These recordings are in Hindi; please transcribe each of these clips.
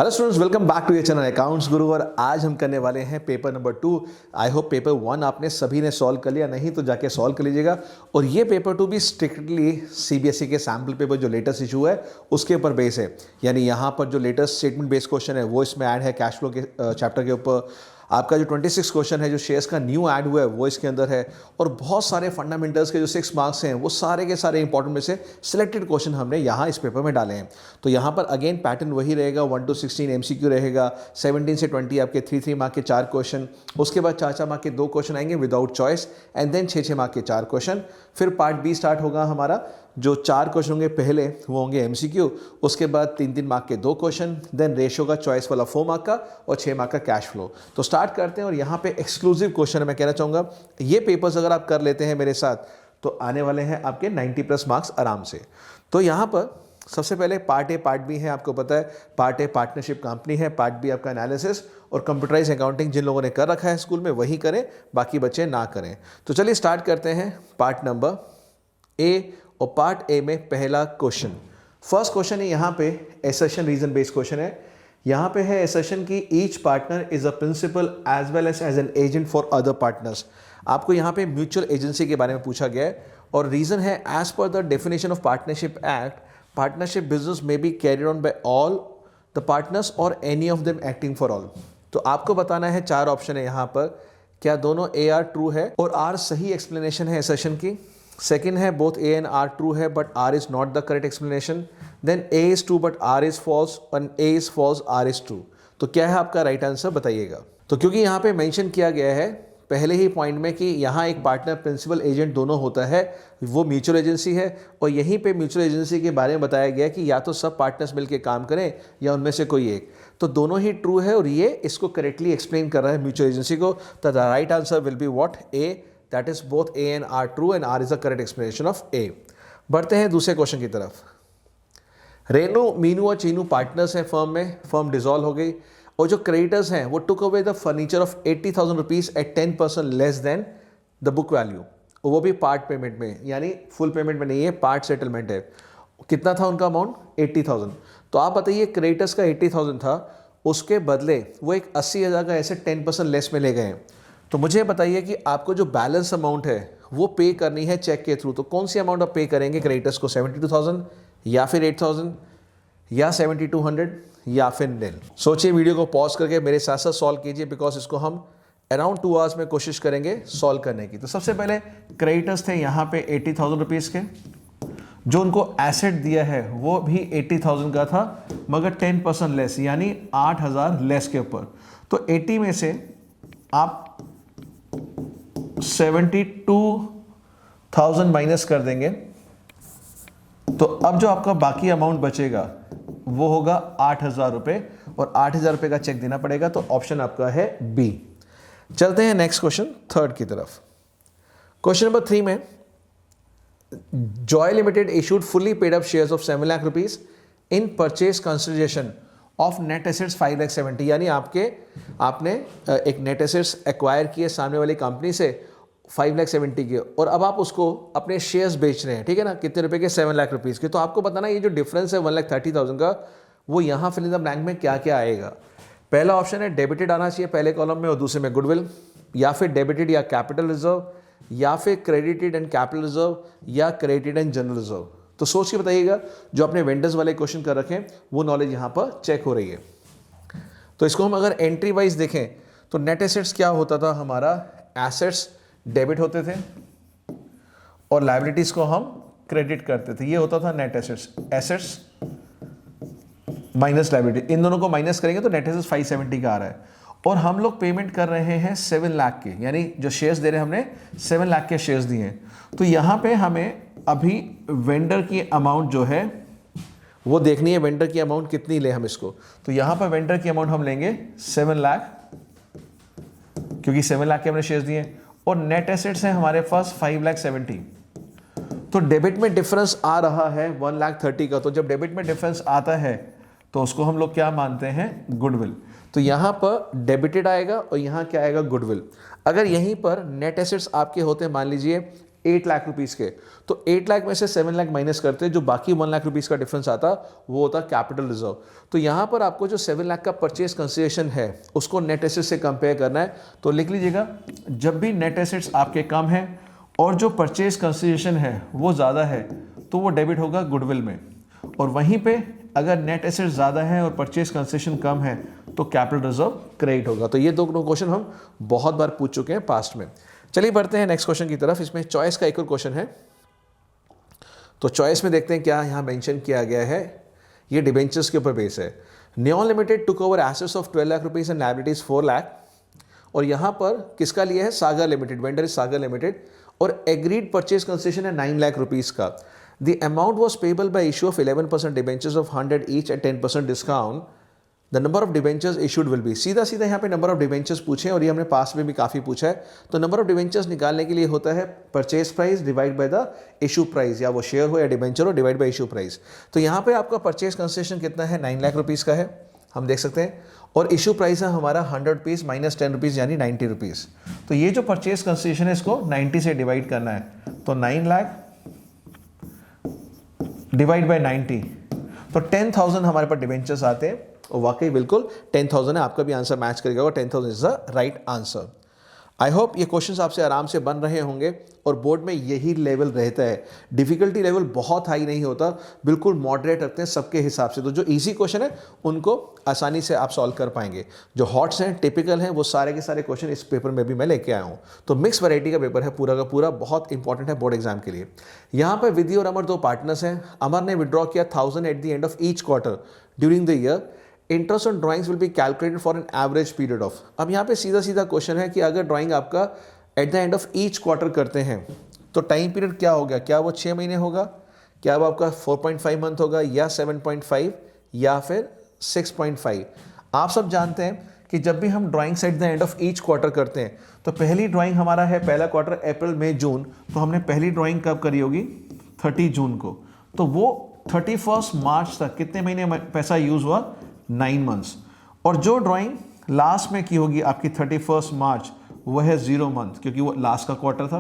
Hello students, welcome back to your channel accounts Guru. और आज हम करने वाले हैं paper number 2। I hope paper 1 आपने सभी ने सॉल्व कर लिया, नहीं तो जाके सॉल्व कर लीजिएगा। और ये पेपर 2 भी स्ट्रिक्टली सीबीएसई के सैम्पल पेपर जो लेटेस्ट इशू है उसके ऊपर बेस है। यानी यहाँ पर जो लेटेस्ट स्टेटमेंट बेस्ड क्वेश्चन है वो इसमें ऐड है कैश फ्लो के चैप्टर के ऊपर। आपका जो 26 क्वेश्चन है जो शेयर्स का न्यू ऐड हुआ है वो इसके अंदर है। और बहुत सारे फंडामेंटल्स के जो 6 मार्क्स हैं वो सारे के सारे इंपॉर्टेंट में से सिलेक्टेड क्वेश्चन हमने यहाँ इस पेपर में डाले हैं। तो यहाँ पर अगेन पैटर्न वही रहेगा, 1 to 16 एमसीक्यू रहेगा, 17 से 20 आपके 3 मार्क के 4 क्वेश्चन, उसके बाद 4 मार्क के 2 क्वेश्चन आएंगे without choice, and then 6 mark के 4 क्वेश्चन। फिर पार्ट बी स्टार्ट होगा हमारा, जो 4 क्वेश्चन होंगे पहले वो होंगे एमसीक्यू, उसके बाद 3 मार्क के 2 क्वेश्चन, देन रेशियो का चॉइस वाला 4 मार्क का और 6 मार्क का कैश फ्लो। तो स्टार्ट करते हैं। और यहाँ पे एक्सक्लूसिव क्वेश्चन मैं कहना चाहूँगा, ये पेपर्स अगर आप कर लेते हैं मेरे साथ तो आने वाले हैं आपके 90+ मार्क्स आराम से। तो यहाँ पर सबसे पहले पार्ट ए पार्ट बी है, आपको पता है पार्ट ए पार्टनरशिप कंपनी है, पार्ट बी आपका एनालिसिस और कंप्यूटराइज अकाउंटिंग जिन लोगों ने कर रखा है स्कूल में वही करें, बाकी बच्चे ना करें। तो चलिए स्टार्ट करते हैं पार्ट नंबर ए। और पार्ट ए में पहला क्वेश्चन, फर्स्ट क्वेश्चन है यहाँ पे एसर्शन रीजन बेस्ड क्वेश्चन है। यहाँ पे है एसर्शन की each partner is a principal as well as an agent for other partners. आपको यहाँ पे म्यूचुअल एजेंसी के बारे में पूछा गया है और रीजन है as per the definition of partnership act, partnership business में be carried on by all the partners और any of them acting for all. तो आपको बताना है 4 ऑप्शन है यहाँ पर, क्या दोनों ए आर ट्रू है और आर सही एक्सप्लेनेशन है एसर्शन की। सेकेंड है both A and R true है but R is not the correct explanation. Then A is true but R is false and A is false R is true. तो क्या है आपका राइट आंसर बताइएगा। तो क्योंकि यहाँ पे मेंशन किया गया है पहले ही पॉइंट में कि यहाँ एक पार्टनर प्रिंसिपल एजेंट दोनों होता है, वो म्यूचुअल एजेंसी है। और यहीं पे म्यूचुअल एजेंसी के बारे में बताया गया कि या तो सब पार्टनर्स मिलकर काम करें या उनमें से कोई एक। तो दोनों ही ट्रू है और ये इसको करेक्टली एक्सप्लेन कर रहा है म्यूचुअल एजेंसी को। तो the right answer will be what A, that is both A and R true and R is the correct explanation of A. बढ़ते हैं दूसरे क्वेश्चन की तरफ। रेनू, मीनू और चीनू पार्टनर्स हैं फर्म में, फर्म डिसॉल्व हो गई और जो क्रेडिटर्स हैं वो took away the furniture of 80,000 rupees at 10% less than the book value, वो भी पार्ट पेमेंट में, यानी फुल पेमेंट में नहीं है, पार्ट सेटलमेंट है। कितना था उनका अमाउंट? 80,000। तो आप बताइए क्रेडिटर्स का 80,000 था, उसके बदले वो एक 80,000 का ऐसे 10% लेस में ले गए। तो मुझे बताइए कि आपको जो बैलेंस अमाउंट है वो पे करनी है चेक के थ्रू, तो कौन सी अमाउंट आप पे करेंगे क्रेडिटर्स को? 72,000 या फिर 8,000 या 7,200 या फिर नील? सोचिए, वीडियो को पॉज करके मेरे साथ साथ सॉल्व कीजिए, बिकॉज इसको हम अराउंड 2 आवर्स में कोशिश करेंगे सॉल्व करने की। तो सबसे पहले क्रेडिटर्स थे यहाँ पे 80,000 रुपीज़ के, जो उनको एसेट दिया है वो भी 80,000 का था मगर 10% लेस, यानी 8,000 लेस के ऊपर। तो 80 में से आप 72,000 माइनस कर देंगे, तो अब जो आपका बाकी अमाउंट बचेगा वो होगा 8,000 रुपये और 8,000 रुपये का चेक देना पड़ेगा। तो ऑप्शन आपका है बी। चलते हैं नेक्स्ट क्वेश्चन, थर्ड की तरफ। क्वेश्चन नंबर 3 में Joy limited issued fully paid up shares of 7 lakh rupees in purchase consideration of net assets 5,70,000, यानी आपने एक नेट एसेट्स एक्वायर किए सामने वाली कंपनी से 5,70,000 के, और अब आप उसको अपने शेयर्स बेच रहे हैं, ठीक है ना, कितने रुपए के? 7 लाख रुपीज़ के। तो आपको बताना ये जो डिफरेंस है 1,30,000 का, वो यहाँ फिल इन द ब्लैंक में क्या क्या आएगा। पहला ऑप्शन है डेबिटेड आना चाहिए पहले कॉलम में और दूसरे में गुडविल, या फिर डेबिटेड या कैपिटल रिजर्व, या फिर क्रेडिटेड एंड कैपिटल रिजर्व, या क्रेडिटेड एंड जनरल रिजर्व। तो सोच के बताइएगा, जो अपने वेंडर्स वाले क्वेश्चन कर रखे हैं वो नॉलेज यहाँ पर चेक हो रही है। तो इसको हम अगर एंट्री वाइज देखें तो नेट एसेट्स क्या होता था हमारा? एसेट्स डेबिट होते थे और लायबिलिटीज को हम क्रेडिट करते थे, ये होता था net assets. Assets minus liability, इन दोनों को माइनस करेंगे तो नेट एसेट्स 570 का आ रहा है। और हम लोग पेमेंट कर रहे हैं 7 लाख के, यानी जो शेयर्स दे रहे हैं हमने 7 लाख के शेयर्स दिए हैं। तो यहाँ पे हमें अभी वेंडर की अमाउंट जो है वो देखनी है, वेंडर की अमाउंट कितनी ले हम इसको। तो यहाँ पर वेंडर की अमाउंट हम लेंगे 7 लाख, क्योंकि 7 लाख के हमने शेयर्स दिए, और नेट एसेट्स हैं हमारे पास 5,70,000। तो डेबिट में डिफरेंस आ रहा है 1,30,000 का। तो जब डेबिट में डिफरेंस आता है तो उसको हम लोग क्या मानते हैं? गुडविल। तो यहाँ पर डेबिटेड आएगा और यहाँ क्या आएगा? गुडविल। अगर यहीं पर नेट एसेट्स आपके होते हैं मान लीजिए 8 लाख रुपीस के, तो 8 लाख में से 7 लाख माइनस करते, जो बाकी 1 लाख रुपीस का डिफरेंस आता वो होता कैपिटल रिजर्व। तो यहाँ पर आपको जो 7 लाख का परचेज कंसिडरेशन है उसको नेट एसेट से कंपेयर करना है। तो लिख लीजिएगा, जब भी नेट एसेट्स आपके कम है और जो परचेज कंसिडरेशन है वो ज़्यादा है तो वो डेबिट होगा गुडविल में, और वहीं पे अगर नेट एसेट ज़्यादा है और परचेज कंसेशन कम है तो कैपिटल रिजर्व क्रेडिट होगा। तो ये दोनों क्वेश्चन हम बहुत बार पूछ चुके हैं पास्ट में। चलिए बढ़ते हैं नेक्स्ट क्वेश्चन की तरफ। इसमें चॉइस का एक और क्वेश्चन है, तो चॉइस में देखते हैं क्या यहाँ मेंशन किया गया है। ये डिबेंचर्स के ऊपर बेस है। Neon limited took over assets of 12 lakh rupees and liabilities 4 lakh, और यहाँ पर किसका लिया है, Sagar limited, vendor is Sagar limited, और एग्रीड परचेज कंसेशन है 9 लाख रुपीज का। The amount was payable by issue of 11% debentures of 100 each at 10% discount. The number of debentures issued will be, सीधा सीधा यहाँ पे नंबर ऑफ डिबेंचर्स पूछे, और ये हमने पास में भी काफ़ी पूछा है। तो नंबर ऑफ डिबेंचर्स निकालने के लिए होता है purchase price divide by the issue price, या वो शेयर हो या डिबेंचर हो, डिवाइड बाय इशू प्राइस। तो यहाँ पे आपका परचेज कंसेशन कितना है, 9 लाख रुपीज़ का है, हम देख सकते हैं, और इशू प्राइस है हमारा 100 रुपीज़ माइनस 10 रुपीज़ यानी 90 रुपीज़। तो ये जो परचेज कंसेशन है इसको 90 से डिवाइड करना है, तो 9 लाख डिवाइड बाय 90, तो 10,000 हमारे पास डिबेंचर्स आते हैं, और वाकई बिल्कुल 10,000 है। आपका भी आंसर मैच करेगा, 10,000 is the right answer. I hope ये क्वेश्चंस आपसे आराम से बन रहे होंगे, और बोर्ड में यही लेवल रहता है, डिफिकल्टी लेवल बहुत हाई नहीं होता, बिल्कुल मॉडरेट रखते हैं सबके हिसाब से। तो जो इजी क्वेश्चन है उनको आसानी से आप सॉल्व कर पाएंगे, जो हॉट्स हैं टिपिकल हैं वो सारे के सारे क्वेश्चन इस पेपर में भी मैं लेके आया हूँ। तो मिक्स वैरायटी का पेपर है पूरा का पूरा, बहुत इंपॉर्टेंट है बोर्ड एग्जाम के लिए। यहाँ पर विधि और अमर दो पार्टनर्स हैं। अमर ने विड्रॉ किया 1000 at the end of each quarter during the year. Interest on drawings will be calculated for an average period of. अब यहाँ पे सीधा सीधा क्वेश्चन है कि अगर ड्राइंग आपका at the end of each quarter करते हैं तो टाइम पीरियड क्या हो गया, क्या वो 6 महीने होगा, क्या वो आपका 4.5 मंथ होगा, या 7.5, या फिर 6.5। आप सब जानते हैं कि जब भी हम drawings at the end of each quarter करते हैं तो पहली ड्राइंग हमारा है पहला क्वार्टर अप्रैल मई जून, तो हमने पहली ड्राइंग कब करी होगी, 30 जून को। तो वो 31 मार्च तक कितने महीने पैसा यूज हुआ, 9 मंथ्स। और जो ड्राइंग लास्ट में की होगी आपकी 31 मार्च, वह है 0 मंथ, क्योंकि वो लास्ट का क्वार्टर था।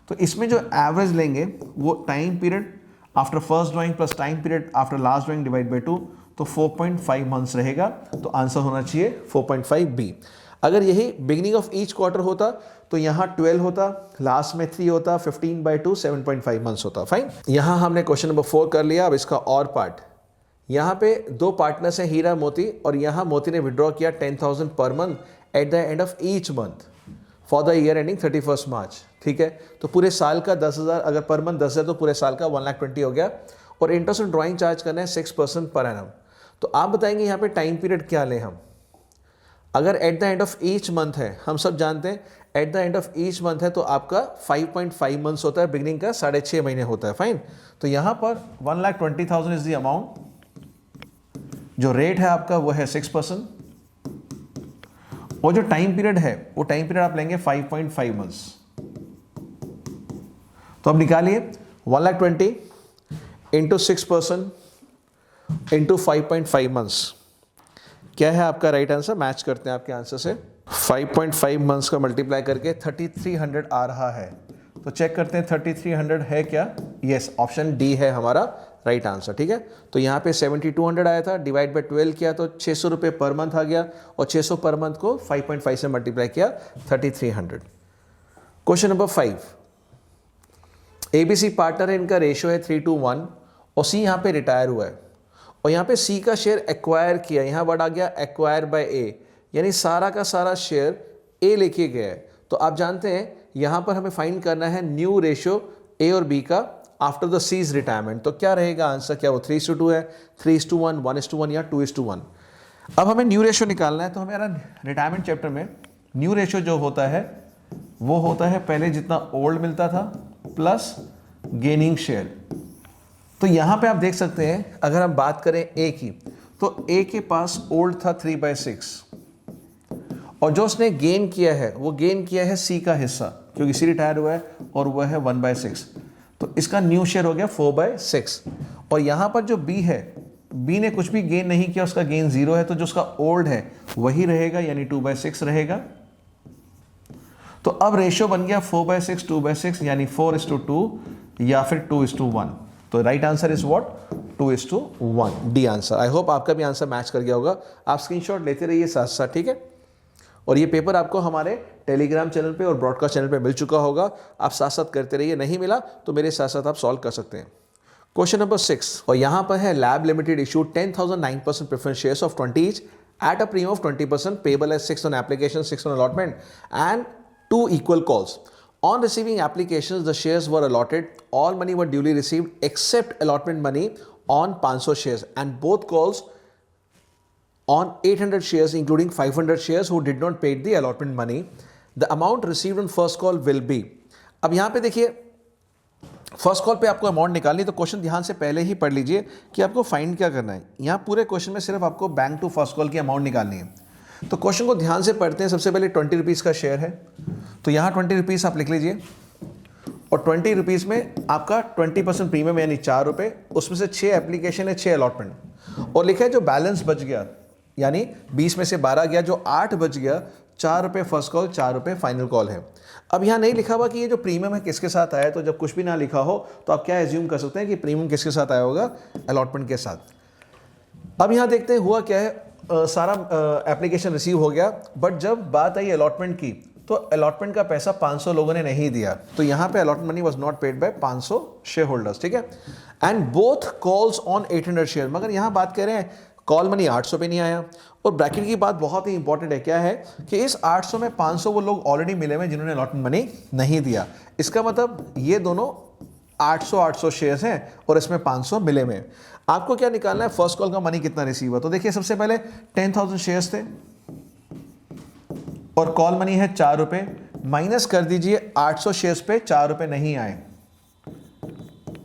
तो इसमें जो एवरेज लेंगे वो time period after first drawing plus time period after last drawing divide by 2, तो 4.5 मंथ्स रहेगा। तो आंसर होना चाहिए 4.5 बी। अगर यही बिगिनिंग ऑफ ईच क्वार्टर होता तो यहाँ 12 होता, लास्ट में 3 होता, 15/2 7.5 मंथ्स होता। फाइन, यहाँ हमने क्वेश्चन नंबर 4 कर लिया। अब इसका और पार्ट, यहाँ पे दो पार्टनर्स हैं हीरा मोती, और यहाँ मोती ने विड्रॉ किया 10,000 per month at the end of each month for the year ending 31 मार्च। ठीक है, तो पूरे साल का 10,000, अगर पर मंथ 10,000 तो पूरे साल का 1,20,000 हो गया, और इंटरेस्ट ऑन ड्राइंग चार्ज करना है 6% पर एनम। तो आप बताएंगे यहाँ पे टाइम पीरियड क्या लें हम। अगर at the end of each month है, हम सब जानते हैं at the end of each month है तो आपका 5.5 मंथ्स होता है, बिगिनिंग का 6.5 महीने होता है। फाइन, तो यहाँ पर 1,20,000 इज द अमाउंट, जो रेट है आपका वो है 6%, और जो टाइम पीरियड है वो टाइम पीरियड आप लेंगे 5.5 मंथ्स। तो अब निकालिए 1,20,000 इंटू 6% इंटू 5.5 मंथ्स, क्या है आपका राइट आंसर। मैच करते हैं आपके आंसर से। 5.5 मंथ्स का मल्टीप्लाई करके 3,300 आ रहा है। तो चेक करते हैं 3,300 है क्या। यस, ऑप्शन डी है हमारा राइट आंसर। ठीक है, तो यहाँ पे 7,200 आया था, डिवाइड बाय 12 किया तो 600 रुपये पर मंथ आ गया, और 600 पर मंथ को 5.5 से मल्टीप्लाई किया 3,300। क्वेश्चन नंबर 5, ABC पार्टनर है, इनका रेशियो है 3:1, और C यहाँ पे रिटायर हुआ है, और यहाँ पे C का शेयर एक्वायर किया, यहाँ वर्ड आ गया एक्वायर बाय A, यानी सारा का सारा शेयर A लेके गया है। तो आप जानते हैं यहाँ पर हमें फाइंड करना है न्यू रेशियो A और B का आफ्टर द C's रिटायरमेंट। तो क्या रहेगा आंसर, क्या वो 3:2 है, 3:1, 1:1 या 2:1। अब हमें न्यू रेशियो निकालना है। तो हमारा रिटायरमेंट चैप्टर में न्यू रेशियो जो होता है वो होता है पहले जितना ओल्ड मिलता था प्लस गेनिंग शेयर। तो यहाँ पे आप देख सकते हैं, अगर हम बात करें A की, तो A के पास ओल्ड था 3/6, और जो उसने गेन किया है वो गेन किया है C का हिस्सा, क्योंकि C रिटायर हुआ है, और वह है 1/6। तो इसका न्यू शेयर हो गया 4/6। और यहाँ पर जो B है, B ने कुछ भी गेन नहीं किया, उसका गेन 0 है, तो जो उसका ओल्ड है वही रहेगा, यानी 2/6 रहेगा। तो तो अब रेशियो बन गया 4/6 2/6 यानी 4:2 या फिर 2:1। तो right answer is what 2:1 D answer. I hope आपका भी आंसर मैच कर गया होगा। आप स्क्रीनशॉट लेते रहिए साथ साथ, ठीक है। और ये पेपर आपको हमारे टेलीग्राम चैनल पे और ब्रॉडकास्ट चैनल पे मिल चुका होगा, आप साथ साथ करते रहिए। नहीं मिला तो मेरे साथ साथ आप सॉल्व कर सकते हैं। क्वेश्चन नंबर 6 और यहाँ पर है lab limited issued 10,009% preference shares of 20 each at a premium of 20% payable as 6 on application, 6 on allotment and 2 equal calls. On receiving applications, the shares were allotted. All money were duly received except allotment money on 500 shares and both calls on 800 shares including 500 shares who did not pay the allotment money. The amount received on first call will be. अब यहाँ पे देखिए फर्स्ट कॉल पे आपको अमाउंट निकालनी, तो क्वेश्चन ध्यान से पहले ही पढ़ लीजिए कि आपको फाइंड क्या करना है। यहाँ पूरे क्वेश्चन में सिर्फ आपको बैंक टू फर्स्ट कॉल की अमाउंट निकालनी है। तो क्वेश्चन को ध्यान से पढ़ते हैं। सबसे पहले 20 रुपीज़ का शेयर है, तो यहाँ 20 रुपीज़ आप लिख लीजिए और 20 रुपीज़ में आपका 20% प्रीमियम यानी 4 रुपये, उसमें से 6 एप्लीकेशन है, 6 अलॉटमेंट और लिखा है जो बैलेंस बच गया यानी 20 में से 12 गया, जो 8 बच गया, 4 रुपये फर्स्ट कॉल, 4 रुपये फाइनल कॉल है। अब यहाँ नहीं लिखा हुआ कि ये जो प्रीमियम है किसके साथ आया, तो जब कुछ भी ना लिखा हो तो आप क्या एज्यूम कर सकते हैं कि प्रीमियम किसके साथ आया होगा, अलॉटमेंट के साथ। अब यहाँ देखते हैं हुआ क्या है, सारा एप्लीकेशन रिसीव हो गया, बट जब बात आई अलॉटमेंट की तो अलॉटमेंट का पैसा 500 लोगों ने नहीं दिया, तो यहाँ पे allotment money was not paid by 500 share holders, ठीक है। And both calls on 800 share, मगर यहाँ बात कर रहे हैं कॉल मनी 800 पे नहीं आया। और ब्रैकेट की बात बहुत ही इंपॉर्टेंट है, क्या है कि इस 800 में 500 वो लोग ऑलरेडी मिले हुए जिन्होंने अलॉटमेंट मनी नहीं दिया। इसका मतलब ये दोनों 800 शेयर्स हैं और इसमें 500 मिले हुए। आपको क्या निकालना है, फर्स्ट कॉल का मनी कितना रिसीव हुआ। तो देखिए सबसे पहले 10,000 शेयर्स थे और कॉल मनी है 4 रुपये, माइनस कर दीजिए 800 शेयर्स पे 4 रुपये नहीं आए,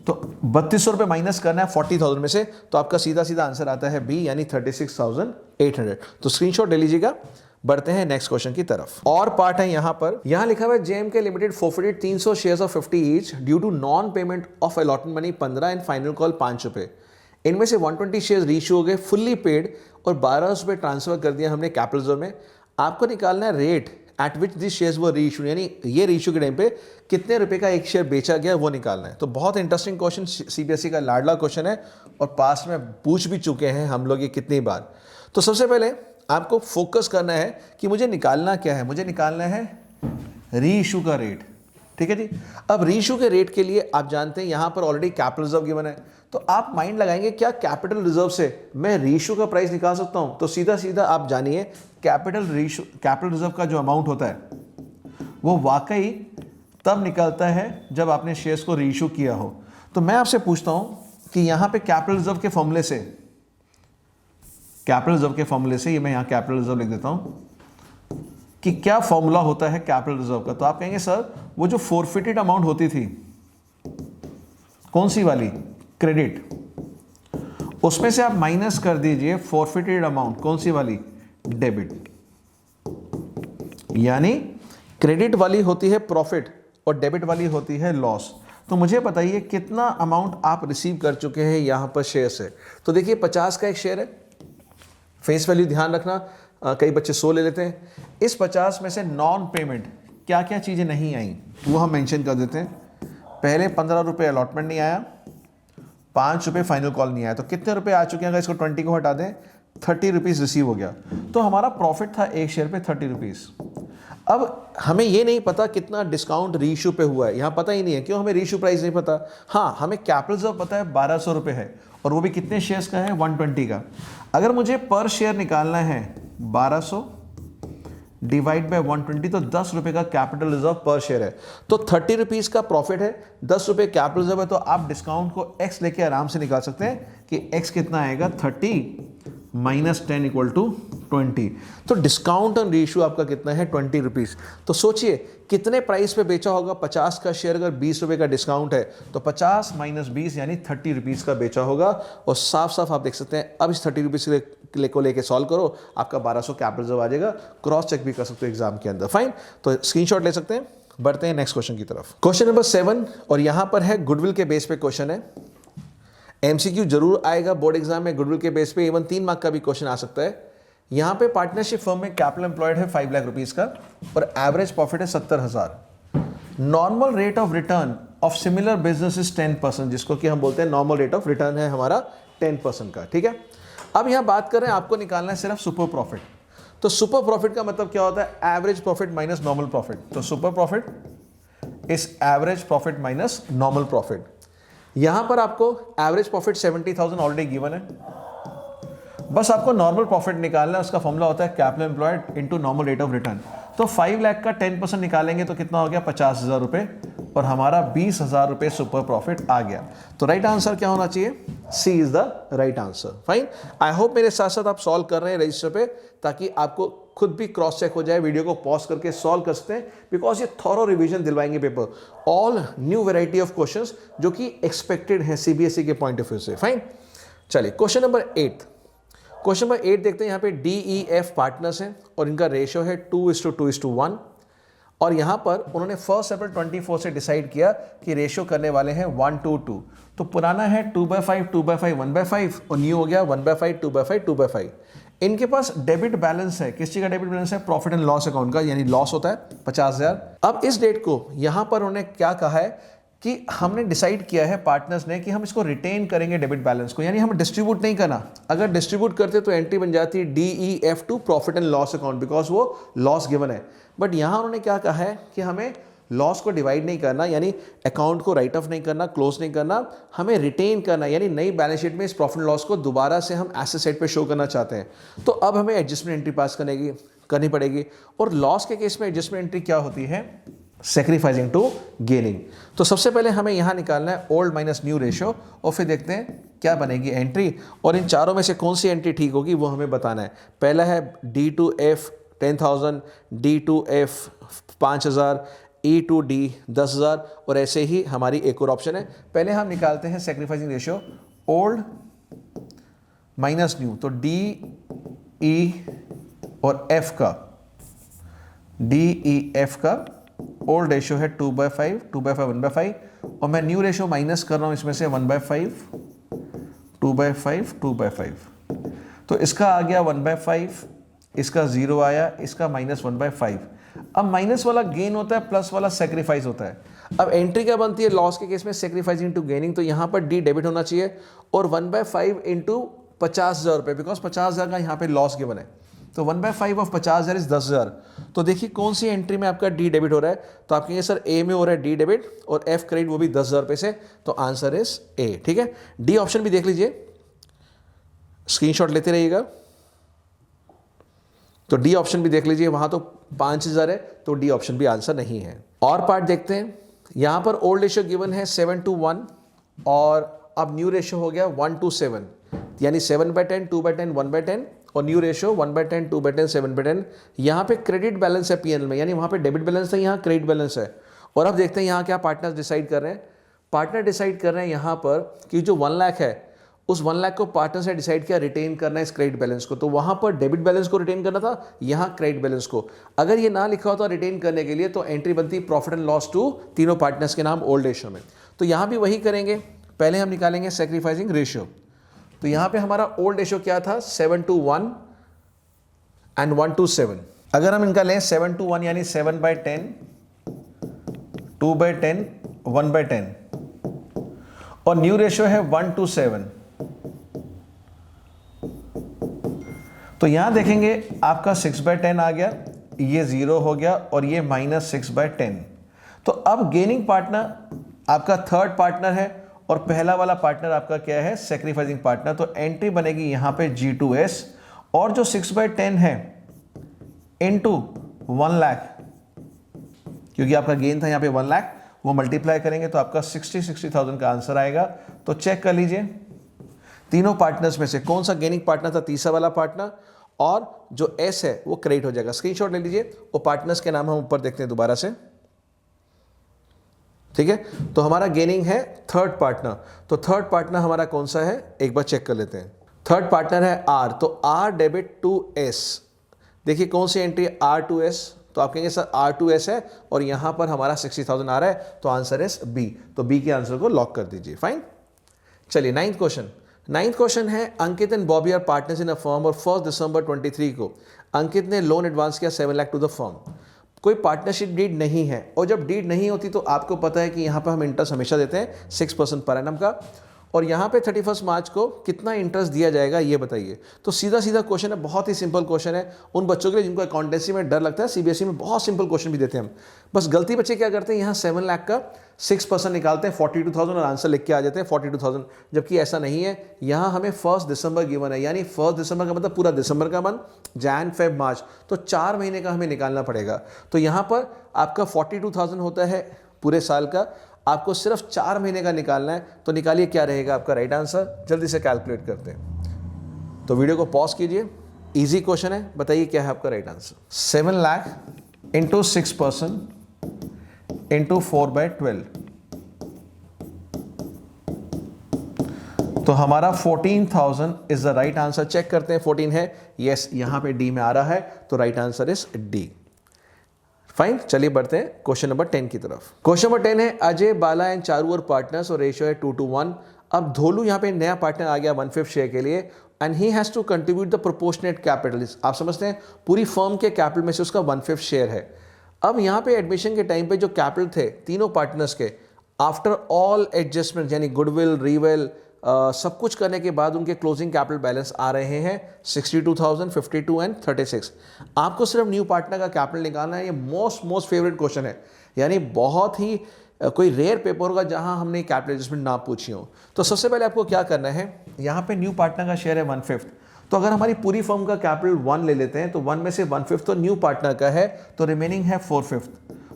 तो 3200 रुपये माइनस करना है 40,000 में से, तो आपका सीधा सीधा आंसर आता है बी यानी 36,800। तो स्क्रीनशॉट ले लीजिएगा। बढ़ते हैं नेक्स्ट क्वेश्चन की तरफ। और पार्ट है यहाँ पर, यहाँ लिखा हुआ है JMK limited forfeited 300 shares of 50 each due to non payment of allotment money 15 and final call 5 रुपये। इनमें से 120 शेयर्स रीइश्यू हो गए फुल्ली पेड और 12 रुपये ट्रांसफर कर दिया हमने कैपिटल रिजर्व में। आपको निकालना है rate at which this shares were reissue, यानी ये रीइश्यू के टाइम पे कितने रुपए का एक शेयर बेचा गया वो निकालना है। तो बहुत इंटरेस्टिंग क्वेश्चन, सीबीएसई का लाडला क्वेश्चन है और पास्ट में पूछ भी चुके हैं हम लोग ये कितनी बार। तो सबसे पहले आपको फोकस करना है कि मुझे निकालना क्या है, मुझे निकालना है रीइश्यू का रेट, ठीक है जी। अब रीइश्यू के रेट के लिए आप जानते हैं यहाँ पर ऑलरेडी कैपिटल रिजर्व गिवन है, तो आप माइंड लगाएंगे क्या कैपिटल रिजर्व से मैं रीइश्यू का प्राइस निकाल सकता हूँ। तो सीधा सीधा आप जानिए कैपिटल रिजर्व का जो अमाउंट होता है वो वाकई तब निकलता है जब आपने शेयर्स को रीइश्यू किया हो। तो मैं आपसे पूछता हूँ कि यहाँ पे कैपिटल रिजर्व के फॉर्मूले से, ये मैं यहाँ कैपिटल रिजर्व लिख देता हूँ कि क्या फॉर्मूला होता है कैपिटल रिजर्व का। तो आप कहेंगे सर वो जो फोरफिटेड अमाउंट होती थी, कौन सी वाली, क्रेडिट, उसमें से आप माइनस कर दीजिए फोरफिटेड अमाउंट, कौन सी वाली, डेबिट। यानी क्रेडिट वाली होती है प्रॉफिट और डेबिट वाली होती है लॉस। तो मुझे बताइए कितना अमाउंट आप रिसीव कर चुके हैं यहां पर शेयर से। तो देखिए 50 का एक शेयर है, फेस वैल्यू ध्यान रखना, कई बच्चे 100 ले लेते हैं। इस 50 में से नॉन पेमेंट क्या क्या चीज़ें नहीं आई वो हम मेंशन कर देते हैं। पहले 15 रुपये अलॉटमेंट नहीं आया, 5 रुपये फाइनल कॉल नहीं आया, तो कितने रुपए आ चुके हैं, अगर इसको 20 को हटा दें 30 रुपीज़ रिसीव हो गया। तो हमारा प्रॉफिट था एक शेयर पे 30 रुपीज़। अब हमें ये नहीं पता कितना डिस्काउंट रीइश्यू पे हुआ है, यहाँ पता ही नहीं है। क्यों, हमें रीइश्यू प्राइस नहीं पता। हाँ, हमें कैपिटल रिजर्व पता है 1200 रुपये है और वो भी कितने शेयर्स का है, 120 का। अगर मुझे पर शेयर निकालना है 1200 डिवाइड बाय 120, तो 10 रुपये का कैपिटल रिजर्व पर शेयर है। तो 30 रुपीज़ का प्रॉफिट है, 10 रुपये कैपिटल रिजर्व है, तो आप डिस्काउंट को x लेके आराम से निकाल सकते हैं कि x कितना आएगा, 30 माइनस 10 इक्वल टू 20। तो डिस्काउंट ऑन रीइश्यू आपका कितना है, 20 रुपीज़। तो सोचिए कितने प्राइस पे बेचा होगा, 50 का शेयर अगर 20 रुपये का डिस्काउंट है तो 50 माइनस 20 यानी 30 रुपीज़ का बेचा होगा। और साफ साफ आप देख सकते हैं। अब इस 30 रुपीज़ को लेके सॉल्व करो, आपका 1200 कैपिटल रिजर्व आ जाएगा। क्रॉस चेक भी कर सकते हो एग्जाम के अंदर, फाइन। तो स्क्रीनशॉट ले सकते हैं। बढ़ते हैं नेक्स्ट क्वेश्चन की तरफ। क्वेश्चन नंबर 7 और यहाँ पर है गुडविल के बेस पे क्वेश्चन है। एमसीक्यू जरूर आएगा बोर्ड एग्जाम में गुडविल के बेस पे, इवन 3 मार्क का भी क्वेश्चन आ सकता है। यहाँ पे पार्टनरशिप फर्म में कैपिटल एम्प्लॉयड है 5 लाख रुपीस का और एवरेज प्रॉफिट है 70,000। Normal rate of return of similar business is 10%, जिसको कि हम बोलते हैं नॉर्मल रेट ऑफ रिटर्न है हमारा 10% का, ठीक है। अब यहाँ बात कर रहे हैं आपको निकालना है सिर्फ सुपर प्रॉफिट। तो सुपर प्रॉफिट का मतलब क्या होता है? Average profit minus normal profit. तो super profit is average profit minus normal profit. यहां पर आपको एवरेज प्रॉफिट 70,000 ऑलरेडी गिवन है, बस आपको नॉर्मल प्रॉफिट निकालना है। उसका फॉर्मूला होता है capital employed into normal rate of return. तो 5 लाख का 10% निकालेंगे तो कितना हो गया? 50,000 रुपए, और हमारा 20,000 रुपए सुपर प्रॉफिट आ गया। तो राइट आंसर क्या होना चाहिए? C is the right answer. Fine, I hope मेरे साथ साथ आप सॉल्व कर रहे हैं रजिस्टर पे, ताकि आपको खुद भी क्रॉस चेक हो जाए, वीडियो को पॉज करके सॉल्व कर सकते हैं, बिकॉज ये थॉरो रिवीजन दिलवाएंगे paper, all new variety of questions जो कि एक्सपेक्टेड है सीबीएसई के पॉइंट ऑफ व्यू से। फाइन, चलिए क्वेश्चन नंबर 8। क्वेश्चन नंबर 8 देखते हैं। यहाँ पे DEF पार्टनर्स हैं और इनका रेशियो है 2:2:1, और यहाँ पर उन्होंने 1 अप्रैल 24 से डिसाइड किया कि रेशियो करने वाले हैं 1:2. तो पुराना है 2/5, 2/5, 1/5, और न्यू हो गया 1/5, 2/5, 2/5. इनके पास डेबिट बैलेंस है। किस चीज़ का डेबिट बैलेंस है? प्रॉफिट एंड लॉस अकाउंट का, यानी लॉस होता है 50,000। अब इस डेट को यहाँ पर उन्होंने क्या कहा है कि हमने डिसाइड किया है पार्टनर्स ने कि हम इसको रिटेन करेंगे डेबिट बैलेंस को, यानी हम डिस्ट्रीब्यूट नहीं करना। अगर डिस्ट्रीब्यूट करते तो एंट्री बन जाती DEF to profit and loss account, because वो लॉस गिवन है। बट यहाँ उन्होंने क्या कहा है कि हमें लॉस को डिवाइड नहीं करना, यानी अकाउंट को राइट ऑफ नहीं करना, क्लोज नहीं करना, हमें रिटेन करना, यानी नई बैलेंस शीट में इस प्रॉफिट एंड लॉस को दोबारा से हम एसेट साइड पे शो करना चाहते हैं। तो अब हमें एडजस्टमेंट एंट्री पास करनी पड़ेगी। और लॉस के केस में एडजस्टमेंट एंट्री क्या होती है? Sacrificing to gaining. तो सबसे पहले हमें यहाँ निकालना है ओल्ड माइनस न्यू रेशियो, और फिर देखते हैं क्या बनेगी एंट्री, और इन चारों में से कौन सी एंट्री ठीक होगी वो हमें बताना है। पहला है D2F 10,000, D2F 5,000, E2D 10,000, और ऐसे ही हमारी एक और ऑप्शन है। पहले हम निकालते हैं sacrificing ratio old minus new. तो D, E और F का, DEF का ओल्ड रेशियो है 2/5, 2/5, 1/5, और मैं न्यू रेशियो माइनस कर रहा हूं इसमें से 1/5, 2/5, 2/5। तो इसका आ गया 1/5, इसका 0 आया, इसका -1/5। अब माइनस वाला गेन होता है, प्लस वाला सेक्रीफाइस होता है। अब एंट्री क्या बनती है लॉस के केस में? Sacrificing to gaining. तो यहाँ पर D डेबिट होना चाहिए, और 1/5 इंटू 50,000 रुपये, बिकॉज 50,000 का यहाँ पे लॉस गिवन है। तो 1/5 ऑफ 50,000 इज 10,000। तो देखिए कौन सी एंट्री में आपका D डेबिट हो रहा है। तो आप कहेंगे सर A में हो रहा है D डेबिट और F क्रेडिट, वो भी 10,000 रुपये से। तो आंसर इज A, ठीक है। D ऑप्शन भी देख लीजिए, स्क्रीनशॉट लेते रहिएगा। तो D ऑप्शन भी देख लीजिए, वहां तो 5,000 है, तो D ऑप्शन भी आंसर नहीं है। और पार्ट देखते हैं। यहां पर ओल्ड रेशियो गिवन है 7:1, और अब न्यू रेशियो हो गया 1:7, यानी 7/10, 2/10, 1/10, और न्यू रेशियो 1/10, 2/10, 7/10। यहाँ पे क्रेडिट बैलेंस है PNL में, यानी वहाँ पे डेबिट बैलेंस है, यहाँ क्रेडिट बैलेंस है। और अब देखते हैं यहाँ क्या पार्टनर डिसाइड कर रहे हैं। पार्टनर डिसाइड कर रहे हैं यहाँ पर कि जो 1 लाख है, उस 1 लाख को पार्टनर से डिसाइड किया रिटेन करना है इस क्रेडिट बैलेंस को। तो वहाँ पर डेबिट बैलेंस को रिटेन करना था, यहाँ क्रेडिट बैलेंस को। अगर ये ना लिखा होता रिटेन करने के लिए, तो एंट्री बनती प्रॉफिट एंड लॉस टू तीनों पार्टनर्स के नाम ओल्ड रेशियो में। तो यहाँ भी वही करेंगे, पहले हम निकालेंगे सैक्रिफाइसिंग रेशियो। तो यहाँ पे हमारा ओल्ड रेशियो क्या था? 7:1 एंड 1:7। अगर हम इनका लें 7:1, यानी 7/10, 2/10, 1/10, और न्यू रेशियो है 1:7। तो यहां देखेंगे आपका 6/10 आ गया, ये 0 हो गया, और ये -6/10। तो अब गेनिंग पार्टनर आपका थर्ड पार्टनर है, और पहला वाला पार्टनर आपका क्या है? Sacrificing partner. तो एंट्री बनेगी यहां पे G2S, और जो 6/10 है इनटू 1 लाख, क्योंकि आपका गेन था यहाँ पे 1 लाख, वो मल्टीप्लाई करेंगे तो आपका 60,000 का आंसर आएगा। तो चेक कर लीजिए तीनों पार्टनर्स में से कौन सा गेनिंग पार्टनर था, तीसरा वाला पार्टनर, और जो S है वो क्रेडिट हो जाएगा। स्क्रीनशॉट ले लीजिए, वो पार्टनर्स के नाम हम ऊपर देखते हैं दोबारा से, ठीक है। तो हमारा गेनिंग है थर्ड पार्टनर। तो थर्ड पार्टनर हमारा कौन सा है, एक बार चेक कर लेते हैं। थर्ड पार्टनर है R, तो R डेबिट टू S। देखिए कौन सी एंट्री है? R2S। तो आप कहेंगे सर R2S है, और यहां पर हमारा 60,000 आ रहा है, तो आंसर इज B। तो B के आंसर को लॉक कर दीजिए। फाइन, चलिए 9th क्वेश्चन। नाइन्थ क्वेश्चन है, Ankit and Bobby are partners in a firm और 1 दिसंबर 23 को अंकित ने लोन एडवांस किया 7 लाख टू द फर्म। कोई पार्टनरशिप डीड नहीं है, और जब डीड नहीं होती तो आपको पता है कि यहाँ पर हम इंटरेस्ट हमेशा देते हैं 6% पर एनम का, और यहाँ पे 31 मार्च को कितना इंटरेस्ट दिया जाएगा ये बताइए। तो सीधा सीधा क्वेश्चन है, बहुत ही सिंपल क्वेश्चन है उन बच्चों के लिए जिनको अकाउंटेंसी में डर लगता है। सीबीएसई में बहुत सिंपल क्वेश्चन भी देते हैं हम, बस गलती बच्चे क्या करते हैं, यहाँ 7 लाख का 6% निकालते हैं 42,000 और आंसर लिख के आ जाते हैं 42,000, जबकि ऐसा नहीं है। यहाँ हमें 1 दिसंबर गिवन है, यानी 1 दिसंबर का मतलब पूरा दिसंबर का मंथ, जैन फेब मार्च, तो 4 महीने का हमें निकालना पड़ेगा। तो यहाँ पर आपका 42,000 होता है पूरे साल का, आपको सिर्फ 4 महीने का निकालना है। तो निकालिए क्या रहेगा आपका राइट आंसर, जल्दी से कैलकुलेट करते हैं। तो वीडियो को पॉज कीजिए, इजी क्वेश्चन है, बताइए क्या है आपका right answer. 7 lakh into 6% into 4/12, तो हमारा 14,000 is the right answer. Check करते हैं 14 है, यस यहाँ पे डी में आ रहा है, तो right answer is D. Fine, चलिए बढ़ते हैं क्वेश्चन नंबर 10 की तरफ। क्वेश्चन नंबर 10 है, अजय, बाला एंड चारू और पार्टनर्स और रेशियो है 2:1। अब धोलू यहाँ पे नया पार्टनर आ गया 1/5 शेयर के लिए, and he has to contribute the proportionate capital. आप समझते हैं पूरी फर्म के कैपिटल में से उसका 1/5 शेयर है। अब यहाँ पे एडमिशन के टाइम पे जो कैपिटल थे तीनों पार्टनर्स के, आफ्टर ऑल एडजस्टमेंट यानी गुडविल, रीवेल, सब कुछ करने के बाद उनके क्लोजिंग कैपिटल बैलेंस आ रहे हैं 62,000, 52 एंड 36। आपको सिर्फ न्यू पार्टनर का कैपिटल निकालना है। ये मोस्ट फेवरेट क्वेश्चन है, यानी बहुत ही कोई रेयर पेपर होगा जहां हमने कैपिटल एडजस्टमेंट ना पूछी हो। तो सबसे पहले आपको क्या करना है, यहाँ पे न्यू पार्टनर का शेयर है 1/5, तो अगर हमारी पूरी फर्म का कैपिटल 1 ले लेते हैं तो 1 में से 1/5 तो न्यू पार्टनर का है, तो रिमेनिंग है 4/5।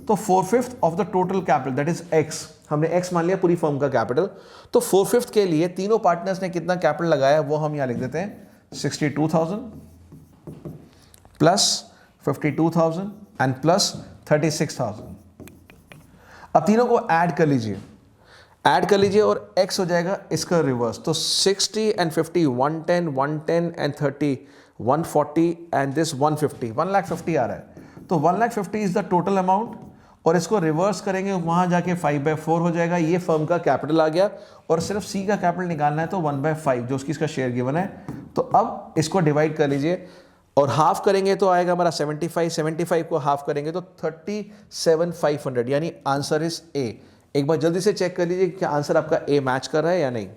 तो 4/5 of the total capital that is x, हमने एक्स मान लिया पूरी फर्म का कैपिटल। तो 4/5 के लिए तीनों पार्टनर्स ने कितना कैपिटल लगाया वो हम यहां लिख देते हैं, 62,000 प्लस 52,000 एंड प्लस 36,000। अब तीनों को ऐड कर लीजिए और x हो जाएगा इसका रिवर्स। तो 60 एंड 50 110, 110 एंड 30 140 एंड दिस 150, 1,50,000 आ रहा है। तो 1,50,000 इज द टोटल अमाउंट, और इसको रिवर्स करेंगे वहां जाके 5/4 हो जाएगा। ये फर्म का कैपिटल आ गया, और सिर्फ सी का कैपिटल निकालना है तो 1/5 जो उसकी इसका शेयर गिवन है। तो अब इसको डिवाइड कर लीजिए और हाफ करेंगे तो आएगा हमारा 75 को हाफ करेंगे तो 37,500, यानी आंसर इज ए। एक बार जल्दी से चेक कर लीजिए क्या आंसर आपका ए मैच कर रहा है या नहीं।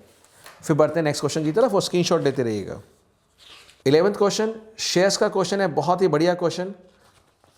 फिर बढ़ते हैं नेक्स्ट क्वेश्चन की तरफ और स्क्रीनशॉट लेते रहिएगा। 11th क्वेश्चन शेयर्स का क्वेश्चन है, बहुत ही बढ़िया क्वेश्चन।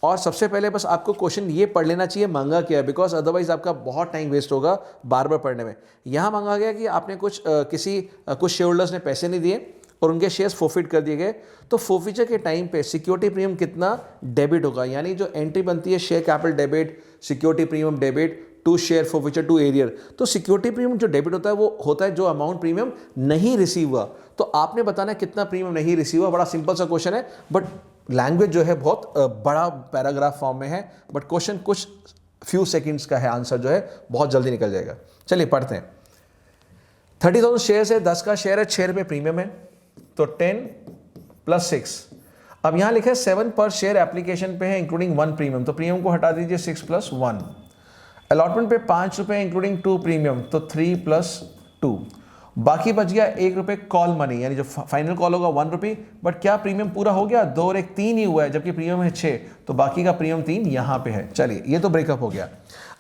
और सबसे पहले बस आपको क्वेश्चन ये पढ़ लेना चाहिए मांगा क्या है, बिकॉज अदरवाइज आपका बहुत टाइम वेस्ट होगा बार बार पढ़ने में। यहाँ मांगा गया कि आपने कुछ शेयर होल्डर्स ने पैसे नहीं दिए और उनके शेयर्स फोरफिट कर दिए गए, तो फोरफिचर के टाइम पे सिक्योरिटी प्रीमियम कितना डेबिट होगा, यानी जो एंट्री बनती है share capital debit, security premium debit to share forfeiture to arrear. तो सिक्योरिटी प्रीमियम जो डेबिट होता है वो होता है जो अमाउंट प्रीमियम नहीं रिसीव हुआ। तो आपने बताना है कितना प्रीमियम नहीं रिसीव हुआ। बड़ा सिंपल सा क्वेश्चन है, बट लैंग्वेज जो है बहुत बड़ा पैराग्राफ फॉर्म में है, बट क्वेश्चन कुछ फ्यू सेकंड्स का है, आंसर जो है बहुत जल्दी निकल जाएगा। चलिए पढ़ते हैं। 30,000 शेयर है, 10 का शेयर है, 6 रुपये प्रीमियम है, तो 10 + 6। अब यहां लिखा है 7 पर शेयर एप्लीकेशन पे है इंक्लूडिंग 1 प्रीमियम, तो प्रीमियम को हटा दीजिए 6 + 1। अलॉटमेंट पे 5 रुपये इंक्लूडिंग 2 प्रीमियम, तो 3 + 2। बाकी बच गया 1 रुपये कॉल मनी, यानी जो फाइनल कॉल होगा 1 रुपये। बट क्या प्रीमियम पूरा हो गया? 2 और 1 3 ही हुआ है, जबकि प्रीमियम है 6, तो बाकी का प्रीमियम 3 यहां पे है। चलिए ये तो ब्रेकअप हो गया।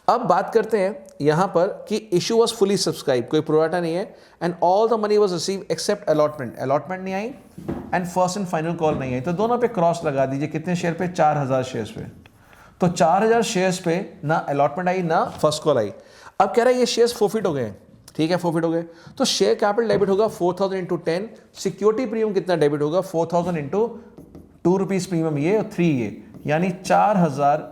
अब बात करते हैं यहां पर कि इशू वॉज फुली सब्सक्राइब, कोई प्रोराटा नहीं है, and all the money was receive except allotment. Allotment नहीं आई and first and final call नहीं आई, तो दोनों पे क्रॉस लगा दीजिए। कितने शेयर पे? 4,000 शेयर्स पे। तो 4,000 शेयर्स पे ना अलॉटमेंट आई ना फर्स्ट कॉल आई। अब कह रहा है ये शेयर्स फोरफिट हो गए, ठीक है, फोरफिट हो गए, तो शेयर कैपिटल डेबिट होगा 4,000 इंटू 10। सिक्योरिटी प्रीमियम कितना डेबिट होगा? 4,000 इंटू 2 रुपीज प्रीमियम ये और 3 ये, यानी 4,000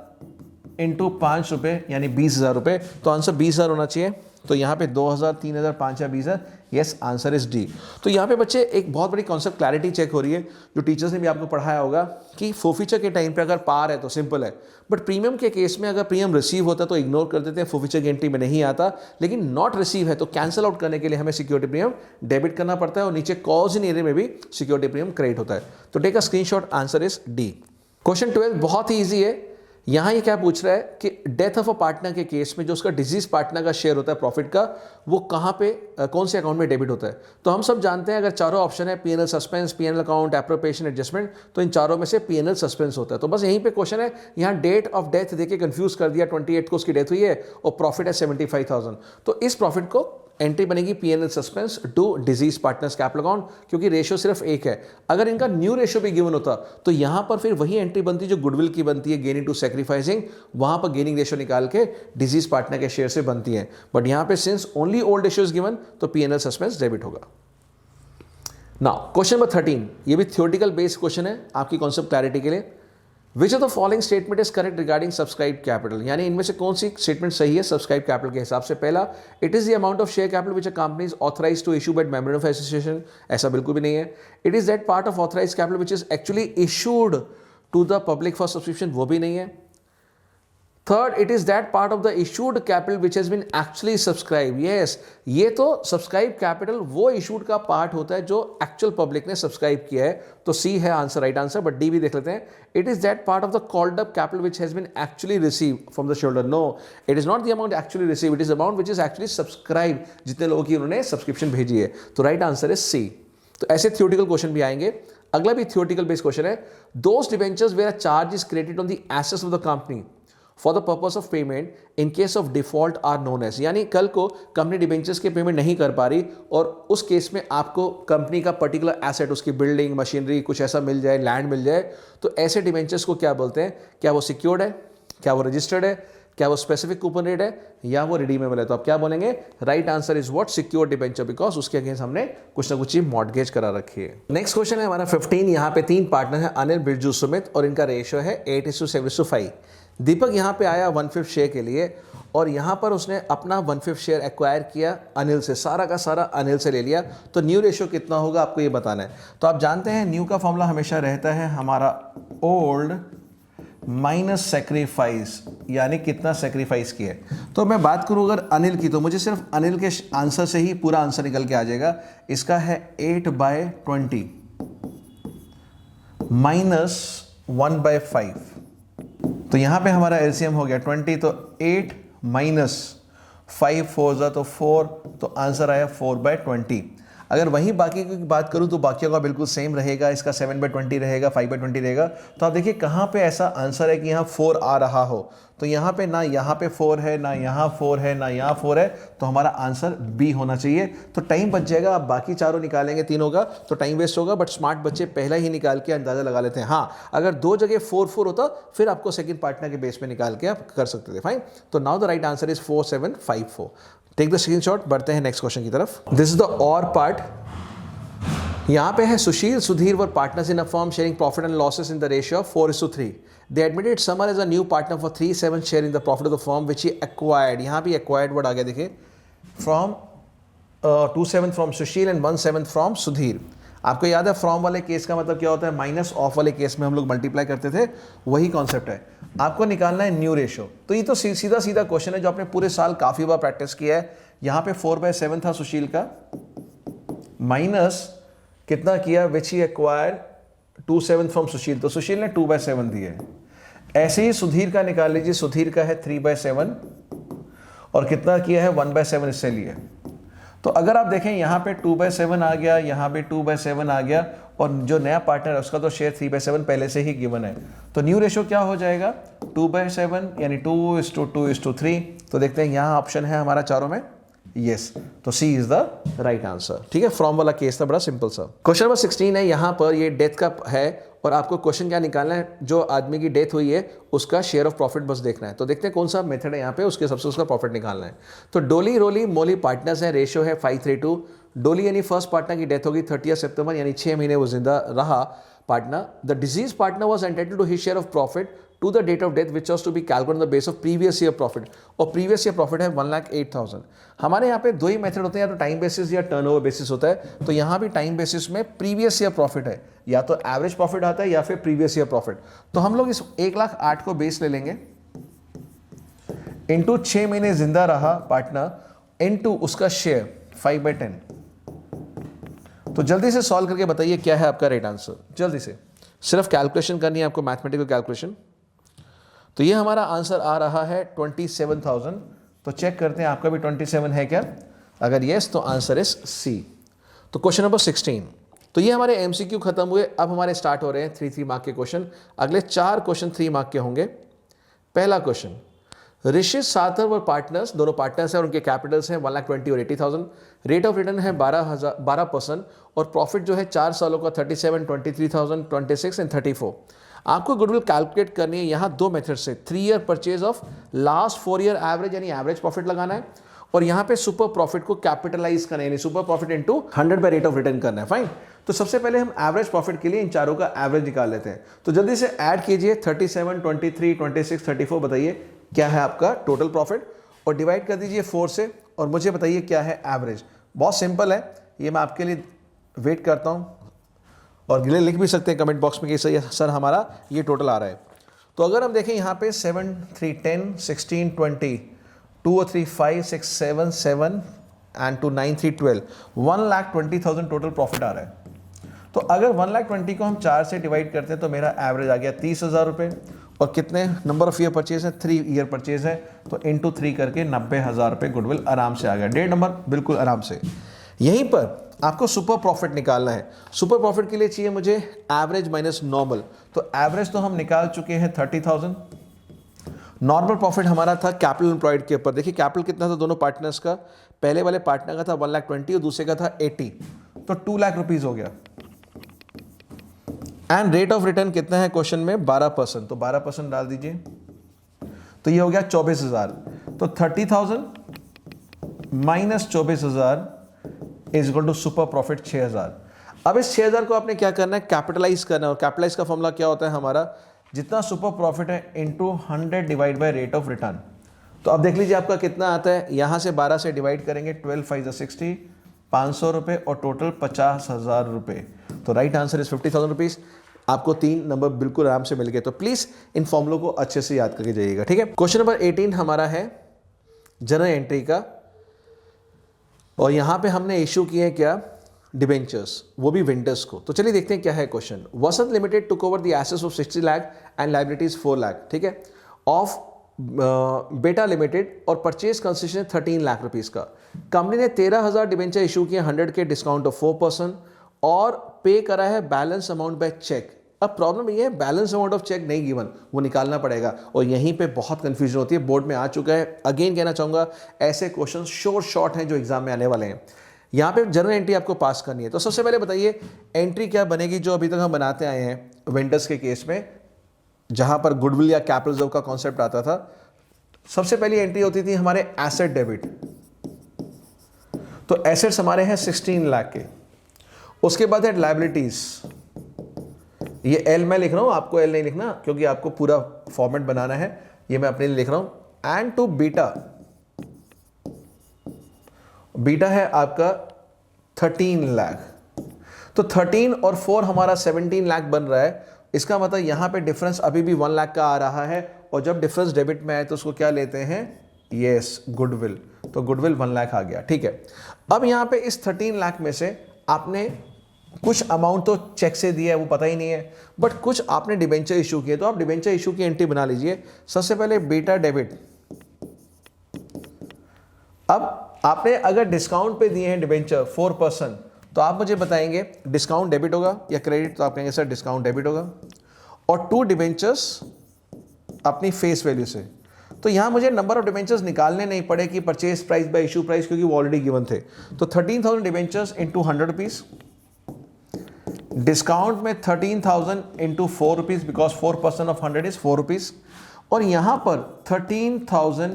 इंटू 5 रुपये, यानी 20,000 रुपये। तो आंसर 20,000 होना चाहिए। तो यहाँ पे 2,000, 3,000, 5,000, 20,000, यस आंसर इज डी। तो यहाँ पे बच्चे एक बहुत बड़ी कॉन्सेप्ट क्लैरिटी चेक हो रही है, जो टीचर्स ने भी आपको पढ़ाया होगा कि फोरफिचर के टाइम पे अगर पार है तो सिंपल है, बट प्रीमियम के केस में अगर प्रीमियम रिसीव होता है तो इग्नोर कर देते हैं, फोरफिचर की एंट्री में नहीं आता। लेकिन नॉट रिसीव है तो कैंसिल आउट करने के लिए हमें सिक्योरिटी प्रीमियम डेबिट करना पड़ता है, और नीचे कॉज इन एरिया में भी सिक्योरिटी प्रीमियम क्रेडिट होता है। तो take a screenshot, answer is D. Question 12 बहुत ही ईजी है। यहाँ ये क्या पूछ रहा है कि डेथ ऑफ अ पार्टनर के केस में जो उसका डिजीज पार्टनर का शेयर होता है प्रॉफिट का, वो कहाँ पे कौन से अकाउंट में डेबिट होता है। तो हम सब जानते हैं अगर चारों ऑप्शन है PNL suspense, PNL account, appropriation, adjustment, तो इन चारों में से पीएनएल सस्पेंस होता है। तो बस यहीं पे क्वेश्चन है, यहाँ डेट ऑफ डेथ देके कंफ्यूज कर दिया, 28 को उसकी डेथ हुई है और प्रॉफिट है 75,000, तो इस प्रॉफिट को एंट्री बनेगी PNL suspense to deceased partners capital account, क्योंकि रेशियो सिर्फ एक है। अगर इनका न्यू रेशियो भी गिवन होता तो यहां पर फिर वही एंट्री बनती जो गुडविल की बनती है, गेनिंग टू सैक्रिफाइसिंग, वहां पर गेनिंग रेशियो निकाल के डिजीज पार्टनर के शेयर से बनती है। बट यहां पे since only old ratio is given तो पीएनएल सस्पेंस डेबिट होगा। नाउ क्वेश्चन नंबर 13, ये भी थ्योरेटिकल बेस्ड क्वेश्चन है आपकी कॉन्सेप्ट क्लैरिटी के लिए। विच of the following statement is correct regarding subscribe capital, यानी इनमें से कौन सी स्टेटमेंट सही है सब्सक्राइब कैपिटल के हिसाब से। पहला, it is the amount of share capital which a company is authorised to issue by memorandum of association, ऐसा बिल्कुल भी नहीं है। It is that part of authorised capital which is actually issued to the public for subscription, वो भी नहीं है। Third, it is that part of the issued capital which has been actually subscribe, yes, ये तो सब्सक्राइब कैपिटल वो इशूड का पार्ट होता है जो एक्चुअल पब्लिक ने सब्सक्राइब किया है, तो सी है answer, right answer. But D भी देख लेते हैं, it is that part of the called up capital which has been actually receive from the shareholder, no, it is not the amount actually receive, it is amount which is actually subscribe, जितने लोगों की उन्होंने सब्सक्रिप्शन भेजी है, तो राइट आंसर इज सी। तो ऐसे थ्योरेटिकल क्वेश्चन भी आएंगे। अगला भी थ्योरेटिकल बेस्ड क्वेश्चन है, those debentures where a charge is credited on the assets of the company for the purpose of payment in case of default are known as, यानी कल को कंपनी डिबेंचर्स के पेमेंट नहीं कर पा रही और उस केस में आपको कंपनी का पर्टिकुलर एसेट, उसकी बिल्डिंग, मशीनरी, कुछ ऐसा मिल जाए, लैंड मिल जाए, तो ऐसे डिबेंचर्स को क्या बोलते हैं? क्या वो सिक्योर्ड है, क्या वो रजिस्टर्ड है, क्या वो स्पेसिफिक कूपन रेट है, या वो रिडीमेबल है? तो आप क्या बोलेंगे? Right answer is what? Secure debenture, because उसके अगेंस्ट हमने कुछ ना कुछ चीज मॉर्गेज करा रखी है। नेक्स्ट क्वेश्चन है हमारा 15, यहाँ पे 3 पार्टनर है, अनिल, बिरजू, सुमित, और इनका रेशियो है 8:7:5। दीपक यहाँ पे आया 1/5 शेयर के लिए और यहाँ पर उसने अपना 1/5 शेयर एक्वायर किया अनिल से, सारा का सारा अनिल से ले लिया, तो न्यू रेशियो कितना होगा आपको ये बताना है। तो आप जानते हैं न्यू का फॉर्मूला हमेशा रहता है हमारा ओल्ड माइनस सेक्रीफाइस, यानी कितना सेक्रीफाइस किया है। तो मैं बात करूं अगर अनिल की, तो मुझे सिर्फ अनिल के आंसर से ही पूरा आंसर निकल के आ जाएगा। इसका है 8/20 माइनस 1/5, तो यहां पे हमारा एलसीएम हो गया 20, तो 8 माइनस 5 4 तो 4, तो आंसर आया 4/20। अगर वहीं बाकी की बात करूं तो बाकियों का बिल्कुल सेम रहेगा, इसका 7/20 रहेगा, 5/20 रहेगा। तो आप देखिए कहाँ पे ऐसा आंसर है कि यहाँ 4 आ रहा हो, तो यहाँ पे ना यहाँ पे 4 है, ना यहाँ 4 है, ना यहाँ 4 है, तो हमारा आंसर बी होना चाहिए। तो टाइम बच जाएगा, आप बाकी चारों निकालेंगे तीनों का तो टाइम वेस्ट होगा, बट स्मार्ट बच्चे पहला ही निकाल के अंदाजा लगा लेते हैं। हाँ, अगर 2 जगह 4 होता फिर आपको सेकंड पार्टनर के बेस पे निकाल के आप कर सकते थे। फाइन, तो now the right answer is 4754। Take the screenshot, बढ़ते हैं नेक्स्ट क्वेश्चन की तरफ। दिस इज द और पार्ट। यहाँ पे है Sushil, Sudhir were partners in a firm sharing profit and losses in the ratio of 4:3। They admitted Samar as a new partner for 3/7 share in the profit of the firm which he acquired. यहाँ भी एक्वायर्ड वर्ड आ गया, देखिए, from 2/7 from Sushil and 1/7 from Sudhir. आपको याद है फ्रॉम वाले केस का मतलब क्या होता है? माइनस ऑफ वाले केस में हम लोग मल्टीप्लाई करते थे, वही कॉन्सेप्ट है। आपको निकालना है न्यू रेशियो। तो ये तो सीधा सीधा क्वेश्चन है जो आपने पूरे साल काफ़ी बार प्रैक्टिस किया है। यहाँ पे 4/7 था सुशील का, माइनस कितना किया? विच ही एक्वायर 2/7 फ्रॉम सुशील, तो सुशील ने 2/7 दिए। ऐसे ही सुधीर का निकाल लीजिए, सुधीर का है 3/7 और कितना किया है? 1/7 इससे लिए। तो अगर आप देखें यहाँ पे 2/7 आ गया, यहाँ पे 2/7 आ गया, और जो नया पार्टनर है उसका तो शेयर 3/7 पहले से ही गिवन है। तो न्यू रेशियो क्या हो जाएगा? 2/7 यानी 2:2:3। तो देखते हैं यहाँ ऑप्शन है हमारा चारों में, यस, तो सी इज द राइट आंसर। ठीक है, फ्रॉम वाला केस था, बड़ा सिंपल सा। क्वेश्चन नंबर 16 है, यहाँ पर ये डेथ का है और आपको क्वेश्चन क्या निकालना है? जो आदमी की डेथ हुई है उसका शेयर ऑफ प्रॉफिट बस देखना है। तो देखते हैं कौन सा मेथड है यहाँ पे, उसके सबसे उसका प्रॉफिट निकालना है। तो डोली, रोली, मोली पार्टनर्स है, रेशियो है 5:3। डोली यानी फर्स्ट पार्टनर की डेथ होगी 30 सितंबर, यानी 6 महीने वो जिंदा रहा partner. The deceased partner was entitled to his share of profit to the date of death which was to be calculated on the base of previous year profit, और प्रीवियस ईयर प्रॉफिट है 1,08,000। हमारे यहाँ पे 2 ही मेथड होते हैं, या तो टाइम बेसिस या टर्नओवर बेसिस होता है। तो यहाँ भी टाइम बेसिस में प्रीवियस ईयर प्रॉफिट है, या तो एवरेज प्रॉफिट आता है या फिर प्रीवियस ईयर प्रॉफिट। तो हम लोग इस 1,08,000 को बेस ले लेंगे, इंटू 6 महीने जिंदा रहा पार्टनर, इंटू उसका शेयर 5/10। तो जल्दी से सॉल्व करके बताइए क्या है आपका राइट आंसर, जल्दी से, सिर्फ कैलकुलेशन करनी है आपको, मैथमेटिकल कैलकुलेशन। तो ये हमारा आंसर आ रहा है 27,000। तो चेक करते हैं आपका भी 27 है क्या? अगर यस तो आंसर इज सी। तो क्वेश्चन नंबर 16। तो ये हमारे एमसीक्यू खत्म हुए। अब हमारे स्टार्ट हो रहे हैं 3 मार्क के क्वेश्चन। अगले 4 क्वेश्चन 3 मार्क के होंगे। पहला क्वेश्चन, ऋषि साथर व पार्टनर्स, दोनों पार्टनर्स हैं और उनके कैपिटल्स हैं 1,20,000 और 80,000। रेट ऑफ रिटर्न है 12% और प्रॉफिट जो है 4 सालों का 37, 23,000, 26 एंड 34। आपको गुडविल कैलकुलेट करनी है। यहाँ 2 मेथड से 3 year purchase of last 4 year average यानी एवरेज प्रॉफिट लगाना है और यहाँ पे सुपर प्रॉफिट को कैपिटलाइज करना है यानी super profit into 100 by rate of return करना है। फाइन। तो सबसे पहले हम एवरेज प्रॉफिट के लिए इन चारों का एवरेज निकाल लेते हैं। तो जल्दी से ऐड कीजिए 37, 23, 26, 34। बताइए क्या है आपका टोटल प्रॉफिट और डिवाइड कर दीजिए 4 से और मुझे बताइए क्या है एवरेज। बहुत सिंपल है ये, मैं आपके लिए वेट करता हूँ और गिले लिख भी सकते हैं कमेंट बॉक्स में कि सर हमारा ये टोटल आ रहा है। तो अगर हम देखें यहाँ पे 7, 3, 10, 16, 20, 2 और 3, 5, 6, 7, 7 एंड 2, 9, 3, 12, 1,20,000 टोटल प्रॉफिट आ रहा है। तो अगर 1,20,000 को हम 4 से डिवाइड करते हैं तो मेरा एवरेज आ गया 30,000 रुपये और कितने नंबर ऑफ ईयर परचेज है 3 ईयर परचेज है तो इंटू 3 करके 90,000 रुपये गुडविल आराम से आ गया। डेढ़ नंबर बिल्कुल आराम से। यहीं पर आपको सुपर प्रॉफिट निकालना है। सुपर प्रॉफिट के लिए चाहिए मुझे एवरेज माइनस नॉर्मल। तो एवरेज तो हम निकाल चुके हैं 30,000। नॉर्मल प्रॉफिट हमारा था कैपिटल एम्प्लॉयड के ऊपर। देखिए कैपिटल कितना था दोनों पार्टनर्स का, पहले वाले पार्टनर का था 1,20,000 और दूसरे का था 80, तो 2 लाख रुपीज हो गया। एंड रेट ऑफ रिटर्न कितना है क्वेश्चन में 12%, तो 12% डाल दीजिए तो ये हो गया 24,000। तो 30,000 minus 24,000 is equal to super profit 6,000। अब इस 6,000 को आपने क्या करना है कैपिटलाइज करना है और कैपिटलाइज का फॉर्मूला क्या होता है हमारा, जितना सुपर प्रॉफिट है into 100 divide by rate of return. तो अब देख लीजिए आपका कितना आता है, यहां से 12 से डिवाइड करेंगे 12 5 60, 500 रुपये और टोटल 50,000 रुपये। तो राइट आंसर इज 50,000 रुपीज। आपको 3 नंबर बिल्कुल आराम से मिल गए। तो प्लीज इन फॉर्मूलों को अच्छे से याद करके जाइएगा, ठीक है। क्वेश्चन नंबर 18 हमारा है जनरल एंट्री का और यहां पे हमने इशू किए हैं क्या डिबेंचर्स, वो भी विंटर्स को। तो चलिए देखते हैं क्या है question. Vasant limited took over the assets of 60 lakh and liabilities 4 lakh, ठीक है, ऑफ बेटा लिमिटेड और परचेज कंसेशन 13 लाख रुपीस का। कंपनी ने 13,000 डिबेंचर इशू किए 100 के डिस्काउंट ऑफ 4% और पे करा है बैलेंस अमाउंट बाय चेक। अब प्रॉब्लम ये है बैलेंस अमाउंट ऑफ चेक नहीं गिवन, वो निकालना पड़ेगा और यहीं पे बहुत कंफ्यूजन होती है। बोर्ड में आ चुका है। अगेन कहना चाहूंगा ऐसे क्वेश्चन शॉर्ट हैं जो एग्जाम में आने वाले हैं। यहाँ पे जनरल एंट्री आपको पास करनी है। तो सबसे पहले बताइए एंट्री क्या बनेगी जो अभी तक हम बनाते आए हैं वेंडर्स के केस में, जहां पर गुडविल या कैपिटल रिजर्व का कॉन्सेप्ट आता था। सबसे पहली एंट्री होती थी हमारे एसेट डेबिट। तो एसेट्स हमारे हैं 16 लाख के। उसके बाद है लायबिलिटीज, ये एल मैं लिख रहा हूं, आपको एल नहीं लिखना क्योंकि आपको पूरा फॉर्मेट बनाना है, ये मैं अपने लिए लिख रहा हूं। एंड टू बीटा, बीटा है आपका 13 लाख। तो 13 और 4 हमारा 17 लाख बन रहा है। इसका मतलब यहां पे डिफरेंस अभी भी 1 लाख का आ रहा है और जब डिफरेंस डेबिट में आए तो उसको क्या लेते हैं, यस गुडविल। तो गुडविल 1 लाख आ गया, ठीक है। अब यहां पे इस 13 लाख में से आपने कुछ अमाउंट तो चेक से दिया है वो पता ही नहीं है, बट कुछ आपने डिबेंचर इशू किए। तो आप डिबेंचर इशू की एंट्री बना लीजिए। सबसे पहले बीटा डेबिट। अब आपने अगर डिस्काउंट पे दिए हैं डिबेंचर 4%, तो आप मुझे बताएंगे डिस्काउंट डेबिट होगा या क्रेडिट। तो आप कहेंगे सर डिस्काउंट डेबिट होगा। और 2 डिबेंचर्स अपनी फेस वैल्यू से। तो यहां मुझे नंबर ऑफ डिबेंचर्स निकालने नहीं पड़े कि purchase price by issue price, क्योंकि वो ऑलरेडी गिवन थे। तो 13,000 डिबेंचर्स इंटू 100 रुपीज, डिस्काउंट में 13,000 into 4 rupees because 4% of 100 is 4 rupees. और यहां पर 13,000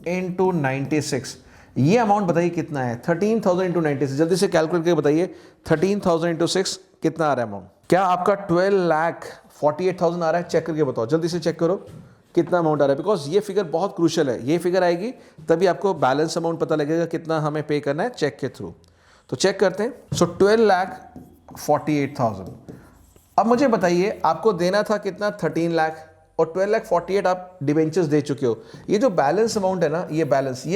इंटू 96, ये अमाउंट बताइए कितना है। 13,000 इंटू 96 जल्दी से कैलकुलेट करके बताइए। 13,000 इंटू 6 कितना आ रहा है अमाउंट? क्या आपका 12,48,000 आ रहा है? चेक करके बताओ, जल्दी से चेक करो कितना अमाउंट आ रहा है, बिकॉज ये फिगर बहुत क्रूशियल है। ये फिगर आएगी तभी आपको बैलेंस अमाउंट पता लगेगा कितना हमें पे करना है चेक के थ्रू। तो चेक करते हैं। सो 12,48,000। अब मुझे बताइए आपको देना था कितना 13 लाख और 12,48,000 आप डिबेंचर्स दे चुके हो। ये जो बैलेंस अमाउंट है ना, ये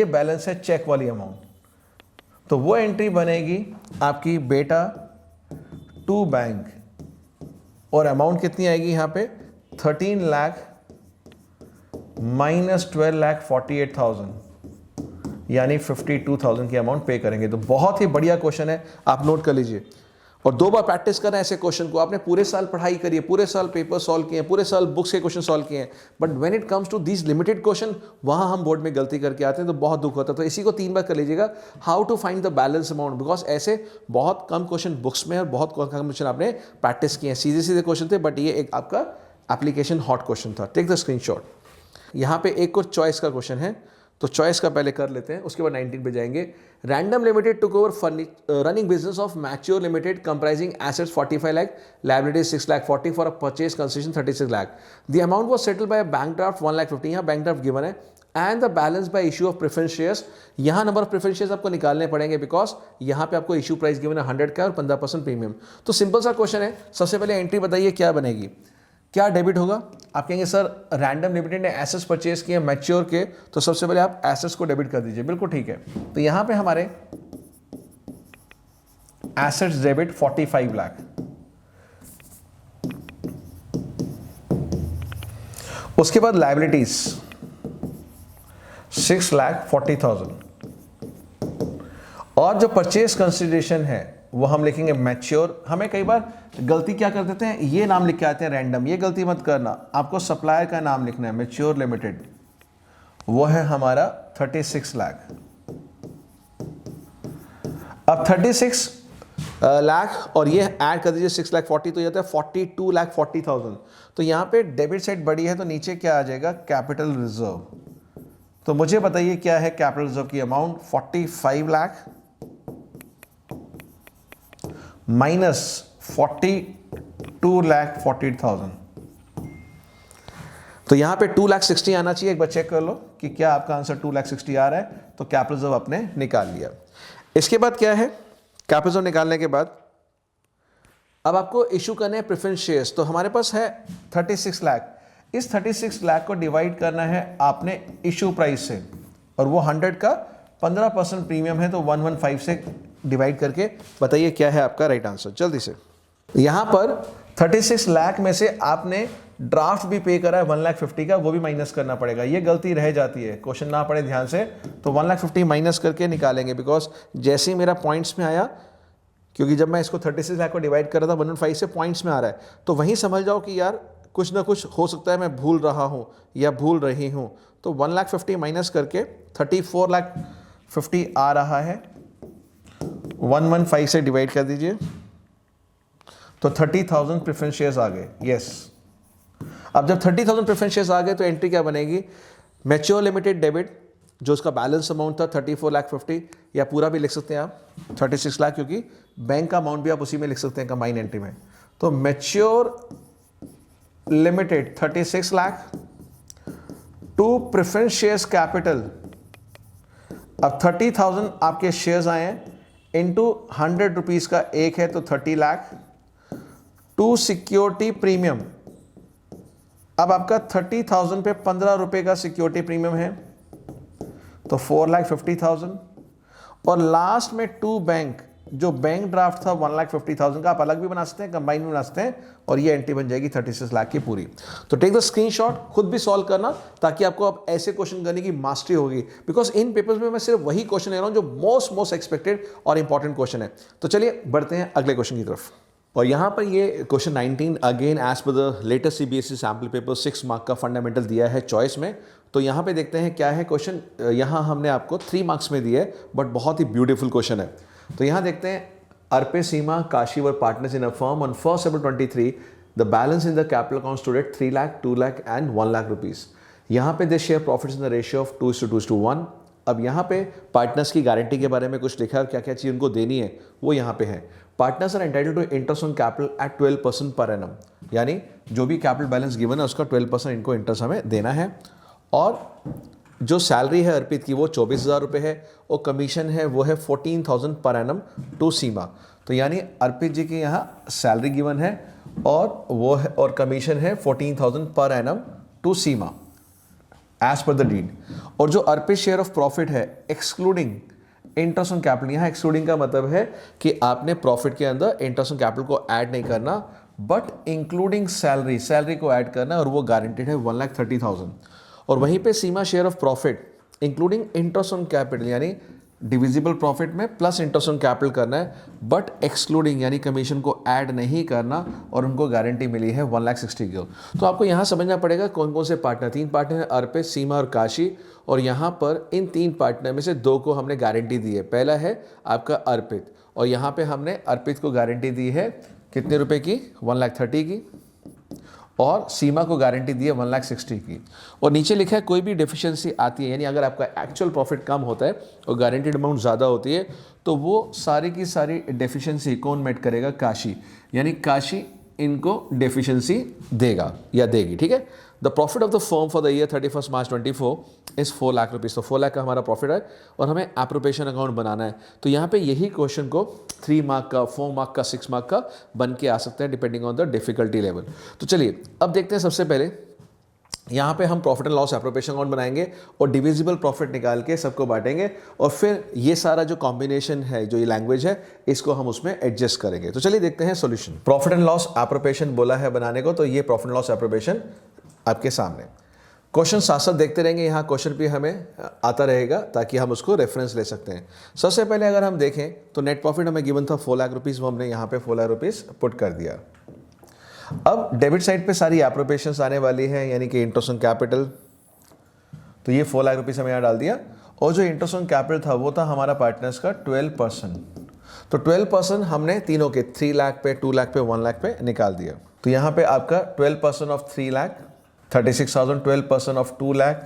बैलेंस है चेक वाली अमाउंट। तो वो एंट्री बनेगी आपकी बेटा टू बैंक और अमाउंट कितनी आएगी यहाँ पे 13 लाख माइनस 12,48,000 यानी 52,000 की अमाउंट पे करेंगे। तो बहुत ही बढ़िया क्वेश्चन है, आप नोट कर लीजिए और 2 बार प्रैक्टिस करना ऐसे क्वेश्चन को। आपने पूरे साल पढ़ाई करी है, पूरे साल पेपर सॉल्व किए हैं, पूरे साल बुक्स के क्वेश्चन सॉल्व किए हैं, but when it comes to these limited question वहां हम बोर्ड में गलती करके आते हैं तो बहुत दुख होता है। तो इसी को 3 बार कर लीजिएगा, how to find the balance amount, because ऐसे बहुत कम क्वेश्चन बुक्स में और बहुत कम क्वेश्चन आपने प्रैक्टिस किए हैं। सीधे सीधे क्वेश्चन थे, बट ये एक आपका एप्लीकेशन हॉट क्वेश्चन था। Take the screenshot. यहाँ पे एक और चॉइस का क्वेश्चन है, तो चॉइस का पहले कर लेते हैं, उसके बाद 19 पे जाएंगे। Random limited took over running business of mature limited comprising assets 45 lakh, liabilities 6 lakh 40 for a purchase consideration 36 lakh. The amount was settled by bank draft 1,50,000। यहाँ बैंक ड्राफ्ट गिवन है and the balance bye issue of preference shares. यहाँ नंबर ऑफ प्रेफरेंस शेयर्स आपको निकालने पड़ेंगे बिकॉज यहाँ पे आपको इशू प्राइस गिवन है 100 का और 15% प्रीमियम। तो सिंपल सा क्वेश्चन है, सबसे पहले एंट्री बताइए क्या बनेगी, क्या डेबिट होगा। आप कहेंगे सर रैंडम लिमिटेड ने एसेट्स परचेज किए मैच्योर के, तो सबसे पहले आप एसेट्स को डेबिट कर दीजिए, बिल्कुल ठीक है। तो यहां पे हमारे एसेट्स डेबिट 45 लाख, उसके बाद लायबिलिटीज 6,40,000 और जो परचेज कंसिडरेशन है वो हम लिखेंगे मैच्योर। हमें कई बार गलती क्या कर देते हैं, ये नाम लिख के आते हैं रैंडम, ये गलती मत करना, आपको सप्लायर का नाम लिखना है मैच्योर लिमिटेड, वो है हमारा 36 लाख। अब 36 लाख और ये ऐड कर दीजिए 6,40,000 तो जाता है 42,40,000। तो यहां पे डेबिट साइड बड़ी है तो नीचे क्या आ जाएगा, कैपिटल रिजर्व। तो मुझे बताइए क्या है कैपिटल रिजर्व की अमाउंट, 45 लाख माइनस 42,40,000। तो यहां पे 2,60,000 आना चाहिए। एक बार चेक कर लो कि क्या आपका आंसर 2,60,000 आ रहा है, तो कैपिटल रिजर्व आपने निकाल लिया। इसके बाद क्या है, कैपिटल रिजर्व निकालने के बाद अब आपको इशू करने हैं प्रेफरेंस शेयर्स। तो हमारे पास है 36 लाख, इस 36 लाख को डिवाइड करना है आपने इशू प्राइस से, और वो 100 का 15% प्रीमियम है, तो 115 से डिवाइड करके बताइए क्या है आपका राइट आंसर जल्दी से। यहां पर 36 लाख में से आपने ड्राफ्ट भी पे करा है 1,50,000 का, वो भी माइनस करना पड़ेगा। ये गलती रह जाती है, क्वेश्चन ना पढ़े ध्यान से, तो 1,50,000 माइनस करके निकालेंगे, बिकॉज जैसे ही मेरा पॉइंट्स में आया, क्योंकि जब मैं इसको 36 लाख को डिवाइड कर रहा था 115 से पॉइंट्स में आ रहा है, तो वहीं समझ जाओ कि यार कुछ ना कुछ हो सकता है मैं भूल रहा हूं या भूल रही हूं। तो 1,50,000 माइनस करके 34,50,000 आ रहा है, 115 से डिवाइड कर दीजिए तो 30,000 प्रेफरेंस शेयर्स आ गए। यस, अब जब 30,000 प्रेफरेंस शेयर्स आ गए तो एंट्री क्या बनेगी, मैच्योर लिमिटेड डेबिट, जो उसका बैलेंस अमाउंट था 34,50,000, या पूरा भी लिख सकते हैं आप 36 लाख, क्योंकि बैंक का अमाउंट भी आप उसी में लिख सकते हैं कंबाइन एंट्री में। तो mature limited 36 lakh to preference shares capital, अब 30,000 आपके शेयर्स आए हैं, इंटू 100 रुपीज का एक है तो 30 लाख, टू सिक्योरिटी प्रीमियम। अब आपका 30,000 पे 15 रुपए का सिक्योरिटी प्रीमियम है तो 4,50,000, और लास्ट में टू बैंक, जो बैंक ड्राफ्ट था 1,50,000 का, आप अलग भी बना सकते हैं, कंबाइन भी बना सकते हैं, और ये एंट्री बन जाएगी 36 लाख की पूरी। तो टेक द स्क्रीनशॉट, खुद भी सॉल्व करना, ताकि आपको अब ऐसे क्वेश्चन करने की मास्टरी होगी, बिकॉज इन पेपर्स में मैं सिर्फ वही क्वेश्चन ले रहा हूं जो मोस्ट एक्सपेक्टेड और इंपॉर्टेंट क्वेश्चन है। तो चलिए बढ़ते हैं अगले क्वेश्चन की तरफ। और यहाँ पर ये question 19 again as per the latest CBSE sample paper 6 mark का फंडामेंटल दिया है चॉइस में। तो यहाँ पे देखते हैं क्या है क्वेश्चन। यहाँ हमने आपको 3 मार्क्स में दिए, बट बहुत ही ब्यूटीफुल क्वेश्चन है। तो यहाँ देखते हैं, Arpit Seema Kashi were partners in a firm on 1st April 2023, the balance in the capital account stood at 3 lakh, 2 lakh and 1 lakh rupees. यहाँ पे they share profits in the ratio of 2:1। अब यहाँ पे पार्टनर्स की गारंटी के बारे में कुछ लिखा है, क्या क्या चीज़ उनको देनी है वो यहाँ पे है। Partners are entitled to interest on capital at 12% per annum, यानी जो भी कैपिटल बैलेंस गिवन है उसका 12% इनको इंटरेस्ट हमें देना है। और जो सैलरी है अर्पित की वो 24,000 रुपये है, और कमीशन है वो है 14,000 पर एनम टू सीमा। तो यानी अर्पित जी की यहाँ सैलरी गिवन है और वो है, और कमीशन है 14,000 per annum to Seema as per the deed. और जो अर्पित शेयर ऑफ प्रॉफिट है एक्सक्लूडिंग इंटरेस्ट ऑन कैपिटल, यहाँ एक्सक्लूडिंग का मतलब है कि आपने प्रॉफिट के अंदर इंटरेस्ट ऑन कैपिटल को ऐड नहीं करना, बट इंक्लूडिंग सैलरी को ऐड करना, और वो गारंटेड है 1,30,000। और वहीं पे Seema share of profit including interest on capital, यानी डिविजिबल प्रॉफिट में प्लस इंटरेस्ट ऑन कैपिटल करना है, बट एक्सक्लूडिंग यानी कमीशन को ऐड नहीं करना, और उनको गारंटी मिली है 1,60,000 की। तो आपको यहाँ समझना पड़ेगा कौन कौन से पार्टनर, 3 पार्टनर हैं, अर्पित, सीमा और काशी, और यहाँ पर इन 3 पार्टनर में से 2 को हमने गारंटी दी है। पहला है आपका अर्पित, और यहाँ पे हमने अर्पित को गारंटी दी है कितने रुपए की, 1,30,000 की, और सीमा को गारंटी दी है 1,60,000 की। और नीचे लिखा है कोई भी डेफिशिएंसी आती है, यानी अगर आपका एक्चुअल प्रॉफिट कम होता है और गारंटीड अमाउंट ज़्यादा होती है, तो वो सारी की सारी डेफिशिएंसी कौन मेट करेगा, काशी, यानी काशी इनको डेफिशिएंसी देगा या देगी, ठीक है। The profit of the firm for the year 31 March 24 is 4 lakh rupees. तो 4 लाख का हमारा प्रॉफिट है और हमें एप्रोप्रिएशन अकाउंट बनाना है। तो यहाँ पे यही क्वेश्चन को 3 मार्क का, 4 मार्क का, 6 मार्क का बन के आ सकता है depending on the difficulty level. तो चलिए अब देखते हैं, सबसे पहले यहाँ पे हम profit and loss appropriation account बनाएंगे और डिविजिबल प्रॉफिट निकाल के सबको बांटेंगे, और फिर ये सारा जो कॉम्बिनेशन है, जो ये लैंग्वेज है, इसको हम उसमें एडजस्ट करेंगे। तो चलिए देखते हैं solution. Profit and loss appropriation बोला है बनाने को, तो ये प्रॉफिट एंड लॉस एप्रोप्रिएशन आपके सामने। क्वेश्चन साथ साथ देखते रहेंगे, यहाँ क्वेश्चन भी हमें आता रहेगा ताकि हम उसको रेफरेंस ले सकते हैं। सबसे पहले अगर हम देखें तो नेट प्रॉफिट हमें गिवन था 4 लाख रुपीज़, वो हमने यहाँ पे 4 लाख रुपीज़ पुट कर दिया। अब डेबिट साइड पे सारी एप्रोप्रिएशंस आने वाली है, यानी कि इंटरेस्ट ऑन कैपिटल, तो ये 4 लाख रुपीज़ हमें यहाँ डाल दिया, और जो इंटरेस्ट ऑन कैपिटल था वो था हमारा पार्टनर्स का 12%। तो 12% हमने तीनों के 3 लाख पे, 2 लाख पे, 1 लाख पे निकाल दिया। तो यहाँ पे आपका 12% of 3 lakh 36,000, 12% of 2 lakh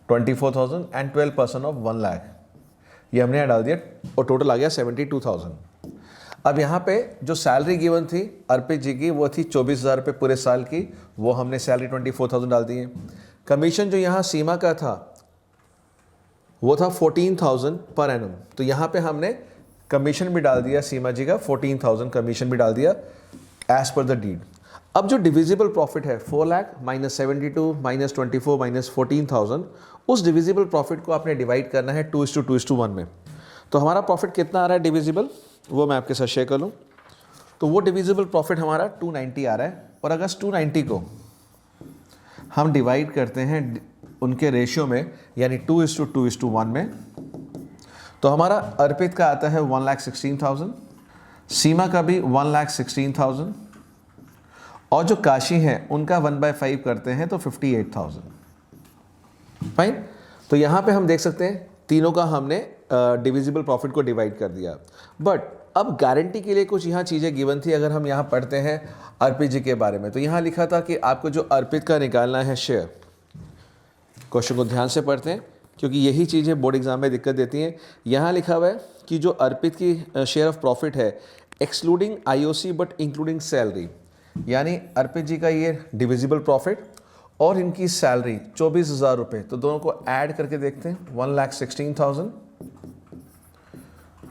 24,000 and 12% of 1 lakh, ये हमने यहाँ डाल दिया, और टोटल आ गया 72,000। अब यहाँ पे जो सैलरी गिवन थी अर्पित जी की, वो थी 24,000 रुपये पूरे साल की, वो हमने सैलरी 24,000 डाल दी है। कमीशन जो यहाँ सीमा का था वो था 14,000 पर एनम, तो यहाँ पे हमने कमीशन भी डाल दिया सीमा जी का, 14,000 कमीशन भी डाल दिया एज पर द डीड। अब जो डिविजिबल प्रॉफिट है 4 लाख माइनस 72 माइनस 24 माइनस 14,000, उस डिविजिबल प्रॉफिट को आपने डिवाइड करना है 2:1 में। तो हमारा प्रॉफिट कितना आ रहा है डिविजिबल, वो मैं आपके साथ शेयर कर लूँ। तो वो डिविजिबल प्रॉफिट हमारा 290 आ रहा है, और अगर 290 को हम डिवाइड करते हैं उनके रेशियो में, यानी 2:1 में, तो हमारा अर्पित का आता है 1,16,000, सीमा का भी 1,16,000, और जो काशी है उनका 1/5 करते हैं तो 58,000। फाइन। तो यहाँ पे हम देख सकते हैं तीनों का हमने डिविजिबल प्रॉफिट को डिवाइड कर दिया। बट अब गारंटी के लिए कुछ यहाँ चीज़ें गिवन थी। अगर हम यहाँ पढ़ते हैं अर्पित जी के बारे में, तो यहाँ लिखा था कि आपको जो अर्पित का निकालना है शेयर, क्वेश्चन को ध्यान से पढ़ते हैं क्योंकि यही चीज़ें बोर्ड एग्जाम में दिक्कत देती हैं। यहाँ लिखा हुआ है कि जो अर्पित की शेयर ऑफ प्रॉफिट है excluding IOC but including salary, यानी अर्पित जी का ये डिविजिबल प्रॉफिट और इनकी सैलरी 24,000 रुपये, तो दोनों को ऐड करके देखते हैं। 1,16,000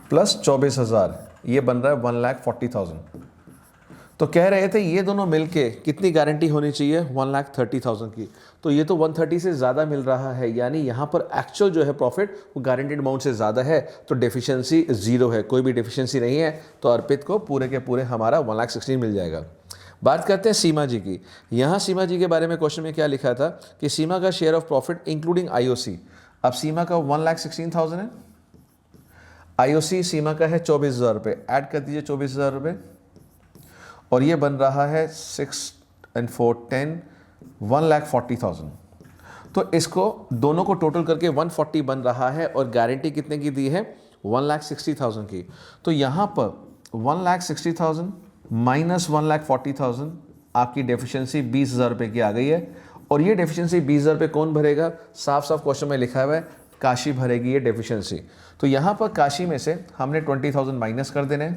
प्लस 24,000, ये बन रहा है 1,40,000। तो कह रहे थे ये दोनों मिलके कितनी गारंटी होनी चाहिए, 1,30,000 की। तो ये तो 130 से ज़्यादा मिल रहा है, यानी यहाँ पर एक्चुअल जो है प्रॉफिट वो गारंटीड अमाउंट से ज़्यादा है, तो डेफिशिएंसी 0 है, कोई भी डेफिशिएंसी नहीं है। तो अर्पित को पूरे के पूरे हमारा 1,16,000 मिल जाएगा। बात करते हैं सीमा जी की। यहाँ सीमा जी के बारे में क्वेश्चन में क्या लिखा था कि सीमा का share of profit including IOC. अब सीमा का 1,16,000 है, आईओसी सीमा का है 24,000 रुपये, ऐड कर दीजिए 24,000 रुपये, और ये बन रहा है 6 and 4 10 1,40,000। तो इसको दोनों को टोटल करके 140 बन रहा है, और गारंटी कितने की दी है, 1,60,000 की। तो यहाँ पर 1,60,000 माइनस 1,40,000 आपकी डेफिशिएंसी 20,000 रुपये की आ गई है। और ये डेफिशिएंसी 20,000 रुपये कौन भरेगा, साफ साफ क्वेश्चन में लिखा हुआ है काशी भरेगी ये डेफिशिएंसी। तो यहाँ पर काशी में से हमने 20,000 माइनस कर देने,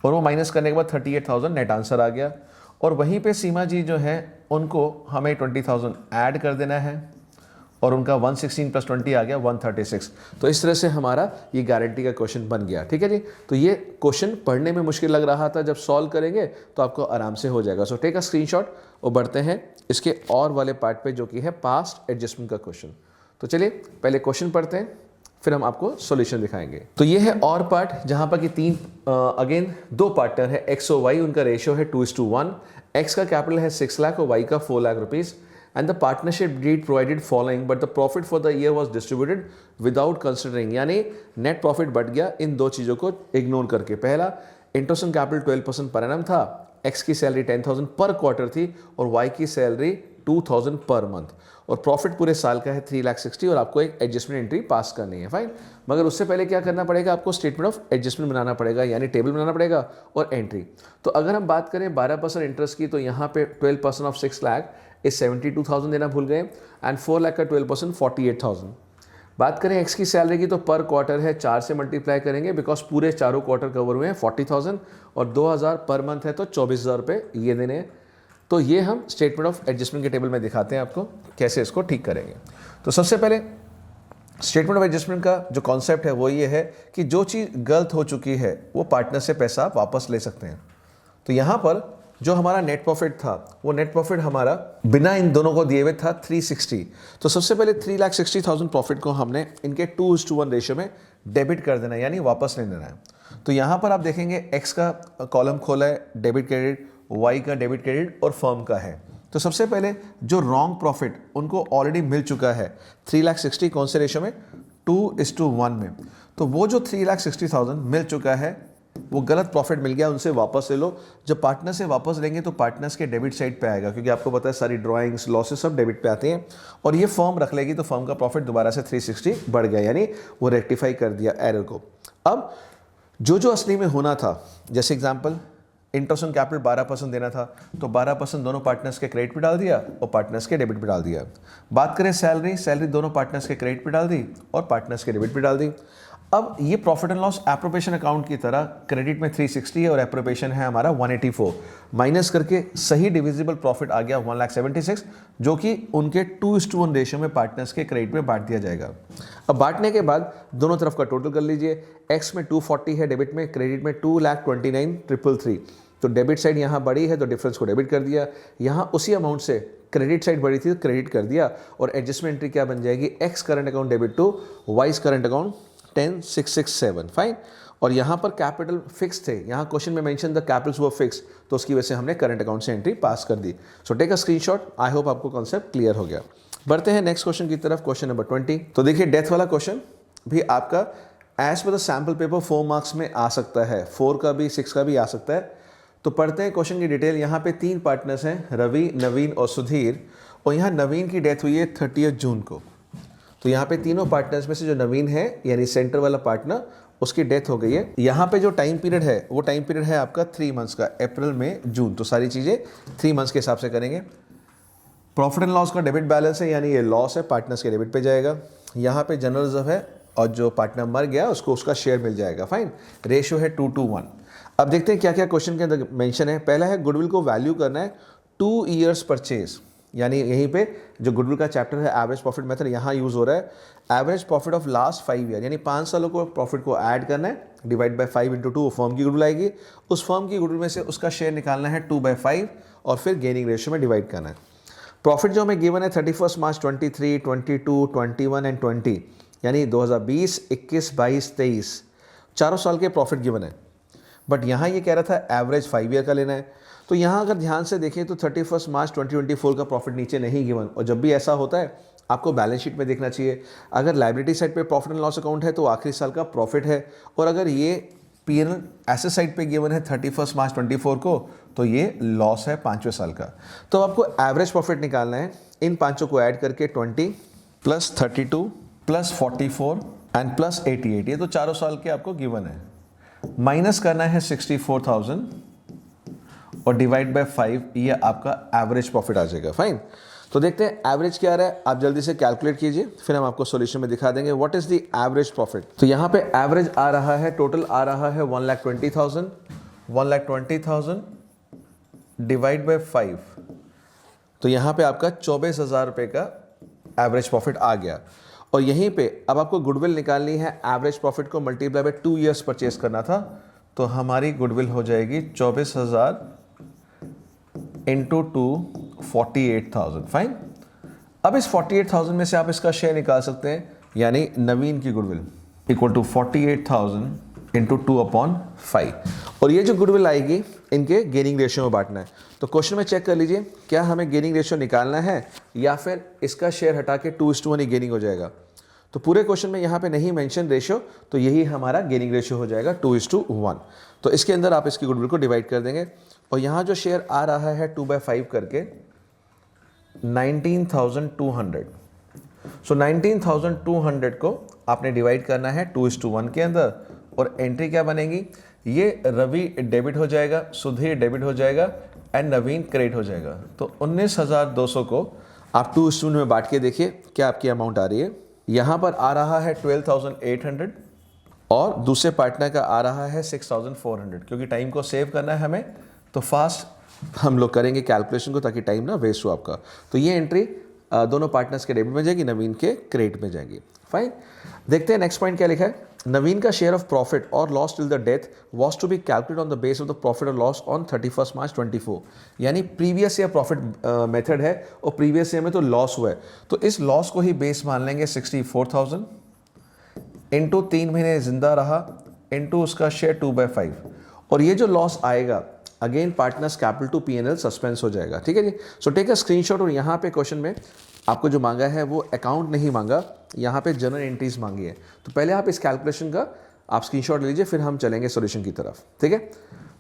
और वो माइनस करने के बाद 38,000 नेट आंसर आ गया। और वहीं पे सीमा जी जो है उनको हमें 20,000 ऐड कर देना है, और उनका 116 + 20 आ गया 136। तो इस तरह से हमारा ये गारंटी का क्वेश्चन बन गया। ठीक है जी। तो ये क्वेश्चन पढ़ने में मुश्किल लग रहा था, जब सॉल्व करेंगे तो आपको आराम से हो जाएगा। सो टेक अ स्क्रीनशॉट और बढ़ते हैं इसके और वाले पार्ट पे, जो कि है पास्ट एडजस्टमेंट का क्वेश्चन। तो चलिए पहले क्वेश्चन पढ़ते हैं, फिर हम आपको सॉल्यूशन दिखाएंगे। तो ये है और पार्ट, जहां पर कि अगेन 2 पार्टनर है एक्स और वाई, उनका रेशियो है 2:1। एक्स का कैपिटल है 6 लाख और वाई का 4 lakh rupees. And the partnership deed provided following but the profit for the year was distributed without considering, यानी नेट प्रॉफिट बढ़ गया इन दो चीज़ों को इग्नोर करके। पहला, interest on capital 12% per annum था, एक्स की सैलरी 10,000 पर क्वार्टर थी और वाई की सैलरी 2,000 पर मंथ, और प्रॉफिट पूरे साल का है 3,60,000 और आपको एक एडजस्टमेंट एंट्री पास करनी है, फाइन। मगर उससे पहले क्या करना पड़ेगा, आपको स्टेटमेंट ऑफ एडजस्टमेंट बनाना पड़ेगा, यानी टेबल बनाना पड़ेगा और एंट्री। तो अगर हम बात करें 12% इंटरेस्ट की, तो यहाँ पे 12% ऑफ 6 लाख इस 72,000 देना भूल गए, एंड 4 लाख का 12% 48,000। बात करें एक्स की सैलरी की, तो पर क्वार्टर है 4 से मल्टीप्लाई करेंगे बिकॉज पूरे चारों क्वार्टर कवर हुए हैं 40,000, और 2,000 पर मंथ है तो 24,000 रुपये ये देने हैं। तो ये हम स्टेटमेंट ऑफ एडजस्टमेंट के टेबल में दिखाते हैं आपको कैसे इसको ठीक करेंगे। तो सबसे पहले स्टेटमेंट ऑफ एडजस्टमेंट का जो कॉन्सेप्ट है वो ये है कि जो चीज़ गलत हो चुकी है वो पार्टनर से पैसा आप वापस ले सकते हैं। तो यहाँ पर जो हमारा नेट प्रॉफिट था, वो नेट प्रॉफिट हमारा बिना इन दोनों को दिए हुए था 360। तो सबसे पहले 3,60,000 प्रॉफिट को हमने इनके 2:1 रेशियो में डेबिट कर देना है, यानी वापस नहीं देना है। तो यहाँ पर आप देखेंगे एक्स का कॉलम खोला है डेबिट क्रेडिट, वाई का डेबिट क्रेडिट और फर्म का है। तो सबसे पहले जो रॉन्ग प्रॉफिट उनको ऑलरेडी मिल चुका है 3,60,000 कौन से रेशियो में, 2:1 में। तो वो जो 3,60,000 मिल चुका है वो गलत प्रॉफिट मिल गया, उनसे वापस ले लो। जब पार्टनर से वापस लेंगे तो पार्टनर्स के डेबिट साइड पे आएगा, क्योंकि आपको पता है सारी ड्राइंग्स लॉसेस सब डेबिट पे आते हैं, और ये फर्म रख लेगी तो फर्म का प्रॉफिट दोबारा से 360 बढ़ गया, यानी वो रेक्टिफाई कर दिया एरर को। अब जो असली में होना था, जैसे एग्जाम्पल इंटरेस्ट ऑन कैपिटल 12% देना था, तो 12% दोनों पार्टनर्स के क्रेडिट पे डाल दिया और पार्टनर्स के डेबिट पे डाल दिया। बात करें सैलरी दोनों पार्टनर्स के क्रेडिट पे डाल दी और पार्टनर्स के डेबिट पे डाल दी। अब ये profit and loss appropriation account की तरह क्रेडिट में 360 है और एप्रोप्रिएशन है हमारा 184, माइनस करके सही डिविजिबल प्रॉफिट आ गया 1,76,000, जो कि उनके 2:1 रेशियो में पार्टनर्स के क्रेडिट में बांट दिया जाएगा। अब बांटने के बाद दोनों तरफ का टोटल कर लीजिए, एक्स में 240 है डेबिट में, क्रेडिट में 2,29,333। तो डेबिट साइड यहाँ बड़ी है तो डिफरेंस को डेबिट कर दिया, यहाँ उसी अमाउंट से क्रेडिट साइड बड़ी थी तो क्रेडिट कर दिया, और एडजस्टमेंट एंट्री क्या बन जाएगी, X current account debit to Y's current account 10,667, fine. और यहाँ पर कैपिटल फिक्स थे, यहाँ क्वेश्चन में mention the capitals were fix, तो उसकी वजह से हमने करंट अकाउंट से एंट्री पास कर दी। So take a screenshot. I hope आपको कॉन्सेप्ट क्लियर हो गया। बढ़ते हैं नेक्स्ट क्वेश्चन की तरफ, क्वेश्चन नंबर 20। तो देखिए डेथ वाला क्वेश्चन भी आपका as per the sample paper 4 marks में आ सकता है, 4 का भी 6 का भी आ सकता है। तो पढ़ते हैं क्वेश्चन की डिटेल। यहाँ पे 3 पार्टनर्स हैं, रवि, नवीन और सुधीर, और यहाँ नवीन की डेथ हुई है 30 जून को। तो यहाँ पे तीनों पार्टनर्स में से जो नवीन है यानी सेंटर वाला पार्टनर, उसकी डेथ हो गई है। यहाँ पे जो टाइम पीरियड है वो टाइम पीरियड है आपका 3 मंथ्स का, अप्रैल मई जून। तो सारी चीज़ें 3 मंथ्स के हिसाब से करेंगे। प्रॉफिट एंड लॉस का डेबिट बैलेंस है, यानी ये लॉस है, पार्टनर्स के डेबिट पे जाएगा। यहाँ पे जनरल रिजर्व है और जो पार्टनर मर गया उसको उसका शेयर मिल जाएगा, फाइन। रेशियो है 2:1। अब देखते हैं क्या क्या क्वेश्चन के अंदर मेंशन है। पहला है गुडविल को वैल्यू करना है 2 ईयर्स परचेज, यानी यहीं पे जो गुडविल का चैप्टर है एवरेज प्रॉफिट मेथड यहाँ यूज हो रहा है। Average profit of last 5 year, यानी 5 सालों को प्रॉफिट को ऐड करना है, डिवाइड बाय 5 × 2 फर्म की गुडविल आएगी। उस फर्म की गुडविल में से उसका शेयर निकालना है 2/5 और फिर गेनिंग रेशियो में डिवाइड करना है। प्रॉफिट जो हमें गिवन है 31 मार्च 23, 22, 21 एंड 20, यानी 2020, 21, 22, 23 चारों साल के प्रॉफिट गिवन है। बट यहाँ ये कह रहा था एवरेज 5 ईयर का लेना है। तो यहाँ अगर ध्यान से देखें तो 31 मार्च 2024 का प्रॉफिट नीचे नहीं गिवन, और जब भी ऐसा होता है आपको बैलेंस शीट में देखना चाहिए। अगर लायबिलिटी साइड पे प्रॉफिट एंड लॉस अकाउंट है तो आखिरी साल का प्रॉफिट है, और अगर ये पीएनएल एसेट साइड पे गिवन है 31 मार्च 24 को, तो ये लॉस है 5वें साल का। तो आपको एवरेज प्रॉफिट निकालना है, इन पांचों को ऐड करके 20 + 32 + 44 एंड + 88, ये तो चारों साल के आपको गिवन है। माइनस करना है 64,000 और डिवाइड बाय 5, ये आपका एवरेज प्रॉफिट आ जाएगा, फाइन। तो देखते हैं एवरेज क्या आ रहा है, आप जल्दी से कैलकुलेट कीजिए, फिर हम आपको सॉल्यूशन में दिखा देंगे what is the average profit. तो यहाँ पे एवरेज आ रहा है, टोटल आ रहा है 1,20,000, 1,20,000 डिवाइड बाय 5, तो यहाँ पे आपका 24,000 रुपये का एवरेज प्रॉफिट आ गया। और यहीं पे अब आपको गुडविल निकालनी है, एवरेज प्रॉफिट को मल्टीप्लाई बाय 2 ईयर्स परचेज करना था, तो हमारी गुडविल हो जाएगी 24,000 × 2 48,000, फाइन। अब इस 48,000 में से आप इसका शेयर निकाल सकते हैं, यानी नवीन की गुडविल इक्वल टू 48,000 × 2/5, और ये जो गुडविल आएगी इनके गेनिंग रेशियो में बांटना है। तो क्वेश्चन में चेक कर लीजिए, क्या हमें गेनिंग रेशियो निकालना है या फिर इसका शेयर हटा के 2:1 ही गेनिंग हो जाएगा। तो पूरे क्वेश्चन में यहाँ पे नहीं मेंशन रेशियो, तो यही हमारा गेनिंग रेशियो हो जाएगा 2:1। तो इसके अंदर आप इसकी गुडविल को डिवाइड कर देंगे और यहाँ जो शेयर आ रहा है 2/5 करके 19,200। सो 19,200 को आपने डिवाइड करना है 2:1 के अंदर और एंट्री क्या बनेगी, ये रवि डेबिट हो जाएगा, सुधीर डेबिट हो जाएगा एंड नवीन क्रेडिट हो जाएगा। तो 19,200 को आप 2:1 में बांट के देखिए क्या आपकी अमाउंट आ रही है। यहाँ पर आ रहा है 12,800 और दूसरे पार्टनर का आ रहा है 6,400। क्योंकि टाइम को सेव करना है हमें तो फास्ट हम लोग करेंगे कैलकुलेशन को ताकि टाइम ना वेस्ट हो आपका। तो ये एंट्री दोनों पार्टनर्स के डेबिट में जाएगी, नवीन के क्रेडिट में जाएगी। फाइन, देखते हैं नेक्स्ट पॉइंट क्या लिखा है। नवीन का शेयर ऑफ प्रॉफिट और loss till the death was to be calculated on the base of the profit और लॉस ऑन 31 मार्च 24। यानी प्रीवियस ईयर प्रॉफिट मेथड है और प्रीवियस ईयर में तो लॉस हुआ है, तो इस लॉस को ही बेस मान लेंगे 64,000 इंटू 3 महीने जिंदा रहा इंटू उसका शेयर 2/5। और ये जो लॉस आएगा again partners capital to P&L suspense हो जाएगा। ठीक है जी। सो टेक अ स्क्रीनशॉट। और यहाँ पे क्वेश्चन में आपको जो मांगा है वो अकाउंट नहीं मांगा, यहाँ पे जनरल एंट्रीज मांगी है। तो पहले आप इस कैलकुलेशन का आप स्क्रीनशॉट लीजिए, फिर हम चलेंगे सॉल्यूशन की तरफ। ठीक है।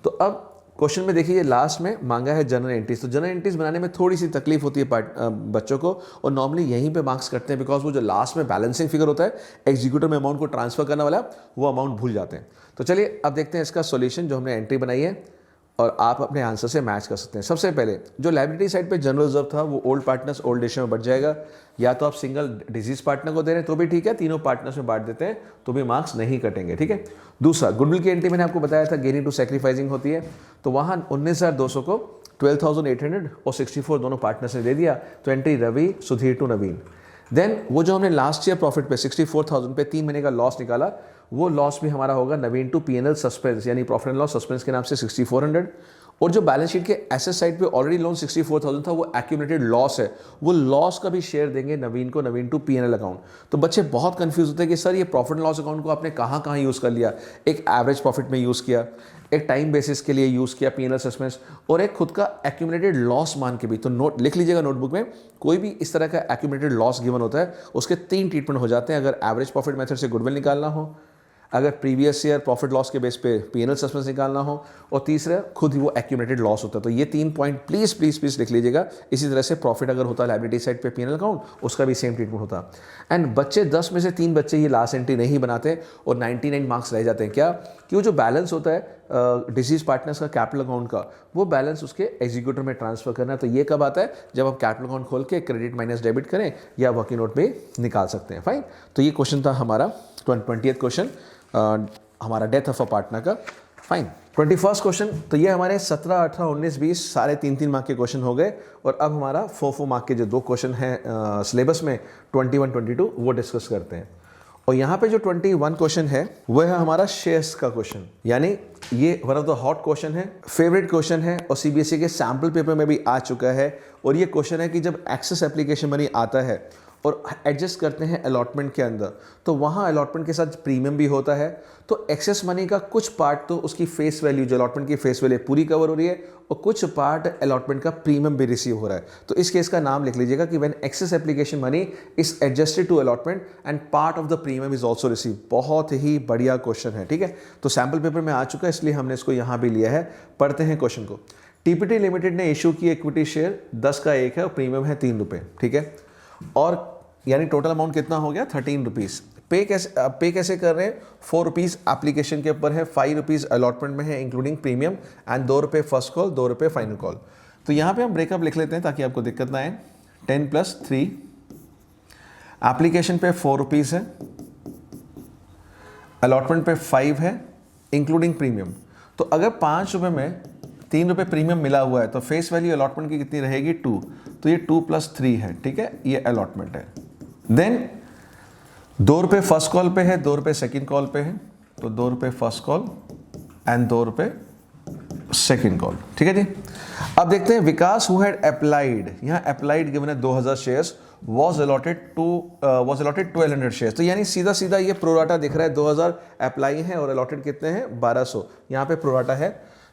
तो अब क्वेश्चन में देखिए लास्ट में मांगा है जनरल एंट्रीज। तो जनरल एंट्रीज बनाने में थोड़ी सी तकलीफ होती है बच्चों को, और नॉर्मली यहीं पे मार्क्स करते हैं बिकॉज वो जो लास्ट में बैलेंसिंग फिगर होता है एग्जीक्यूटिव में अमाउंट को ट्रांसफर करने वाला वो अमाउंट भूल जाते हैं। तो चलिए अब देखते हैं इसका सॉल्यूशन जो हमने एंट्री बनाई है और आप अपने आंसर से मैच कर सकते हैं। सबसे पहले जो लायबिलिटी साइड पे जनरल रिजर्व था वो ओल्ड पार्टनर्स ओल्ड रेशियो में बढ़ जाएगा, या तो आप सिंगल डिजीज पार्टनर को दे रहे हैं तो भी ठीक है, तीनों पार्टनर्स में बांट देते हैं तो भी मार्क्स नहीं कटेंगे। ठीक है। दूसरा गुडविल की एंट्री मैंने आपको बताया था गेनिंग टू सैक्रिफाइसिंग होती है, तो वहाँ 19,200 को 12,800 और 64 दोनों पार्टनर्स ने दे दिया, तो entry Ravi Sudhir to Naveen. Then वो जो हमने लास्ट ईयर प्रॉफिट पे 64,000 पे 3 महीने का लॉस निकाला, वो लॉस भी हमारा होगा नवीन टू P&L सस्पेंस यानी प्रॉफिट एंड लॉस सस्पेंस के नाम से 6,400। और जो बैलेंस शीट के एसेट साइड पे ऑलरेडी लोन 64,000 था वो एक्यूमुलेटेड लॉस है, वो लॉस का भी शेयर देंगे नवीन को, नवीन टू P&L अकाउंट। तो बच्चे बहुत कंफ्यूज होते हैं कि सर ये प्रॉफिट एंड लॉस अकाउंट को आपने कहाँ कहाँ यूज़ कर लिया। एक एवरेज प्रॉफिट में यूज़ किया, एक टाइम बेसिस के लिए यूज़ किया P&L सस्पेंस, और एक खुद का एक्यूमुलेटेड लॉस मान के भी। तो नोट लिख लीजिएगा नोटबुक में, कोई भी इस तरह का एक्यूमुलेटेड लॉस गिवन होता है उसके 3 ट्रीटमेंट हो जाते हैं। अगर एवरेज प्रॉफिट मेथड से गुडविल निकालना हो, अगर प्रीवियस ईयर प्रॉफिट लॉस के बेस पे P&L सस्पेंस निकालना हो, और तीसरा खुद ही वो एक्यूमुलेटेड लॉस होता है। तो ये 3 पॉइंट प्लीज प्लीज प्लीज लिख लीजिएगा। इसी तरह से प्रॉफिट अगर होता है लायबिलिटी साइड पे P&L अकाउंट, उसका भी सेम ट्रीटमेंट होता है। एंड बच्चे 10 में से 3 बच्चे ये लास्ट एंट्री नहीं बनाते और 99 मार्क्स रह जाते हैं। क्या? कि वो जो बैलेंस होता है डिसीज पार्टनर्स का कैपिटल अकाउंट का, वो बैलेंस उसके एग्जीक्यूटिव में ट्रांसफर करना है। तो ये कब आता है? जब आप कैपिटल अकाउंट खोल के क्रेडिट माइनस डेबिट करें या वर्किंग नोट में निकाल सकते हैं। फाइन। तो ये क्वेश्चन था हमारा 20th क्वेश्चन, हमारा डेथ ऑफ अ पार्टनर का। फाइन। 21st क्वेश्चन, तो ये हमारे 17, 18, 19, 20 सारे 3-3 मार्क के क्वेश्चन हो गए। और अब हमारा 4-4 मार्क के जो 2 क्वेश्चन हैं सिलेबस में 21, 22 वो डिस्कस करते हैं। और यहाँ पे जो 21 क्वेश्चन है वो है हमारा शेयर्स का क्वेश्चन, यानी ये one of the hot question है, फेवरेट क्वेश्चन है और सीबीएसई के सैम्पल पेपर में भी आ चुका है। और ये क्वेश्चन है कि जब एक्सेस एप्लीकेशन मनी आता है और एडजस्ट करते हैं अलॉटमेंट के अंदर, तो वहाँ अलॉटमेंट के साथ प्रीमियम भी होता है। तो एक्सेस मनी का कुछ पार्ट तो उसकी फेस वैल्यू, जो अलॉटमेंट की फेस वैल्यू पूरी कवर हो रही है, और कुछ पार्ट अलॉटमेंट का प्रीमियम भी रिसीव हो रहा है। तो इस केस का नाम लिख लीजिएगा कि when excess application money is adjusted to allotment and part of the premium is also receive. बहुत ही बढ़िया क्वेश्चन है। ठीक है। तो सैम्पल पेपर में आ चुका है, इसलिए हमने इसको यहाँ भी लिया है। पढ़ते हैं क्वेश्चन को। टीपीटी लिमिटेड ने इशू की इक्विटी शेयर 10 का 1 है और प्रीमियम है 3 रुपये। ठीक है। और यानी टोटल अमाउंट कितना हो गया? 13 रुपीज़। पे कैसे कर रहे हैं? 4 रुपीज़ एप्लीकेशन के ऊपर है, 5 रुपीज़ अलॉटमेंट में है इंक्लूडिंग प्रीमियम, एंड 2 रुपये फर्स्ट कॉल, 2 रुपये फाइनल कॉल। तो यहाँ पे हम ब्रेकअप लिख लेते हैं ताकि आपको दिक्कत ना आए। 10 + 3 एप्लीकेशन पे 4 रुपीज़ है, अलॉटमेंट पे 5 है इंक्लूडिंग प्रीमियम। तो अगर 5 रुपये में 3 रुपये प्रीमियम मिला हुआ है तो फेस वैल्यू अलॉटमेंट की कितनी रहेगी? 2। तो ये 2 + 3 है। ठीक है। ये अलॉटमेंट है। देन 2 रुपये फर्स्ट कॉल पे है, 2 रुपये सेकेंड कॉल पे है, तो 2 रुपये फर्स्ट कॉल एंड 2 रुपये सेकेंड कॉल। ठीक है जी। अब देखते हैं विकास हु हैड अप्लाइड, यहाँ अप्लाइड गिवन है 2000 शेयर्स, वॉज अलॉटेड 1200 शेयर्स। तो यानी सीधा सीधा ये प्रोराटा दिख रहा है, 2000 अप्लाई हैं और अलॉटेड कितने हैं? 1200। यहाँ पे प्रोराटा है।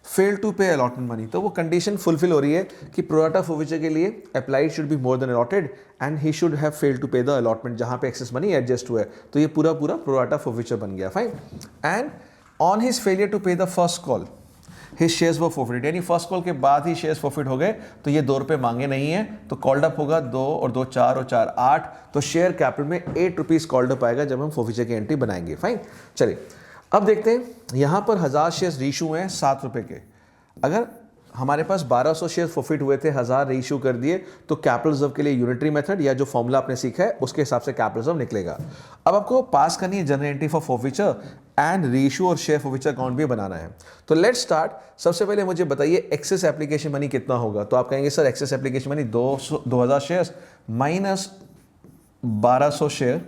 फेल टू पे अलॉटमेंट मनी, तो वो कंडीशन फुलफिल हो रही है कि प्रोराटा फोर्फिचर के लिए applied should be more than allotted and he should have fail to pay the allotment, जहां पे एक्सेस मनी एडजस्ट हुआ है, तो ये पूरा पूरा प्रोराटा फोर्फिचर बन गया। Fine. And on his failure to pay the first call his shares were forfeited, यानी फर्स्ट कॉल के बाद ही शेयर्स फोर्फिट हो गए, तो ये 2 रुपये मांगे नहीं है, तो कॉल्ड अप होगा 2 और 2 4 और 4 8, तो शेयर कैपिटल में 8 रुपीज़ कॉल्ड अप आएगा जब हम फोर्फिचर की एंट्री बनाएंगे। फाइन। चलिए अब देखते हैं, यहाँ पर 1000 शेयर्स रीशू हैं 7 रुपये के। अगर हमारे पास 1200 शेयर फोर्फिट हुए थे, 1000 रीशू कर दिए, तो कैपिटल रिजर्व के लिए यूनिटरी मेथड या जो फॉर्मूला आपने सीखा है उसके हिसाब से कैपिटल रिजर्व निकलेगा। अब आपको पास करनी है journal entry for forfeiture and reissue और शेयर फोर्फिचर अकाउंट भी बनाना है। तो लेट्स स्टार्ट। सबसे पहले मुझे बताइए एक्सेस एप्लीकेशन मनी कितना होगा। तो आप कहेंगे sir excess application money 2000 share minus 1200 share,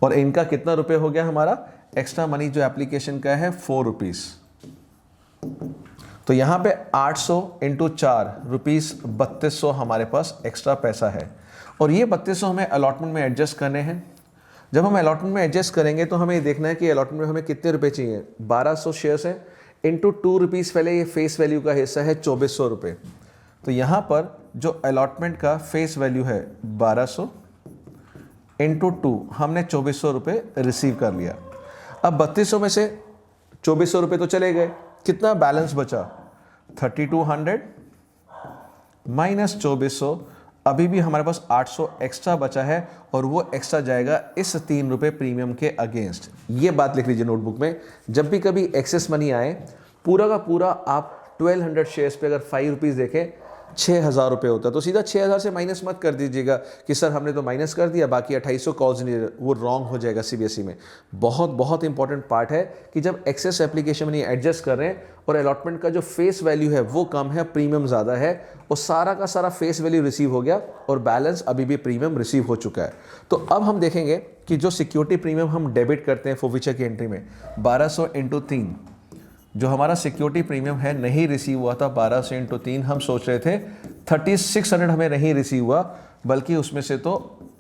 और इनका कितना रुपए हो गया हमारा एक्स्ट्रा मनी जो एप्लीकेशन का है 4 रुपीज़। तो यहां पे 800 इंटू 4 रुपीज़ 3200 हमारे पास एक्स्ट्रा पैसा है, और ये 3200 हमें अलॉटमेंट में एडजस्ट करने हैं। जब हम अलॉटमेंट में एडजस्ट करेंगे तो हमें देखना है कि अलॉटमेंट में हमें कितने रुपए चाहिए। 1200 शेयर्स है इंटू 2 रुपीज़, पहले ये फेस वैल्यू का हिस्सा है 2400 रुपये, तो यहाँ पर जो अलॉटमेंट का फेस वैल्यू है 1200 इंटू 2, हमने 2400 रुपये रिसीव कर लिया। अब 3200 में से 2400 रुपये तो चले गए, कितना बैलेंस बचा 3200 माइनस 2400, अभी भी हमारे पास 800 एक्स्ट्रा बचा है, और वो एक्स्ट्रा जाएगा इस 3 रुपये प्रीमियम के अगेंस्ट। ये बात लिख लीजिए नोटबुक में, जब भी कभी एक्सेस मनी आए पूरा का पूरा आप 1200 शेयर्स पे अगर 5 रुपीज़ देखें 6000 रुपये होता है, तो सीधा 6000 से माइनस मत कर दीजिएगा कि सर हमने तो माइनस कर दिया बाकी 2800 कॉल्स नहीं, वो रॉन्ग हो जाएगा सीबीएसई में। बहुत बहुत इंपॉर्टेंट पार्ट है कि जब एक्सेस एप्लीकेशन में एडजस्ट कर रहे हैं और अलॉटमेंट का जो फेस वैल्यू है वो कम है, प्रीमियम ज़्यादा है, और सारा का सारा फेस वैल्यू रिसीव हो गया और बैलेंस अभी भी प्रीमियम रिसीव हो चुका है। तो अब हम देखेंगे कि जो सिक्योरिटी प्रीमियम हम डेबिट करते हैं फोर्फिचर की एंट्री में 1200 इंटू 3, जो हमारा सिक्योरिटी प्रीमियम है नहीं रिसीव हुआ था 1200 इंटू 3, हम सोच रहे थे 3600 हमें नहीं रिसीव हुआ, बल्कि उसमें से तो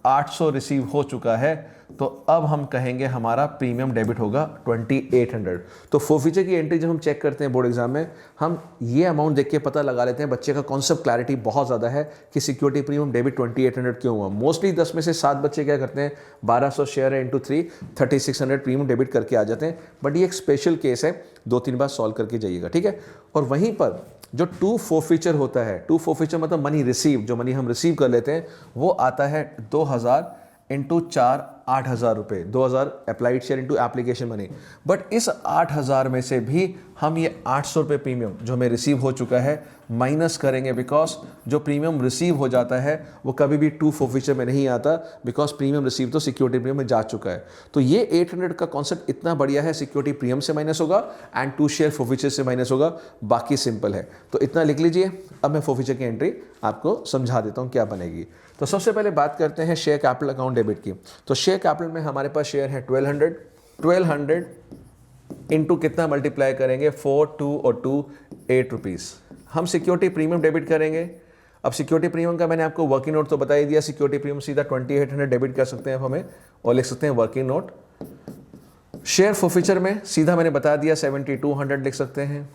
800 रिसीव हो चुका है, तो अब हम कहेंगे हमारा प्रीमियम डेबिट होगा 2800। तो फोर्फिचर की एंट्री जब हम चेक करते हैं बोर्ड एग्जाम में, हम ये अमाउंट देख के पता लगा लेते हैं, बच्चे का कॉन्सेप्ट क्लैरिटी बहुत ज़्यादा है कि सिक्योरिटी प्रीमियम डेबिट 2800 क्यों हुआ। मोस्टली 10 में से 7 बच्चे क्या करते हैं 1200 शेयर है इंटू 3 3600 प्रीमियम डेबिट करके आ जाते हैं, बट ये एक स्पेशल केस है, 2-3 बार सॉल्व करके जाइएगा, ठीक है। और वहीं पर जो टू फोर्फिचर होता है, टू फोर्फिचर मतलब मनी रिसीव, जो मनी हम रिसीव कर लेते हैं वो आता है 2000 इंटू 4 8000 रुपये, 2000 applied share into application money. But इस 8000 में से भी हम ये 800 रुपये प्रीमियम जो हमें रिसीव हो चुका है माइनस करेंगे, बिकॉज जो प्रीमियम रिसीव हो जाता है वो कभी भी टू फोर्फिचर में नहीं आता, बिकॉज प्रीमियम रिसीव तो सिक्योरिटी प्रीमियम में जा चुका है। तो ये 800 का कॉन्सेप्ट इतना बढ़िया है, सिक्योरिटी प्रीमियम से माइनस होगा एंड टू शेयर फोर्फिचर से माइनस होगा, बाकी सिंपल है। तो इतना लिख लीजिए। अब मैं फोर्फिचर की एंट्री आपको समझा देता हूँ क्या बनेगी। तो सबसे पहले बात करते हैं शेयर कैपिटल अकाउंट डेबिट की। तो शेयर कैपिटल में हमारे पास शेयर है 1200 इंटू कितना मल्टीप्लाई करेंगे 4 2 और 2 8 रुपीज़। हम सिक्योरिटी प्रीमियम डेबिट करेंगे। अब सिक्योरिटी प्रीमियम का मैंने आपको वर्किंग नोट तो बता ही दिया, सिक्योरिटी प्रीमियम सीधा 2800 डेबिट कर सकते हैं हमें और लिख सकते हैं वर्किंग नोट। शेयर फोर्फिचर में सीधा मैंने बता दिया 7200 लिख सकते हैं,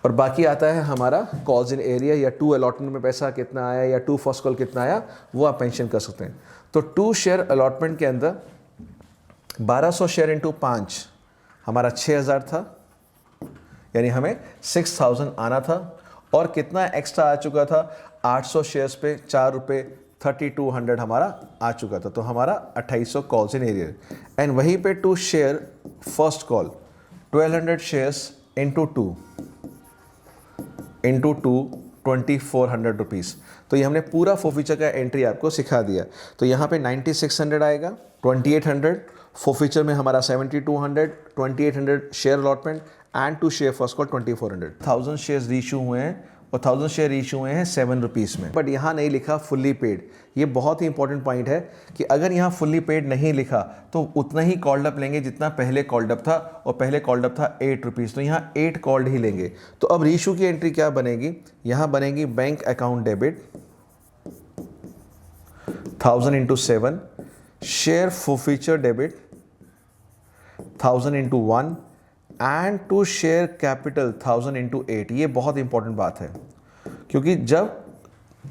और बाकी आता है हमारा कॉल्स इन एरिया या टू अलॉटमेंट में पैसा कितना आया या टू फर्स्ट कॉल कितना आया वो आप मेंशन कर सकते हैं। तो टू शेयर अलॉटमेंट के अंदर 1200 शेयर इंटू 5 हमारा 6000 था, यानी हमें 6000 आना था, और कितना एक्स्ट्रा आ चुका था 800 शेयर्स पे 4 रुपये 3200 हमारा आ चुका था, तो हमारा 2800 कॉल्स इन एरिया। एंड वहीं पे to share first call 1200 shares into 2 2400 rupees. तो ये हमने पूरा फोर्फिचर का एंट्री आपको सिखा दिया। तो यहाँ पे 9600 आएगा, 2800 फोर्फिचर में हमारा 7200, 2800 share allotment and to share first call 2400। 1000 shares reissue हुए हैं और 1000 शेयर इशू हुए हैं 7 रुपीज़ में, बट यहाँ नहीं लिखा फुल्ली पेड। ये बहुत ही इंपॉर्टेंट पॉइंट है कि अगर यहाँ फुल्ली पेड नहीं लिखा तो उतना ही कॉल्ड अप लेंगे जितना पहले कॉल्ड अप था, और पहले कॉल्ड अप था 8 रुपीज़, तो यहाँ 8 कॉल्ड ही लेंगे। तो अब रीशू की एंट्री क्या बनेगी, यहाँ बनेगी bank account debit 1000 into 7, share forfeiture debit 1000 into 1 and to share capital 1000 into 8, ये बहुत इंपॉर्टेंट बात है, क्योंकि जब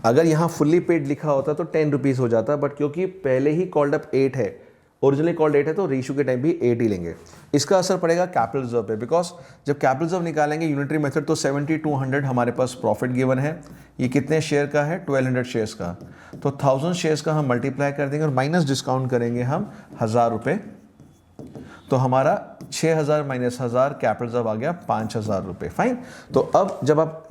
अगर यहाँ फुल्ली पेड लिखा होता तो 10 रुपीज़ हो जाता, बट क्योंकि पहले ही कॉल्ड अप 8 है, ओरिजिनली कॉल्ड 8 है, तो रीइशू के टाइम भी 8 ही लेंगे। इसका असर पड़ेगा कैपिटल रिजर्व पे, बिकॉज जब कैपिटल रिजर्व निकालेंगे यूनिटरी मेथड तो 7200 हमारे पास प्रॉफिट गिवन है। ये कितने शेयर का है? 1200 शेयर्स का। तो 1000 शेयर्स का हम मल्टीप्लाई कर देंगे और माइनस डिस्काउंट करेंगे हम 1000 रुपये, तो हमारा 6000 माइनस 1000 कैपिटल रिजर्व आ गया 5000 रुपये। फाइन। तो अब जब आप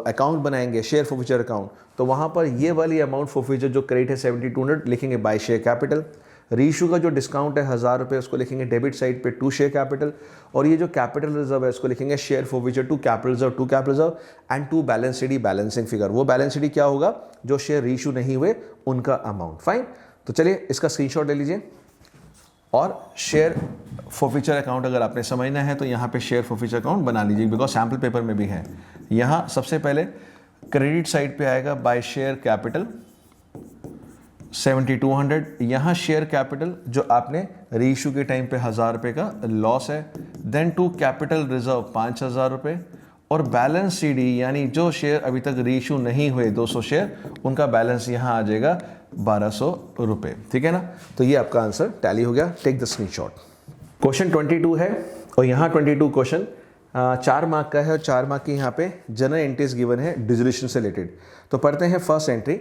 अकाउंट बनाएंगे शेयर फॉरफीचर अकाउंट, तो वहाँ पर ये वाली अमाउंट फॉरफीचर जो क्रेडिट है 7200 लिखेंगे बाय शेयर कैपिटल। रीइशू का जो डिस्काउंट है 1000 रुपये, उसको लिखेंगे डेबिट साइड पे टू शेयर कैपिटल, और ये जो कैपिटल रिजर्व है उसको लिखेंगे share forfeiture to capital reserve and to balance sheet balancing figure. वो बैलेंस शीट क्या होगा? जो शेयर रीइशू नहीं हुए उनका अमाउंट। फाइन। तो चलिए इसका स्क्रीनशॉट ले लीजिए, और शेयर फॉरफीचर अकाउंट अगर आपने समझना है तो यहाँ पे शेयर फॉरफीचर अकाउंट बना लीजिए, बिकॉज सैम्पल पेपर में भी है। यहाँ सबसे पहले क्रेडिट साइड पे आएगा बाय शेयर कैपिटल 7200, यहाँ शेयर कैपिटल जो आपने रीइशू के टाइम पे 1000 रुपये का लॉस है, देन टू कैपिटल रिजर्व 5000 रुपये, और बैलेंस सीडी यानी जो शेयर अभी तक रीइशू नहीं हुए 200 शेयर, उनका बैलेंस यहाँ आ जाएगा 1200 रुपये। ठीक है ना? तो ये आपका आंसर टैली हो गया। Take the screenshot. क्वेश्चन 22 है, और यहाँ 22 क्वेश्चन 4 मार्क का है, और 4 मार्क की यहाँ पे जनरल एंट्रीज गिवन है डिसोल्यूशन से रिलेटेड। तो पढ़ते हैं फर्स्ट एंट्री।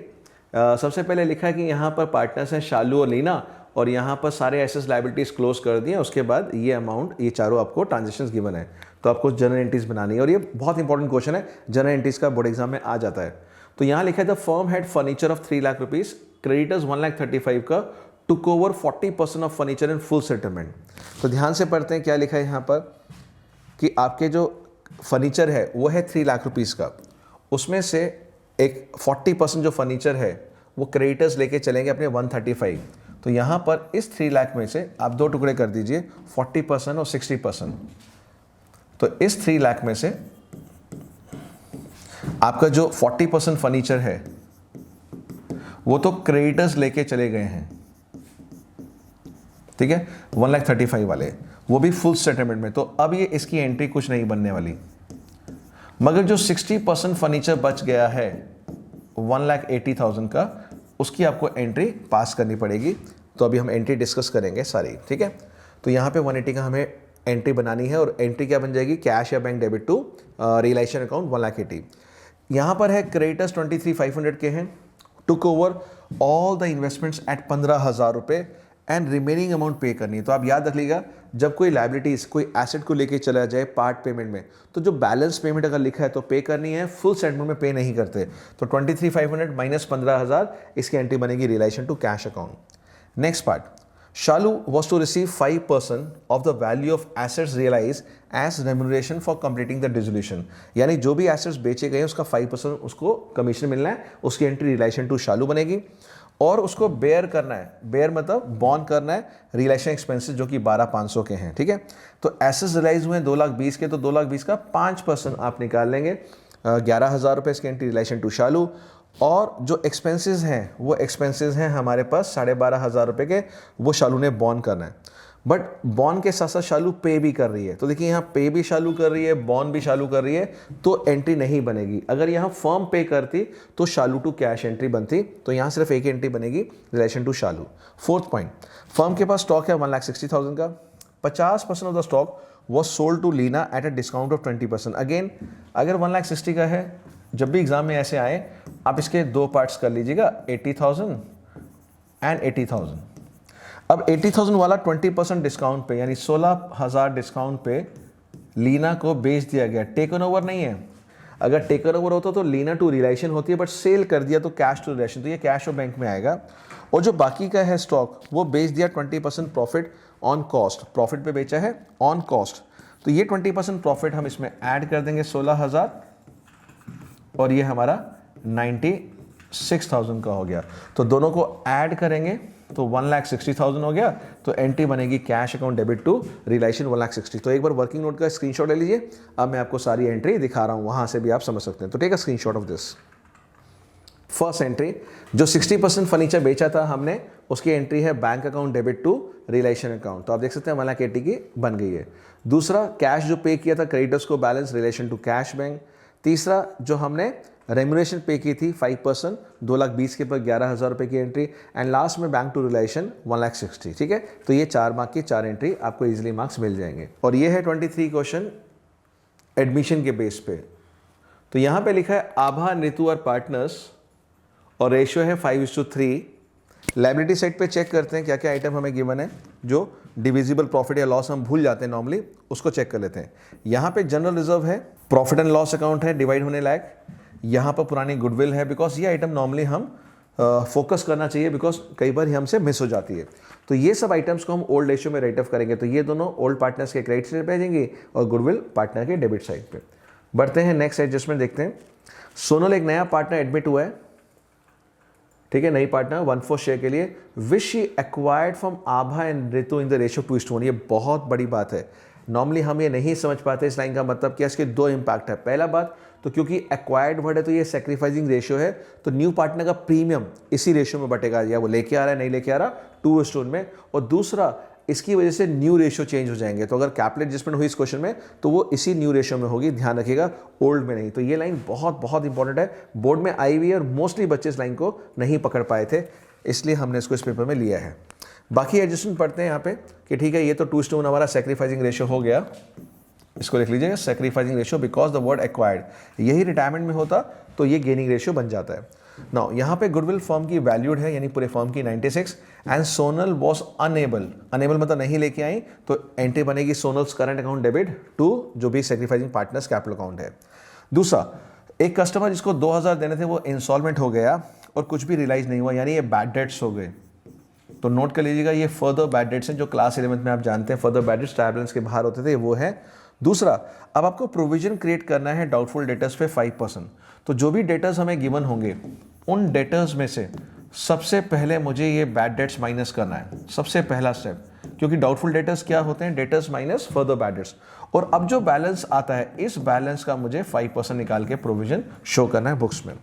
सबसे पहले लिखा है कि यहाँ पर पार्टनर्स हैं शालू और लीना, और यहाँ पर सारे एसेट्स लायबिलिटीज क्लोज कर दिए। उसके बाद ये अमाउंट, ये चारों आपको ट्रांजेक्शंस गिवन है, तो आपको जनरल एंट्रीज बनानी है, और ये बहुत इंपॉर्टेंट क्वेश्चन है, जनरल एंट्रीज का बोर्ड एग्जाम में आ जाता है। तो यहाँ लिखा है the firm had furniture of 3 lakh rupees, creditors 1,35,000 का, took over 40% of furniture in full settlement. तो ध्यान से पढ़ते हैं क्या लिखा है यहाँ पर, कि आपके जो फर्नीचर है वो है 3 लाख रुपीज़ का, उसमें से एक 40% जो फर्नीचर है वो क्रेडिटर्स लेके चलेंगे अपने 135। तो यहाँ पर इस 3 लाख में से आप 2 टुकड़े कर दीजिए, 40% और 60%। तो इस 3 लाख में से आपका जो 40% फर्नीचर है वो तो क्रेडिटर्स लेके चले गए हैं, ठीक है, 1,35,000 वाले, वो भी फुल सेटलमेंट में। तो अब ये इसकी एंट्री कुछ नहीं बनने वाली, मगर जो 60% फर्नीचर बच गया है 1,80,000 का, उसकी आपको एंट्री पास करनी पड़ेगी। तो अभी हम एंट्री डिस्कस करेंगे सारी, ठीक है। तो यहाँ पे 180 का हमें एंट्री बनानी है, और एंट्री क्या बन जाएगी? कैश या bank debit to realisation account 1,80,000। यहाँ पर है क्रेडिटर्स 23,500 के हैं, took over all the investments at 15,000 रुपये, एंड रिमेनिंग अमाउंट पे करनी है। तो आप याद रखिएगा, जब कोई लायबिलिटीज कोई एसेट को लेके चला जाए पार्ट पेमेंट में, तो जो बैलेंस पेमेंट अगर लिखा है तो पे करनी है, फुल सेटलमेंट में पे नहीं करते। तो 23,500 माइनस 15,000, इसकी एंट्री बनेगी realisation to cash account. Next part, Shalu was to receive 5% of the value of assets realised as remuneration for completing the dissolution, यानी जो भी एसेट्स बेचे गए उसका 5% उसको कमीशन मिलना है, उसकी एंट्री रिलेशन टू शालू बनेगी। और उसको बेयर करना है, बेयर मतलब बॉन्ड करना है रियलाइजेशन एक्सपेंसेस जो कि 12,500 के हैं, ठीक है। तो एसेट्स रियलाइज हुए 2,20,000 के, तो 2,20,000 का 5% आप निकाल लेंगे, 11,000 रुपये इसके एंट्री रिलेशन टू शालू। और जो एक्सपेंसेस हैं वो एक्सपेंसेस हैं हमारे पास 12,500 रुपये के, वो शालू ने बॉन्ड करना है। बट बॉन्ड के साथ साथ शालू पे भी कर रही है, तो देखिए यहाँ पे भी शालू कर रही है, बॉन्ड भी शालू कर रही है, तो एंट्री नहीं बनेगी। अगर यहाँ फर्म पे करती तो शालू टू कैश एंट्री बनती, तो यहाँ सिर्फ एक एंट्री बनेगी realisation to Shalu. Fourth point, firm के पास स्टॉक है 1,60,000 का, 50% of the stock was sold to Leena at a discount of 20%। Again अगर 1,60,000 का है, जब भी एग्जाम में ऐसे आए आप इसके 2 पार्ट्स कर लीजिएगा, 80,000 एंड 80,000। अब 80,000 वाला 20% डिस्काउंट पे, यानी 16,000 डिस्काउंट पे लीना को बेच दिया गया, टेकन ओवर नहीं है। अगर टेकन ओवर होता तो लीना टू रियलाइजेशन होती है, बट सेल कर दिया तो कैश टू रियलाइजेशन, तो ये कैश और बैंक में आएगा। और जो बाकी का है स्टॉक वो बेच दिया 20% प्रॉफिट ऑन कॉस्ट, प्रॉफिट पे बेचा है ऑन कॉस्ट, तो ये 20% प्रॉफिट हम इसमें ऐड कर देंगे 16,000, और ये हमारा 96,000 का हो गया। तो दोनों को ऐड करेंगे तो 1,60,000 हो गया, तो एंट्री बनेगी cash account debit to realisation 1,60,000। तो एक बार वर्किंग नोट का स्क्रीनशॉट ले लीजिए, अब मैं आपको सारी एंट्री दिखा रहा हूँ, वहाँ से भी आप समझ सकते हैं। तो take a screenshot of this. First entry जो 60% फर्नीचर बेचा था हमने, उसकी एंट्री है bank account debit to realisation account. तो आप देख सकते हैं 1,80,000 की बन गई है। दूसरा, कैश जो पे किया था क्रेडिटर्स को balance realisation to cash bank. तीसरा, जो हमने रेम्यूनरेशन पे की थी 5%, 2,20,000 के पर 11,000 रुपये की एंट्री। एंड लास्ट में बैंक टू रिलेशन 1,60,000। ठीक है, तो ये 4 मार्क की 4 एंट्री आपको इजीली मार्क्स मिल जाएंगे। और ये है 23 क्वेश्चन एडमिशन के बेस पे। तो यहाँ पे लिखा है आभा, ऋतु और पार्टनर्स और रेशियो है 5:3। लायबिलिटी साइड पे चेक करते हैं क्या क्या आइटम हमें गिवन है। जो डिविजिबल प्रॉफिट या लॉस हम भूल जाते हैं नॉर्मली, उसको चेक कर लेते हैं। यहाँ पे जनरल रिजर्व है, प्रॉफिट एंड लॉस अकाउंट है डिवाइड होने लायक, यहाँ पर पुरानी गुडविल है, बिकॉज ये आइटम नॉर्मली हम फोकस करना चाहिए बिकॉज कई बार ही हमसे मिस हो जाती है। तो ये सब आइटम्स को हम ओल्ड रेशियो में राइट ऑफ करेंगे। तो ये दोनों ओल्ड पार्टनर्स के क्रेडिट साइड पे आ जाएंगे और गुडविल पार्टनर के डेबिट साइड पे। बढ़ते हैं नेक्स्ट एडजस्टमेंट देखते हैं। सोनल एक नया पार्टनर एडमिट हुआ है, ठीक है, नई पार्टनर 1/4 शेयर के लिए, which she acquired from Abha and Ritu in the ratio 2:1। ये बहुत बड़ी बात है, नॉर्मली हम ये नहीं समझ पाते इस लाइन का मतलब क्या। इसके 2 इम्पैक्ट है। पहला बात तो क्योंकि एक्वायर्ड वर्ड है तो ये सेक्रीफाइसिंग रेशियो है, तो न्यू पार्टनर का प्रीमियम इसी रेशियो में बटेगा, या वो लेके आ रहा है नहीं लेके आ रहा 2:1 में। और दूसरा, इसकी वजह से न्यू रेशियो चेंज हो जाएंगे। तो अगर कैपिटल एडजस्टमेंट हुई इस क्वेश्चन में तो वो इसी न्यू रेशियो में होगी, ध्यान रखिएगा, ओल्ड में नहीं। तो ये लाइन बहुत बहुत इंपॉर्टेंट है, बोर्ड में आई हुई है और मोस्टली बच्चे इस लाइन को नहीं पकड़ पाए थे, इसलिए हमने इसको इस पेपर में लिया है। बाकी एडजस्टमेंट पढ़ते हैं यहाँ पे कि ठीक है, ये तो 2:1 हमारा सेक्रीफाइसिंग रेशियो हो गया, इसको लिख लीजिएगा sacrificing ratio because the word acquired. यही रिटायरमेंट में होता तो ये गेनिंग रेशियो बन जाता है। नाउ यहाँ पे गुडविल फर्म की वैल्यूड है, यानी पूरे फर्म की 96, एंड सोनल वॉज अनेबल मतलब नहीं लेके आई, तो एंट्री बनेगी Sonal's current account debit to जो भी सेक्रीफाइसिंग पार्टनर्स कैपिटल अकाउंट है। दूसरा, एक कस्टमर जिसको 2,000 देने थे वो इंस्टॉलमेंट हो गया और कुछ भी रियलाइज नहीं हुआ, यानी ये बैड डेट्स हो गए। तो नोट कर लीजिएगा, ये फर्दर बैड डेट्स हैं जो क्लास 11th में आप जानते हैं, further bad debts trial balance के बाहर होते थे, वो है। दूसरा, अब आपको प्रोविजन क्रिएट करना है डाउटफुल डेटर्स पे 5%। तो जो भी डेटर्स हमें गिवन होंगे उन डेटर्स में से सबसे पहले मुझे ये बैड डेट्स माइनस करना है, सबसे पहला स्टेप, क्योंकि डाउटफुल डेटर्स क्या होते हैं, debtors minus further bad debts. और अब जो बैलेंस आता है इस बैलेंस का मुझे 5% निकाल के प्रोविजन शो करना है बुक्स में।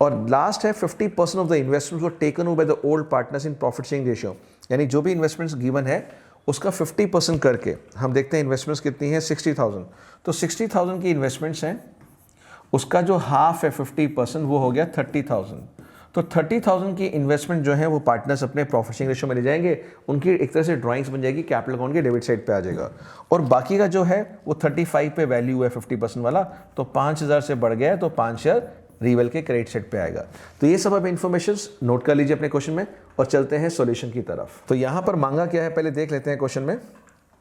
और लास्ट है 50% of the investments were taken over by the old partners in profit sharing ratio, यानी जो भी इन्वेस्टमेंट्स गिवन है उसका 50% करके हम देखते हैं इन्वेस्टमेंट्स कितनी है 60,000। तो 60,000 की इन्वेस्टमेंट्स हैं, उसका जो हाफ है 50% वो हो गया 30,000। तो 30,000 की इन्वेस्टमेंट जो है वो पार्टनर्स अपने प्रॉफिट शेयरिंग रेशियो में ले जाएंगे, उनकी एक तरह से ड्राइंग्स बन जाएगी, कैपिटल अकाउंट के डेबिट साइड पे आ जाएगा। और बाकी का जो है वो 35 पे वैल्यू है 50% वाला, तो 5,000 से बढ़ गया है तो 5,000 रिवेल के क्रेडिट साइड पे आएगा। तो ये सब अब इन्फॉर्मेशंस नोट कर लीजिए अपने क्वेश्चन में और चलते हैं सॉल्यूशन की तरफ। तो यहाँ पर मांगा क्या है पहले देख लेते हैं क्वेश्चन में।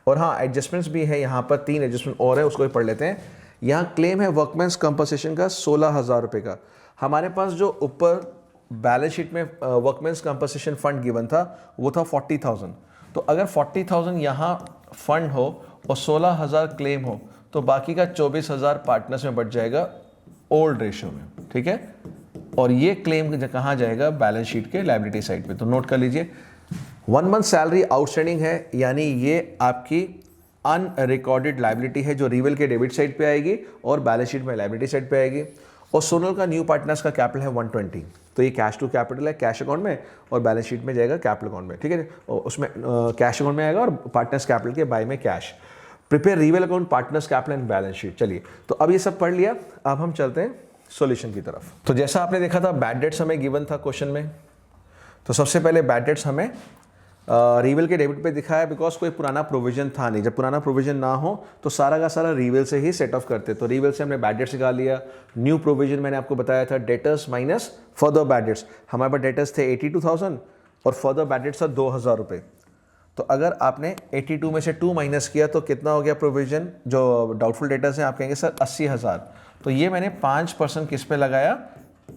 और हाँ, एडजस्टमेंट्स भी है यहाँ पर, 3 एडजस्टमेंट और है, उसको भी पढ़ लेते हैं। यहाँ क्लेम है वर्कमैन्स कंपनसेशन का 16,000 रुपये का। हमारे पास जो ऊपर बैलेंस शीट में वर्कमैन्स कंपनसेशन फंड गिवन था वो था 40,000। तो अगर 40,000 यहाँ फंड हो और 16,000 क्लेम हो तो बाकी का 24,000 पार्टनर्स में बढ़ जाएगा ओल्ड रेशियो में, ठीक है। और ये क्लेम कहाँ जाएगा, बैलेंस शीट के लायबिलिटी साइड पे। तो नोट कर लीजिए 1 मंथ सैलरी आउटस्टैंडिंग है, यानी ये आपकी अनरिकॉर्डेड लायबिलिटी है जो रिवेल के डेबिट साइड पे आएगी और बैलेंस शीट में लायबिलिटी साइड पे आएगी। और सोनल का न्यू पार्टनर्स का कैपिटल है 120, तो ये कैश टू कैपिटल है, कैश अकाउंट में और बैलेंस शीट में जाएगा कैपिटल अकाउंट में, ठीक है। और उसमें कैश अकाउंट में आएगा और पार्टनर्स कैपिटल के बाय में cash. Prepare रिवेल account, partners capital and balance sheet. चलिए, तो अब ये सब पढ़ लिया, अब हम चलते हैं सॉल्यूशन की तरफ। तो जैसा आपने देखा था बैड डेट्स हमें गिवन था क्वेश्चन में, तो सबसे पहले बैड डेट्स हमें रिवेल के डेबिट पे दिखाया बिकॉज कोई पुराना प्रोविजन था नहीं। जब पुराना प्रोविजन ना हो तो सारा का सारा रिवेल से ही सेट ऑफ करते, तो रिवेल से हमने बैड डेट्स निकाल लिया। न्यू प्रोविजन मैंने आपको बताया था debtors minus further bad debts. हमारे पास डेटर्स थे 82,000 और फर्दर बैड डेट्स था 2,000 रुपये। तो अगर आपने 82 में से 2 माइनस किया तो कितना हो गया प्रोविजन, जो डाउटफुल डेटर्स हैं आप कहेंगे सर 80,000। तो ये मैंने 5% किस पे लगाया,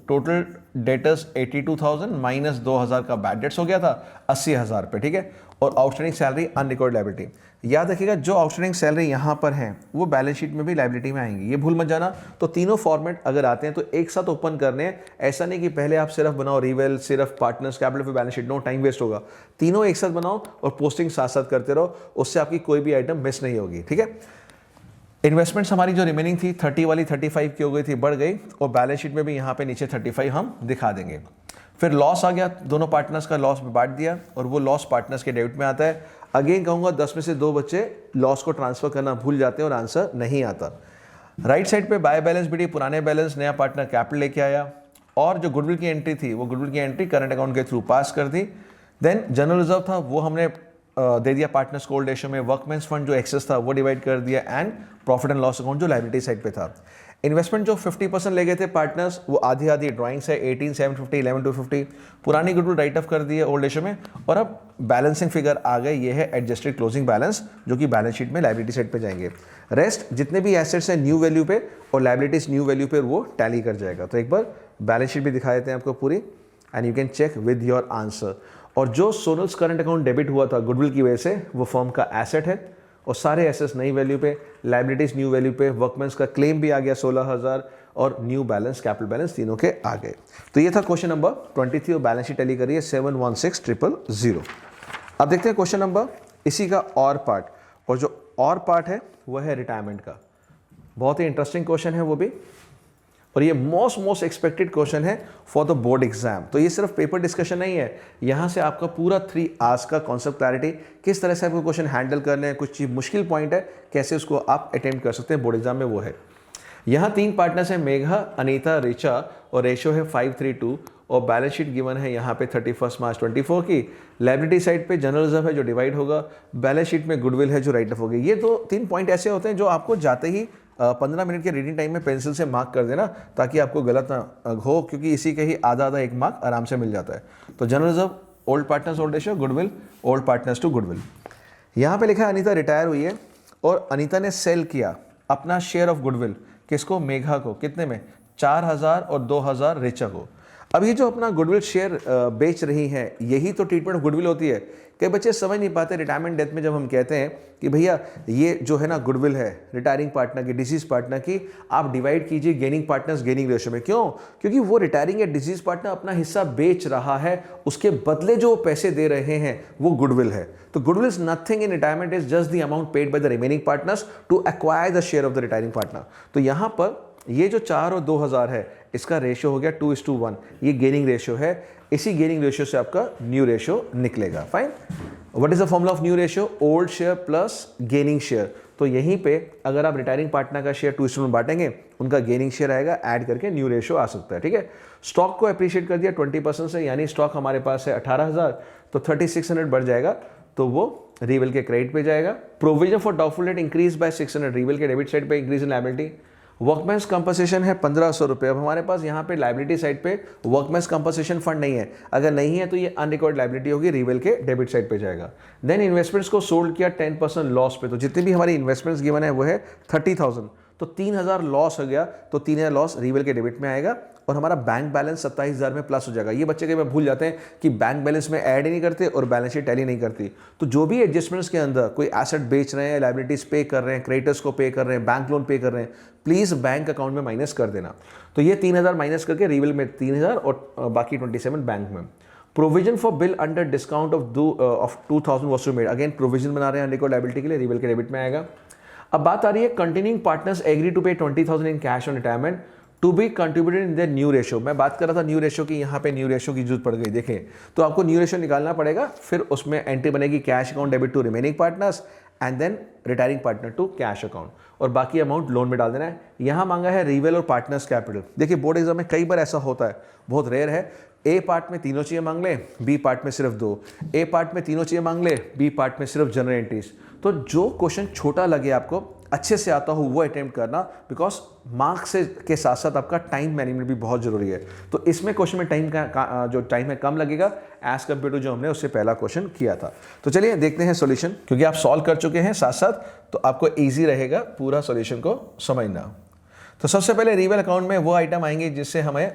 टोटल डेटर्स 82,000 माइनस 2,000 का बैड डेट्स हो गया था 80,000 पे, ठीक है। और आउटस्टैंडिंग सैलरी अनरिकॉर्ड लायबिलिटी। याद रखिएगा जो आउटस्टैंडिंग सैलरी यहाँ पर है वो बैलेंस शीट में भी लायबिलिटी में आएंगी, ये भूल मत जाना। तो तीनों फॉर्मेट अगर आते हैं तो एक साथ ओपन करने हैं, ऐसा नहीं कि पहले आप सिर्फ बनाओ रिवेल, सिर्फ पार्टनर्स कैपिटल फिर balance sheet, no, time waste होगा। तीनों एक साथ बनाओ और पोस्टिंग साथ साथ करते रहो, उससे आपकी कोई भी आइटम मिस नहीं होगी, ठीक है। इन्वेस्टमेंट्स हमारी जो रिमेनिंग थी 30 वाली 35 की हो गई थी, बढ़ गई, और बैलेंस शीट में भी यहाँ पे नीचे 35 हम दिखा देंगे। फिर लॉस आ गया, दोनों पार्टनर्स का लॉस में बांट दिया और वो लॉस पार्टनर्स के डेबिट में आता है। अगेन कहूँगा 10 में से 2 बच्चे लॉस को ट्रांसफर करना भूल जाते हैं और आंसर नहीं आता। राइट साइड पे बाय बैलेंस भी पुराने बैलेंस, नया पार्टनर कैपिटल लेके आया, और जो गुडविल की एंट्री थी वो गुडविल की एंट्री करंट अकाउंट के थ्रू पास कर दी। देन जनरल रिजर्व था वो हमने दे दिया पार्टनर्स को ओल्ड रेशियो में, वर्कमेंस फंड जो एक्सेस था वो डिवाइड कर दिया, and profit and loss account जो लायबिलिटी साइड पे था। इन्वेस्टमेंट जो 50% ले गए थे पार्टनर्स, वो आधी आधी ड्राइंग्स है 18,750, 11,250, पुरानी गुडविल राइट ऑफ कर दी है ओल्ड रेशियो में, और अब बैलेंसिंग फिगर आ गए, ये है एडजस्टेड क्लोजिंग बैलेंस जो कि बैलेंस शीट में लायबिलिटी साइड पे जाएंगे। रेस्ट जितने भी एसेट्स हैं न्यू वैल्यू पे और लायबिलिटीज न्यू वैल्यू पे वो टैली कर जाएगा। तो एक बार बैलेंस शीट भी दिखा देते हैं आपको पूरी, and you can check with your answer. और जो सोनल्स करंट अकाउंट डेबिट हुआ था गुडविल की वजह से, वो फर्म का एसेट है, और सारे एसेट्स नई वैल्यू पे, लायबिलिटीज न्यू वैल्यू पे, वर्कमेंस का क्लेम भी आ गया 16,000, और न्यू बैलेंस कैपिटल बैलेंस तीनों के आ गए। तो ये था क्वेश्चन नंबर 23 और बैलेंस शीट टैली करिए 716000। अब देखते हैं क्वेश्चन नंबर इसी का और पार्ट, और जो और पार्ट है वो है रिटायरमेंट का। बहुत ही इंटरेस्टिंग क्वेश्चन है वो भी, और ये मोस्ट एक्सपेक्टेड क्वेश्चन है फॉर द बोर्ड एग्जाम। तो ये सिर्फ पेपर डिस्कशन नहीं है, यहाँ से आपका पूरा 3 आवर्स का कॉन्सेप्ट क्लैरिटी, किस तरह से आपको क्वेश्चन हैंडल करने हैं, कुछ चीज मुश्किल पॉइंट है कैसे उसको आप अटेम्प्ट कर सकते हैं बोर्ड एग्जाम में, वो है। यहाँ 3 पार्टनर्स हैं, मेघा, अनीता, रिचा, और रेशो है 5:3:2, और बैलेंस शीट गिवन है यहाँ पे 31 मार्च 24 की। लायबिलिटी साइड पे जनरल रिजर्व है जो डिवाइड होगा, बैलेंस शीट में गुडविल है जो राइट ऑफ होगी। ये 2-3 पॉइंट ऐसे होते हैं जो आपको जाते ही 15 मिनट के रीडिंग टाइम में पेंसिल से मार्क कर देना, ताकि आपको गलत ना हो, क्योंकि इसी के ही आधा 1 मार्क आराम से मिल जाता है। तो general reserve old partners old ratio, goodwill old partners to goodwill. यहाँ पे लिखा है अनीता रिटायर हुई है, और अनीता ने सेल किया अपना शेयर ऑफ गुडविल, किसको? मेघा को। कितने में? 4,000 और 2,000 रिचा को। अब ये जो अपना गुडविल शेयर बेच रही हैं, यही तो ट्रीटमेंट ऑफ गुडविल होती है। कई बच्चे समझ नहीं पाते रिटायरमेंट डेथ में, जब हम कहते हैं कि भैया ये जो है ना गुडविल है रिटायरिंग पार्टनर की, डिसीज पार्टनर की, आप डिवाइड कीजिए गेनिंग पार्टनर्स गेनिंग रेशियो में। क्यों? क्योंकि वो रिटायरिंग या डिसीज पार्टनर अपना हिस्सा बेच रहा है, उसके बदले जो पैसे दे रहे हैं वो गुडविल है। तो goodwill is nothing in retirement, is just the amount paid by the remaining partners to acquire the share of the retiring partner. तो यहाँ पर ये जो 4 और 2,000 है, इसका रेशियो हो गया 2:1। ये गेनिंग रेशियो है, इसी गेनिंग रेशियो से आपका न्यू रेशियो निकलेगा। Fine. What is the formula of new ratio? Old share plus gaining share. तो यहीं पे अगर आप रिटायरिंग पार्टनर का शेयर 2:1 में बांटेंगे, उनका गेनिंग शेयर आएगा, ऐड करके न्यू रेशियो आ सकता है। ठीक है। स्टॉक को अप्रिशिएट कर दिया 20% से, यानी स्टॉक हमारे पास है 18,000, तो 3600 बढ़ जाएगा, तो वो रिवेल के क्रेडिट पे जाएगा। Provision for doubtful debt increase by 600, रिवेल के डेबिट साइड पे increase in liability. Workmen's compensation है 1500 रुपये। अब हमारे पास यहाँ पे लायबिलिटी साइड पे वर्कमेंस कंपनसेशन फंड नहीं है, अगर नहीं है तो ये अनरिकॉर्ड लायबिलिटी होगी, रिवेल के डेबिट साइड पे जाएगा। देन इन्वेस्टमेंट्स को सोल्ड किया 10% लॉस पे, तो जितनी भी हमारी इन्वेस्टमेंट्स गिवन है वो है 30,000, तो 3,000 लॉस हो गया, तो 3,000 लॉस रिवेल के डेबिट में आएगा, और हमारा बैंक बैलेंस 27,000 में प्लस हो जाएगा। ये बच्चे कई बार भूल जाते हैं कि बैंक बैलेंस में ऐड ही नहीं करते और बैलेंस शीट टैली नहीं करती। तो जो भी एडजस्टमेंट्स के अंदर कोई एसेट बेच रहे हैं, लायबिलिटीज पे कर रहे हैं, क्रेडिटर्स को पे कर रहे हैं, बैंक लोन पे कर रहे हैं, प्लीज बैंक अकाउंट में माइनस कर देना। तो ये 3,000 माइनस करके रिवेल में 3,000 और बाकी 27 बैंक में। Provision for bill under discount of 2,000 was to made, again provision बना रहे हैं अनरिकॉर्ड लायबिलिटी के लिए, रिवेल के डेबिट में आएगा। अब बात आ रही है continuing partners agree to pay 20,000 in cash on retirement to be contributed in the new ratio. मैं बात कर रहा था न्यू रेशियो की, यहाँ पे न्यू रेशियो की जरूरत पड़ गई। देखें, तो आपको न्यू रेशियो निकालना पड़ेगा, फिर उसमें एंट्री बनेगी cash account debit to remaining partners and then retiring partner to cash account, और बाकी अमाउंट लोन में डाल देना है। यहाँ मांगा है रिवेल और पार्टनर्स कैपिटल। देखिए बोर्ड एग्जाम में कई बार ऐसा होता है, बहुत रेयर है, ए पार्ट में तीनों चीज़ें मांग ले, बी पार्ट में सिर्फ 2, ए पार्ट में तीनों चीज़ें मांग ले, बी पार्ट में सिर्फ जनरल एंट्रीज। तो जो क्वेश्चन छोटा लगे आपको, अच्छे से आता हो, वो अटेम्प्ट करना, बिकॉज मार्क्स के साथ साथ आपका टाइम मैनेजमेंट भी बहुत जरूरी है। तो इसमें क्वेश्चन में टाइम का जो टाइम है कम लगेगा एज कम्पेयर टू जो हमने उससे पहला क्वेश्चन किया था। तो चलिए देखते हैं सॉल्यूशन, क्योंकि आप सॉल्व कर चुके हैं साथ साथ, तो आपको ईजी रहेगा पूरा सॉल्यूशन को समझना। तो सबसे पहले रिवेल अकाउंट में वो आइटम आएंगे जिससे हमें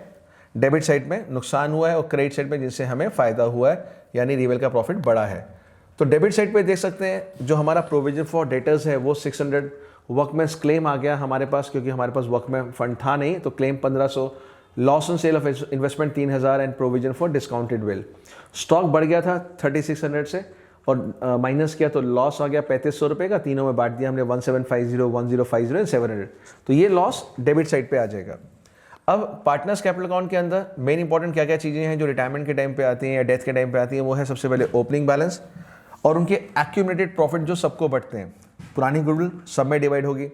डेबिट साइड में नुकसान हुआ है और क्रेडिट साइड में जिससे हमें फायदा हुआ है, यानी रिवेल का प्रॉफिट बढ़ा है। तो डेबिट साइड पे देख सकते हैं जो हमारा प्रोविजन फॉर डेटर्स है वो 600, वर्कमेंस क्लेम आ गया हमारे पास, क्योंकि हमारे पास वर्कमैन फंड था नहीं, तो claim 1500, loss on sale of investment 3,000 and provision for discounted bill. Stock बढ़ गया था 3600 से, और माइनस किया तो लॉस आ गया 3500 रुपये का, तीनों में बांट दिया हमने 1750, 1050 एंड 700, तो ये लॉस डेबिट साइड पे आ जाएगा। अब पार्टनर्स कैपिटल अकाउंट के अंदर मेन इंपॉर्टेंट क्या क्या चीज़ें हैं जो रिटायरमेंट के टाइम पे आती हैं या डेथ के टाइम पे आती हैं, वो है सबसे पहले ओपनिंग बैलेंस और उनके एक्यूमुलेटेड प्रॉफिट जो सबको बटते हैं, पुरानी गुडविल सब में डिवाइड होगी।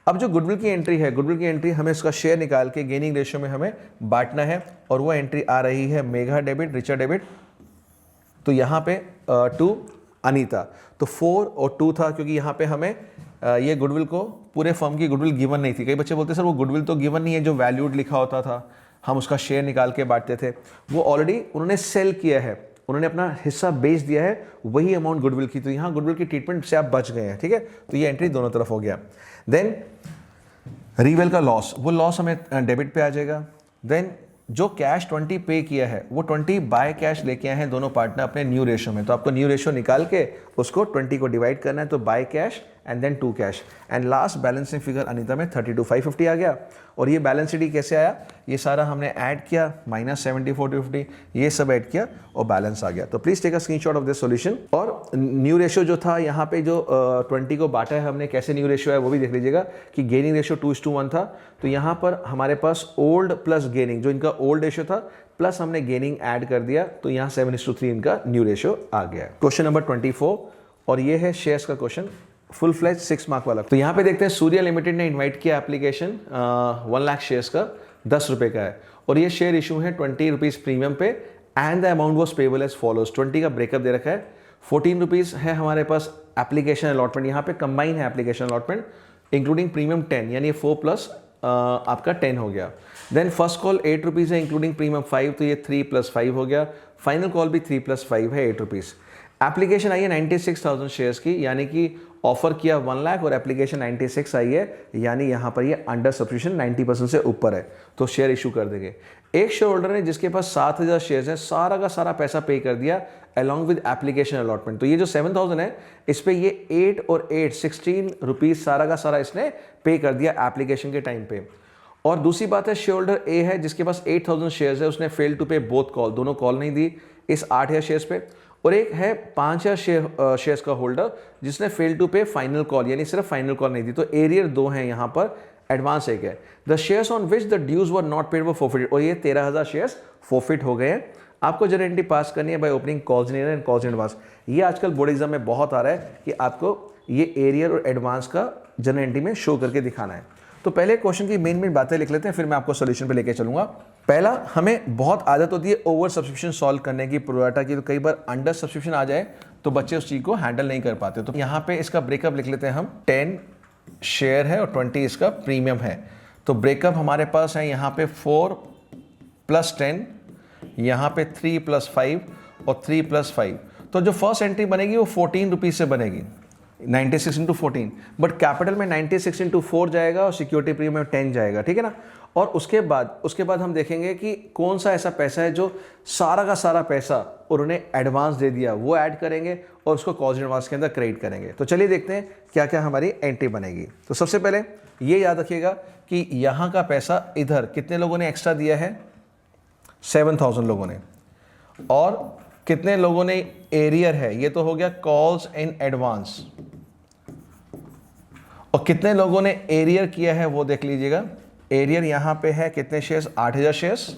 अब जो गुडविल की एंट्री है, गुडविल की एंट्री हमें इसका शेयर निकाल के गेनिंग रेशियो में हमें बांटना है और वो एंट्री आ रही है मेघा डेबिट, रिचा डेबिट, तो यहाँ पे 2 अनीता, तो 4 और 2 था क्योंकि यहाँ पे हमें ये गुडविल को पूरे फर्म की गुडविल गिवन नहीं थी। कई बच्चे बोलते सर वो गुडविल तो गिवन नहीं है, जो वैल्यूड लिखा होता था हम उसका शेयर निकाल के बांटते थे, वो ऑलरेडी उन्होंने सेल किया है, उन्होंने अपना हिस्सा बेच दिया है, वही अमाउंट गुडविल की, तो यहाँ गुडविल की ट्रीटमेंट से आप बच गए हैं, ठीक है। तो ये एंट्री दोनों तरफ हो गया। देन रीवेल का लॉस, वो लॉस हमें डेबिट पे आ जाएगा। देन जो कैश 20 पे किया है वो 20 बाय कैश लेके आए हैं दोनों पार्टनर अपने न्यू रेशियो में, तो आपको न्यू रेशियो निकाल के उसको 20 को डिवाइड करना है, तो by cash and then 2 cash. And last balancing figure Anita में 32,550 आ गया। और ये बैलेंस शीट कैसे आया, ये सारा हमने ऐड किया, -74,250 ये सब ऐड किया और बैलेंस आ गया। तो please take a screenshot of this solution. और न्यू रेशियो जो था यहाँ पे जो 20 को बांटा है हमने, कैसे न्यू रेशियो है वो भी देख लीजिएगा कि गेनिंग रेशियो 2:1 था, तो यहाँ पर हमारे पास ओल्ड प्लस गेनिंग, जो इनका ओल्ड रेशियो था प्लस हमने गेनिंग ऐड कर दिया, तो यहाँ 7:3 इनका न्यू रेशियो आ गया। क्वेश्चन नंबर 24 और ये है शेयर्स का क्वेश्चन, फुल फ्लैज 6 मार्क वाला। तो यहाँ पे देखते हैं सूर्या लिमिटेड ने इनवाइट किया एप्लीकेशन 1 लाख शेयर्स का, 10 रुपए का है और ये शेयर इशू है 20 रुपीज प्रीमियम पे and the amount was payable as follows. 20 का ब्रेकअप दे रखा है, 14 रुपीज है हमारे पास एप्लीकेशन अलॉटमेंट, यहाँ पे कंबाइन है एप्लीकेशन अलॉटमेंट इंक्लूडिंग प्रीमियम 10, यानी 4 प्लस आपका 10 हो गया। देन फर्स्ट कॉल 8 रुपीज़ है इंक्लूडिंग प्रीमियम 5, तो ये 3 + 5 हो गया। फाइनल कॉल भी 3 + 5 है 8 रुपीज़। एप्लीकेशन आई है 96,000 शेयर्स की, यानी कि ऑफर किया 1 लाख और एप्लीकेशन 96 आई है, यानी यहाँ पर ये अंडर सब्सक्रिप्शन 90% से ऊपर है, तो शेयर इशू कर देंगे। एक शेयर होल्डर ने जिसके पास 7,000 शेयर्स है, सारा का सारा पैसा पे कर दिया अलॉन्ग विद एप्लीकेशन अलॉटमेंट, तो ये जो 7,000 है इस पे ये 8 और 8 16 रुपीज़ सारा का सारा इसने पे कर दिया एप्लीकेशन के टाइम पे। और दूसरी बात है शेयर होल्डर ए है जिसके पास 8,000 शेयर्स है, उसने फेल टू पे बोथ कॉल, दोनों कॉल नहीं दी इस 8,000 शेयर्स पे। और एक है 5,000 शेयर्स का होल्डर जिसने फेल टू पे फाइनल कॉल, यानी सिर्फ फाइनल कॉल नहीं दी, तो एरियर 2 हैं यहाँ पर, एडवांस 1 है। The shares on which the dues were not paid were forfeited, और ये 13,000 शेयर्स फॉरफिट हो गए हैं। आपको जनरल एंट्री पास करनी है by opening calls and calls in advance. ये आजकल बोर्ड एग्जाम में बहुत आ रहा है कि आपको ये एरियर और एडवांस का जनरल एंट्री में शो करके दिखाना है। तो पहले क्वेश्चन की मेन बातें लिख लेते हैं, फिर मैं आपको सोल्यूशन पे लेके चलूंगा। पहला, हमें बहुत आदत होती है ओवर सब्सक्रिप्शन सॉल्व करने की, प्रोराटा की, तो कई बार अंडर सब्सक्रिप्शन आ जाए तो बच्चे उस चीज को हैंडल नहीं कर पाते। तो यहाँ पे इसका ब्रेकअप लिख लेते हैं हम, 10 शेयर है और 20 इसका प्रीमियम है। तो ब्रेकअप हमारे पास है यहाँ पे 4 + 10, यहाँ पे 3 + 5 और 3 + 5। तो जो फर्स्ट एंट्री बनेगी वो 14 रुपीज़ से बनेगी, 96 × 14, बट कैपिटल में 96 × 4 जाएगा और सिक्योरिटी प्रीमियम में 10 जाएगा, ठीक है ना। और उसके बाद हम देखेंगे कि कौन सा ऐसा पैसा है जो सारा का सारा पैसा उन्होंने एडवांस दे दिया, वो ऐड करेंगे और उसको कॉस्ट एडवांस के अंदर क्रेडिट करेंगे। तो चलिए देखते हैं क्या क्या हमारी एंट्री बनेगी। तो सबसे पहले ये याद रखिएगा कि यहाँ का पैसा इधर कितने लोगों ने एक्स्ट्रा दिया है, 7,000 लोगों ने, और कितने लोगों ने एरियर है, ये तो हो गया कॉल्स इन एडवांस, और कितने लोगों ने एरियर किया है वो देख लीजिएगा। एरियर यहां पे है कितने शेयर्स, 8,000 शेयर्स,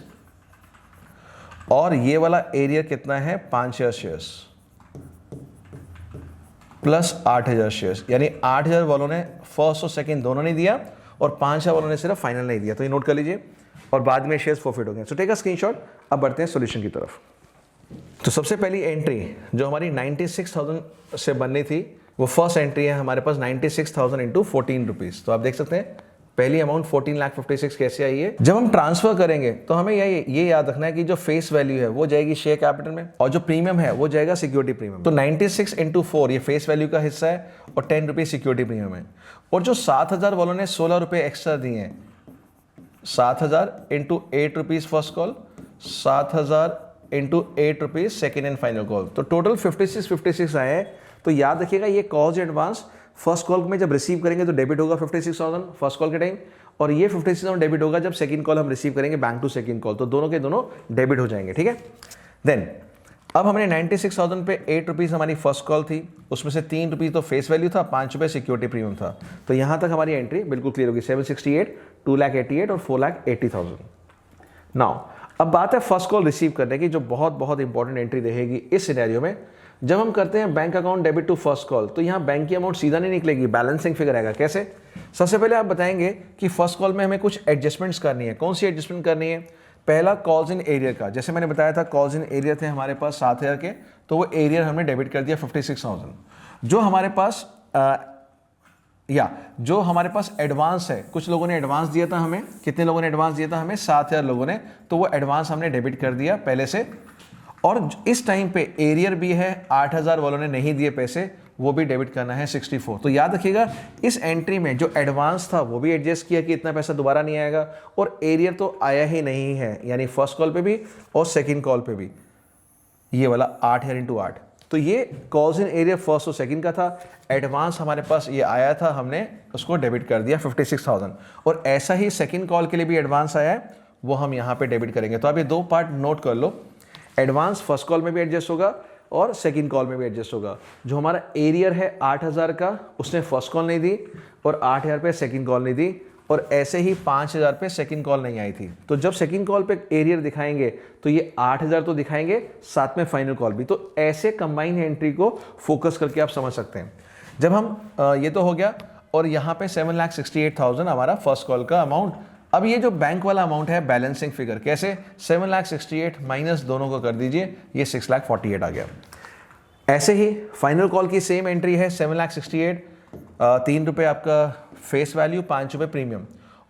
और ये वाला एरियर कितना है, 5,000 शेयर्स प्लस 8,000 शेयर्स, यानी 8,000 वालों ने फर्स्ट और सेकंड दोनों ने दिया और 5,000 वालों ने सिर्फ फाइनल नहीं दिया, तो ये नोट कर लीजिए। और बाद में शेयर्स फॉरफिट हो गए। So take a screenshot. अब बढ़ते हैं सॉल्यूशन की तरफ। तो सबसे पहली एंट्री जो हमारी 96,000 से बननी थी, वो फर्स्ट एंट्री है हमारे पास 96,000 × 14 रुपीज़। तो आप देख सकते हैं पहली अमाउंट 14,56,000 कैसे आई है। जब हम ट्रांसफर करेंगे तो हमें ये याद रखना है कि जो फेस वैल्यू है वो जाएगी शेयर कैपिटल में और जो प्रीमियम है वो जाएगा सिक्योरिटी प्रीमियम। तो 96 × 4 ये फेस वैल्यू का हिस्सा है और 10 रुपये सिक्योरिटी प्रीमियम है। और जो 7,000 वालों ने 16 रुपये एक्स्ट्रा दिए हैं, 7,000 × 8 rupees first call, 7,000 × 8 rupees second and final call, तो टोटल 56 आए हैं। तो याद रखिएगा ये कॉल्स एडवांस फर्स्ट कॉल में जब रिसीव करेंगे तो डेबिट होगा 56,000 फर्स्ट कॉल के टाइम, और ये 56,000 डेबिट होगा जब सेकंड कॉल हम रिसीव करेंगे बैंक टू सेकंड कॉल, तो दोनों के दोनों डेबिट हो जाएंगे, ठीक है। देन अब हमने 96,000 पे 8 रुपीज़ हमारी फर्स्ट कॉल थी, उसमें से 3 रुपीज़ तो फेस वैल्यू था, 5 रुपये सिक्योरिटी प्रीमियम था। तो यहाँ तक हमारी एंट्री बिल्कुल क्लियर होगी। 768, 2,88,000 और 4,80,000। नाउ अब बात है फर्स्ट कॉल रिसीव करने की, जो बहुत बहुत इंपॉर्टेंट एंट्री रहेगी इस सिनेरियो में। जब हम करते हैं bank account debit to first call, तो यहाँ बैंक की अमाउंट सीधा नहीं निकलेगी, बैलेंसिंग फिगर आएगा। कैसे? सबसे पहले आप बताएंगे कि फर्स्ट कॉल में हमें कुछ एडजस्टमेंट करनी है। कौन सी एडजस्टमेंट करनी है? पहला कॉल्स इन एरियर का, जैसे मैंने बताया था कॉल्स इन एरियर थे हमारे पास 7,000 के, तो वो एरियर हमने डेबिट कर दिया 56,000। जो हमारे पास जो हमारे पास एडवांस है, कुछ लोगों ने एडवांस दिया था हमें, कितने लोगों ने एडवांस दिया था हमें? 7,000 लोगों ने, तो वो एडवांस हमने डेबिट कर दिया पहले से। और इस टाइम पे एरियर भी है, 8,000 वालों ने नहीं दिए पैसे, वो भी डेबिट करना है 64। तो याद रखिएगा इस एंट्री में जो एडवांस था वो भी एडजस्ट किया कि इतना पैसा दोबारा नहीं आएगा, और एरियर तो आया ही नहीं है, यानी फर्स्ट कॉल पे भी और सेकंड कॉल पे भी, ये वाला 8,000 इंटू 8। तो ये कॉल्स इन एरियर फर्स्ट और सेकंड का था। एडवांस हमारे पास ये आया था, हमने उसको डेबिट कर दिया 56,000, और ऐसा ही सेकंड कॉल के लिए भी एडवांस आया है, वो हम यहाँ पे डेबिट करेंगे। तो आप ये दो पार्ट नोट कर लो, एडवांस फर्स्ट कॉल में भी एडजस्ट होगा और सेकंड कॉल में भी एडजस्ट होगा। जो हमारा एरियर है 8,000 का, उसने फर्स्ट कॉल नहीं दी, और 8,000 पे सेकंड कॉल नहीं दी, और ऐसे ही 5,000 पे सेकंड कॉल नहीं आई थी। तो जब सेकंड कॉल पे एरियर दिखाएंगे तो ये 8,000 तो दिखाएंगे, साथ में फाइनल कॉल भी। तो ऐसे कंबाइन एंट्री को फोकस करके आप समझ सकते हैं। जब हम ये तो हो गया, और यहाँ पे 7,68,000 हमारा फर्स्ट कॉल का अमाउंट। अब ये जो बैंक वाला अमाउंट है बैलेंसिंग फिगर, कैसे? 7,68,000 माइनस दोनों को कर दीजिए, ये 6,48,000 आ गया। ऐसे ही फाइनल कॉल की सेम एंट्री है 7,68,000, 3 रुपये आपका फेस वैल्यू, 5 रुपये प्रीमियम।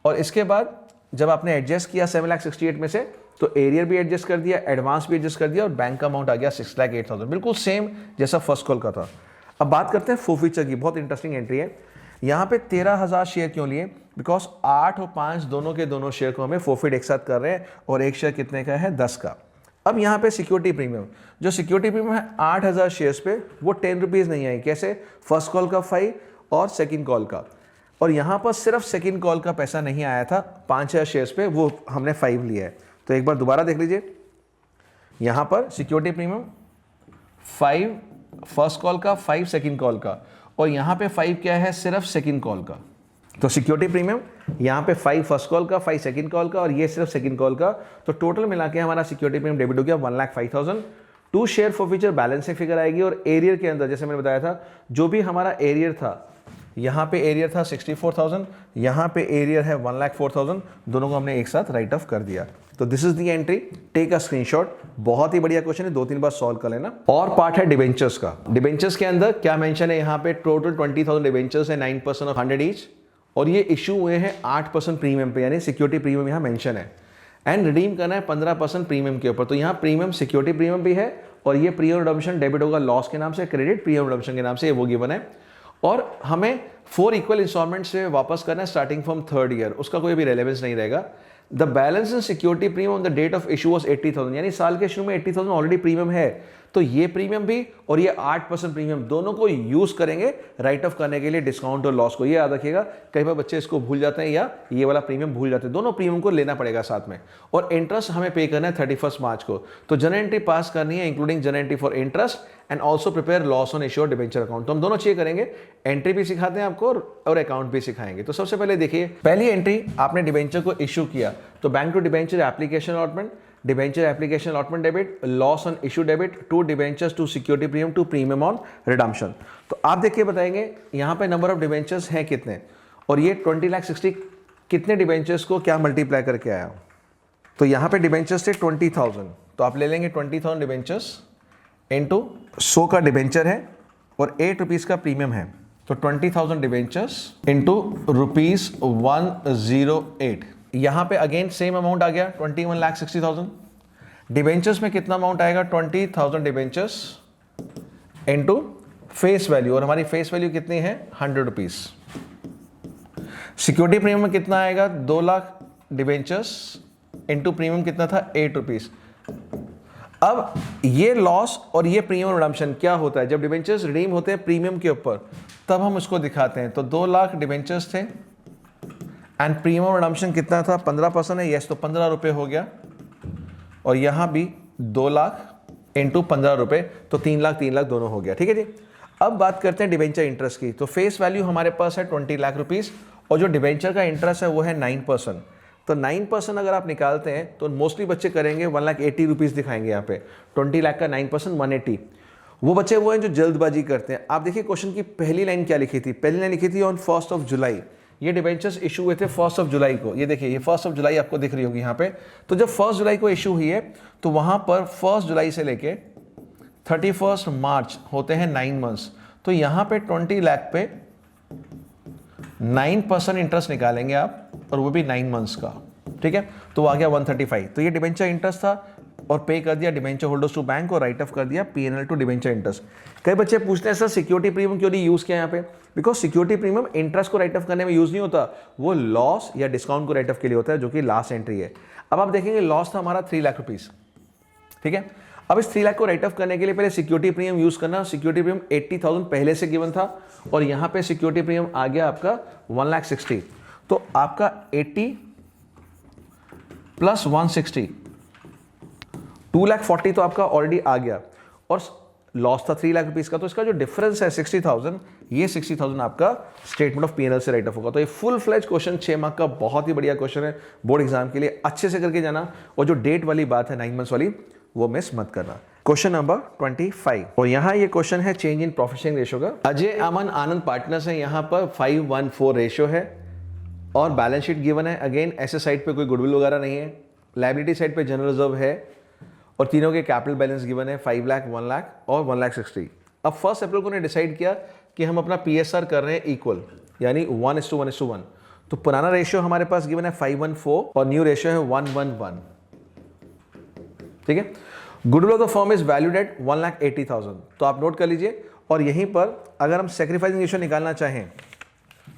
और इसके बाद जब आपने एडजस्ट किया 7,68,000 में से, तो एरियर भी एडजस्ट कर दिया, एडवांस भी एडजस्ट कर दिया, और बैंक का अमाउंट आ गया 6,08,000, बिल्कुल सेम जैसा फर्स्ट कॉल का था। अब बात करते हैं फोरफीचर की, बहुत इंटरेस्टिंग एंट्री है। यहाँ पे 13,000 शेयर क्यों लिए? बिकॉज 8 और 5 दोनों के दोनों शेयर को हमें फोरफिट एक साथ कर रहे हैं, और एक शेयर कितने का है? 10 का। अब यहाँ पे सिक्योरिटी प्रीमियम, जो सिक्योरिटी प्रीमियम है 8,000 शेयर्स पे, वो 10 रुपीज़ नहीं आई। कैसे? फर्स्ट कॉल का 5 और सेकंड कॉल का, और यहाँ पर सिर्फ सेकंड कॉल का पैसा नहीं आया था 5,000 शेयर्स पे, वो हमने 5 लिया है। तो एक बार दोबारा देख लीजिए, यहाँ पर सिक्योरिटी प्रीमियम 5 फर्स्ट कॉल का, 5 सेकंड कॉल का, और यहाँ पे 5 क्या है? सिर्फ सेकंड कॉल का। तो सिक्योरिटी प्रीमियम यहाँ पे 5 फर्स्ट कॉल का, 5 सेकंड कॉल का, और ये सिर्फ सेकंड कॉल का। तो टोटल मिला के हमारा सिक्योरिटी प्रीमियम डेबिट हो गया 1,05,000। 2 शेयर फॉरफीचर बैलेंसिंग फिगर आएगी, और एरियर के अंदर जैसे मैंने बताया था, जो भी हमारा एरियर था, यहाँ पे एरियर था 64,000, यहाँ पे एरियर है 1,04,000, दोनों को हमने एक साथ राइट ऑफ कर दिया। तो this is the entry, take a screenshot. बहुत ही बढ़िया क्वेश्चन है, 2-3 बार सॉल्व कर लेना। और पार्ट है डिबेंचर्स का। डिबेंचर्स के अंदर क्या मेंशन है? यहाँ पे टोटल 20,000 डिबेंचर्स है, 9% ऑफ 100 ईच, और ये इशू हुए हैं 8% प्रीमियम पे, यानी सिक्योरिटी प्रीमियम यहाँ मेंशन है। एंड रिडीम करना है 15% प्रीमियम के ऊपर। तो यहाँ प्रीमियम सिक्योरिटी प्रीमियम भी है, और ये प्रीमियम रिडम्पशन डेबिट होगा लॉस के नाम से, क्रेडिट प्रीमियम रिडम्पशन के नाम से, वो गिवन है। और हमें 4 इक्वल इंस्टॉलमेंट से वापस करना है स्टार्टिंग फ्रॉम 3rd ईयर, उसका कोई भी रेलेवेंस नहीं रहेगा। The balance in security premium on the date of issue was 80,000, यानी साल के शुरू में 80,000 ऑलरेडी प्रीमियम है। तो ये प्रीमियम भी और ये 8% प्रीमियम दोनों को यूज करेंगे राइट ऑफ करने के लिए डिस्काउंट और लॉस को। ये याद रखिएगा, कई बार बच्चे इसको भूल जाते हैं या ये वाला प्रीमियम भूल जाते हैं। दोनों प्रीमियम को लेना पड़ेगा साथ में, और इंटरेस्ट हमें पे करना है 31 मार्च को। तो जनरल एंट्री पास करनी है, including journal entry for interest and also prepare loss on issued debenture account. तो हम दोनों चीजें करेंगे, एंट्री भी सिखाते हैं आपको और अकाउंट भी सिखाएंगे। तो सबसे पहले देखिए, पहली एंट्री आपने डिबेंचर को इश्यू किया, तो bank to debenture application allotment, debenture application allotment debit, loss on issue debit, to debentures to security premium to premium on redemption. तो आप देखिए बताएंगे यहाँ पे नंबर ऑफ डिबेंचर्स हैं कितने, और ये 20,60,000 कितने डिबेंचर्स को क्या मल्टीप्लाई करके आया। तो यहाँ पे डिबेंचर्स थे 20,000, तो आप ले लेंगे 20,000 डिबेंचर्स इंटू 100 का डिबेंचर है और 8 रुपीज़ का प्रीमियम है, तो 20,000 डिबेंचर्स इंटू ₹108। यहाँ पे अगेन सेम अमाउंट आ गया 21,60,000। डिबेंचर्स में कितना अमाउंट आएगा? 20,000 डिबेंचर्स इंटू फेस वैल्यू, और हमारी फेस वैल्यू कितनी है? 100 रुपीज़। सिक्योरिटी प्रीमियम में कितना आएगा? 2 लाख डिबेंचर्स इंटू प्रीमियम कितना था? 8 रुपीज़। अब ये लॉस और ये प्रीमियम रिडम्पशन क्या होता है? जब डिबेंचर्स रिडीम होते हैं प्रीमियम के ऊपर, तब हम उसको दिखाते हैं। तो 2 लाख डिबेंचर्स थे एंड प्रीमियम रिडम्पशन कितना था? 15% है, यस, तो 15 रुपये हो गया। और यहाँ भी 2 लाख इंटू 15 रुपये, तो 3 लाख दोनों हो गया। ठीक है जी। अब बात करते हैं डिबेंचर इंटरेस्ट की। तो फेस वैल्यू हमारे पास है 20 लाख रुपीज़ और जो डिबेंचर का इंटरेस्ट है वो है 9%। तो 9% अगर आप निकालते हैं तो मोस्टली बच्चे करेंगे 1,80,000 रुपीज़ दिखाएंगे यहाँ पे। 20 लाख का 9% 180। वो बच्चे वो हैं जो जल्दबाजी करते हैं। आप देखिए क्वेश्चन की पहली लाइन क्या लिखी थी, पहली लाइन लिखी थी ऑन 1 जुलाई। ये डिबेंचर्स इशू हुए थे 1 जुलाई को। ये देखिए ये 1 जुलाई आपको दिख रही होगी यहाँ पे। तो जब 1 जुलाई को इशू हुई है तो वहाँ पर 1 जुलाई से लेके 31 मार्च होते हैं 9 मंथ्स। तो यहाँ पे 20 लाख पे 9% इंटरेस्ट निकालेंगे आप, और वो भी 9 मंथ्स का। ठीक है, तो आ गया 135। तो ये डिबेंचर इंटरेस्ट था और पे कर दिया डिबेंचर होल्डर्स टू बैंक और राइट ऑफ कर दिया पीएनएल टू डिबेंचर इंटरेस्ट। कई बच्चे पूछते हैं सर सिक्योरिटी प्रीमियम क्यों नहीं यूज़ किया यहाँ पे? बिकॉज सिक्योरिटी प्रीमियम इंटरेस्ट को राइट ऑफ करने में यूज़ नहीं होता, वो लॉस या डिस्काउंट को राइट ऑफ के लिए होता है, जो कि लास्ट एंट्री है। अब आप देखेंगे लॉस था हमारा 3 लाख रुपीज़। ठीक है, अब इस 3 लाख को राइट ऑफ करने के लिए पहले सिक्योरिटी प्रीमियम यूज़ करना। सिक्योरिटी प्रीमियम 80,000 पहले से गिवन था और यहाँ पे सिक्योरिटी प्रीमियम आ गया आपका 1,60,000। तो आपका 80 प्लस 160 2,40,000 तो आपका ऑलरेडी आ गया और लॉस था 3 लाख रुपीज़ का। तो इसका जो डिफरेंस है 60,000, ये 60,000 आपका स्टेटमेंट ऑफ पीएनएल से राइट ऑफ होगा। तो ये फुल फ्लेज क्वेश्चन 6 मार्क का बहुत ही बढ़िया क्वेश्चन है बोर्ड एग्जाम के लिए, अच्छे से करके जाना। और जो डेट वाली बात है 9 मंथ्स वाली, वो मिस मत करना। क्वेश्चन नंबर 25 और यहाँ ये क्वेश्चन है change in profit sharing ratio का। अजय अमन आनंद पार्टनर्स है, यहाँ पर 514 रेशियो है और बैलेंस शीट गिवन है। अगेन ऐसे साइड पे कोई गुडविल वगैरह नहीं है, लायबिलिटी साइड पे जनरल रिजर्व है और तीनों के कैपिटल बैलेंस गिवन है 5 लाख, 1 लाख और 1,60,000। अब 1 अप्रैल को ने डिसाइड किया कि हम अपना पीएसआर कर रहे हैं इक्वल, यानी 1:1:1। तो पुराना रेशियो हमारे पास गिवन है 514 और न्यू रेशियो है 1:1:1। ठीक है, goodwill of the firm is valued at 1,80,000। तो आप नोट कर लीजिए। और यहीं पर अगर हम सेक्रीफाइसिंग रेशियो निकालना चाहें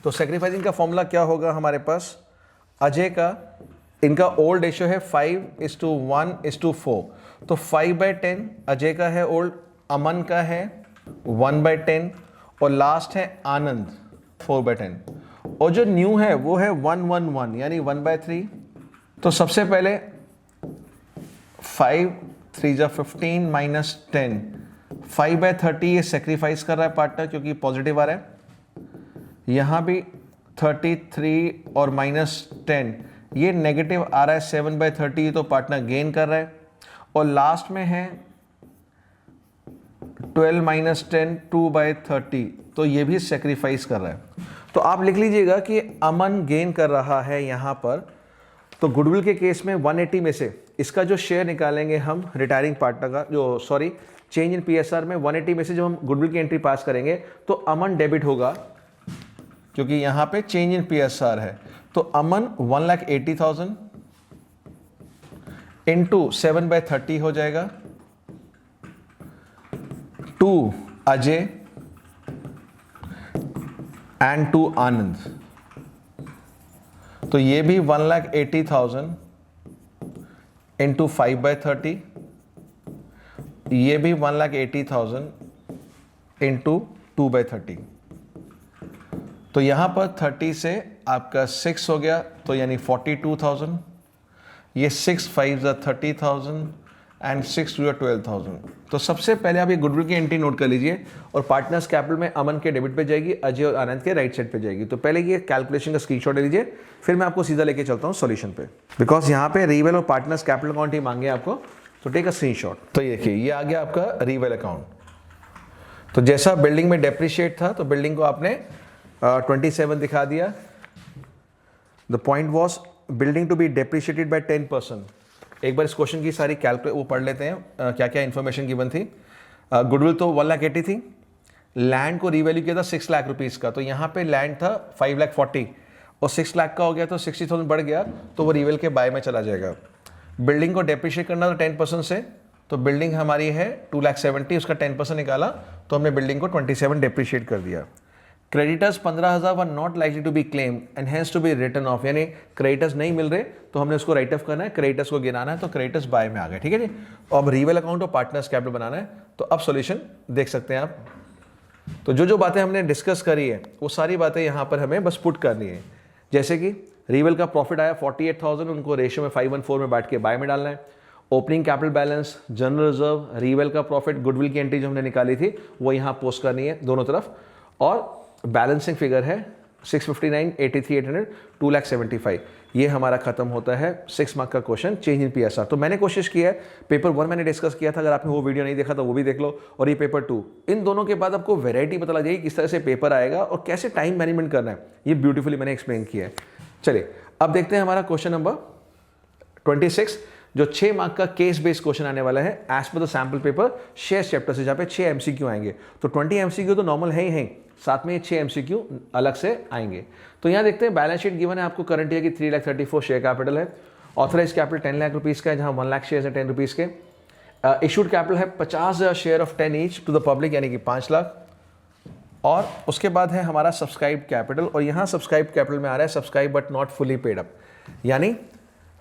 तो सेक्रीफाइसिंग का फॉर्मूला क्या होगा हमारे पास? अजय का, इनका ओल्ड रेशियो है 5:1:4। तो 5/10 अजय का है ओल्ड, अमन का है 1/10 और लास्ट है आनंद 4/10। और जो न्यू है वो है 1:1:1 यानी 1/3। तो सबसे पहले 5 3 जा 15 माइनस 10, 5/30 ये सेक्रीफाइस कर रहा है पार्टनर क्योंकि पॉजिटिव आ रहा है। यहाँ भी 33 और माइनस 10 ये नेगेटिव आ रहा है 7/30, तो पार्टनर गेन कर रहा है। और लास्ट में है 12 माइनस 10 2/30, तो ये भी सेक्रीफाइस कर रहा है। तो आप लिख लीजिएगा कि अमन गेन कर रहा है यहाँ पर। तो गुडविल के केस में 180 में से इसका जो शेयर निकालेंगे हम रिटायरिंग पार्टनर का, जो सॉरी चेंज इन पीएसआर में 180 में से जो हम गुडविल की एंट्री पास करेंगे तो अमन डेबिट होगा क्योंकि यहाँ पे चेंज इन पीएसआर है। तो अमन 1,80,000 इंटू 7/30 हो जाएगा, 2 अजय एंड 2 आनंद। तो ये भी 1,80,000 इंटू 5/30, ये भी 1,80,000 इंटू 2/30। तो यहां पर 30 से आपका 6 हो गया, तो यानी 42,000। ये 6 5 30,000 एंड 6 2 12,000। तो सबसे पहले आप ये गुडविल की एंट्री नोट कर लीजिए और पार्टनर्स कैपिटल में अमन के डेबिट पे जाएगी, अजय और आनंद के राइट साइड पे जाएगी। तो पहले ये कैलकुलेशन का स्क्रीनशॉट ले लीजिए, फिर मैं आपको सीधा लेके चलता हूँ सॉल्यूशन पे, बिकॉज यहाँ पे रीवेल और पार्टनर्स कैपिटल अकाउंट ही मांगे आपको। तो टेक अ स्क्रीनशॉट। तो ये देखिए ये आ गया आपका रीवेल अकाउंट। तो जैसा बिल्डिंग में डेप्रिशिएट था तो बिल्डिंग को आपने 27 दिखा दिया। The point was building to be depreciated by 10%। एक बार इस क्वेश्चन की सारी कैलकुलेट वो पढ़ लेते हैं, क्या क्या इन्फॉर्मेशन गिवन थी। गुडविल तो 1,80,000 थी, लैंड को रीवैल्यू किया था 6 लाख रुपीज़ का, तो यहाँ पे लैंड था 5,40,000 और 6 लाख का हो गया तो 60,000 बढ़ गया, तो वो रीवेल के बाय में चला जाएगा। बिल्डिंग को डेप्रिशिएट करना था 10% से, तो बिल्डिंग हमारी है 2,70,000, उसका 10% निकाला तो हमने बिल्डिंग को 27 डेप्रिशिएट कर दिया। Creditors 15,000 were not likely to be claim and hence to be written off, यानी क्रेडिटर्स नहीं मिल रहे तो हमने उसको राइट ऑफ करना है, क्रेडिटर्स को गिनाना है, तो क्रेडिटर्स बाय में आ गए। ठीक है जी। अब रीवेल अकाउंट और पार्टनर्स कैपिटल बनाना है, तो अब सॉल्यूशन देख सकते हैं आप। तो जो जो बातें हमने डिस्कस करी है वो सारी बातें यहाँ पर हमें बस पुट करनी है। जैसे कि रीवेल का प्रॉफिट आया 48,000, उनको रेशियो में 5:1:4 में बांट के बाय में डालना है। Opening capital balance, general reserve, reveal का प्रॉफिट, गुडविल की एंट्री जो हमने निकाली थी वो यहाँ पोस्ट करनी है दोनों तरफ, और बैलेंसिंग फिगर है 659, 83, 800, 2,75,000। ये हमारा खत्म होता है 6 मार्क का क्वेश्चन, चेंज इन पीएसआर। तो मैंने कोशिश की है, पेपर 1 मैंने डिस्कस किया था, अगर आपने वो वीडियो नहीं देखा तो वो भी देख लो, और ये पेपर 2, इन दोनों के बाद आपको वैरायटी पता लग जाएगी किस तरह से पेपर आएगा और कैसे टाइम मैनेजमेंट करना है, ये ब्यूटीफुली मैंने एक्सप्लेन किया है। चलिए अब देखते हैं हमारा क्वेश्चन नंबर 26, जो 6 मार्क का केस बेस्ड क्वेश्चन आने वाला है as per the sample paper share chapter से, जहाँ पे 6 एमसीक्यू आएंगे। तो 20 एमसीक्यू तो नॉर्मल है ही, साथ में ये 6 एमसीक्यू अलग से आएंगे। तो यहाँ देखते हैं बैलेंस शीट गिवन है आपको करंट ईयर की 3,34,000 शेयर कैपिटल है, ऑथराइज कैपिटल 10 लाख रुपीज़ का है, जहाँ 1 लाख शेयर है 10 रुपीज़ के, इशूड कैपिटल है 50,000 share of 10 each to the public, यानी कि 5 लाख, और उसके बाद है हमारा सब्सक्राइब कैपिटल, और यहाँ सब्सक्राइब कैपिटल में आ रहा है subscribe but not fully paid up, यानी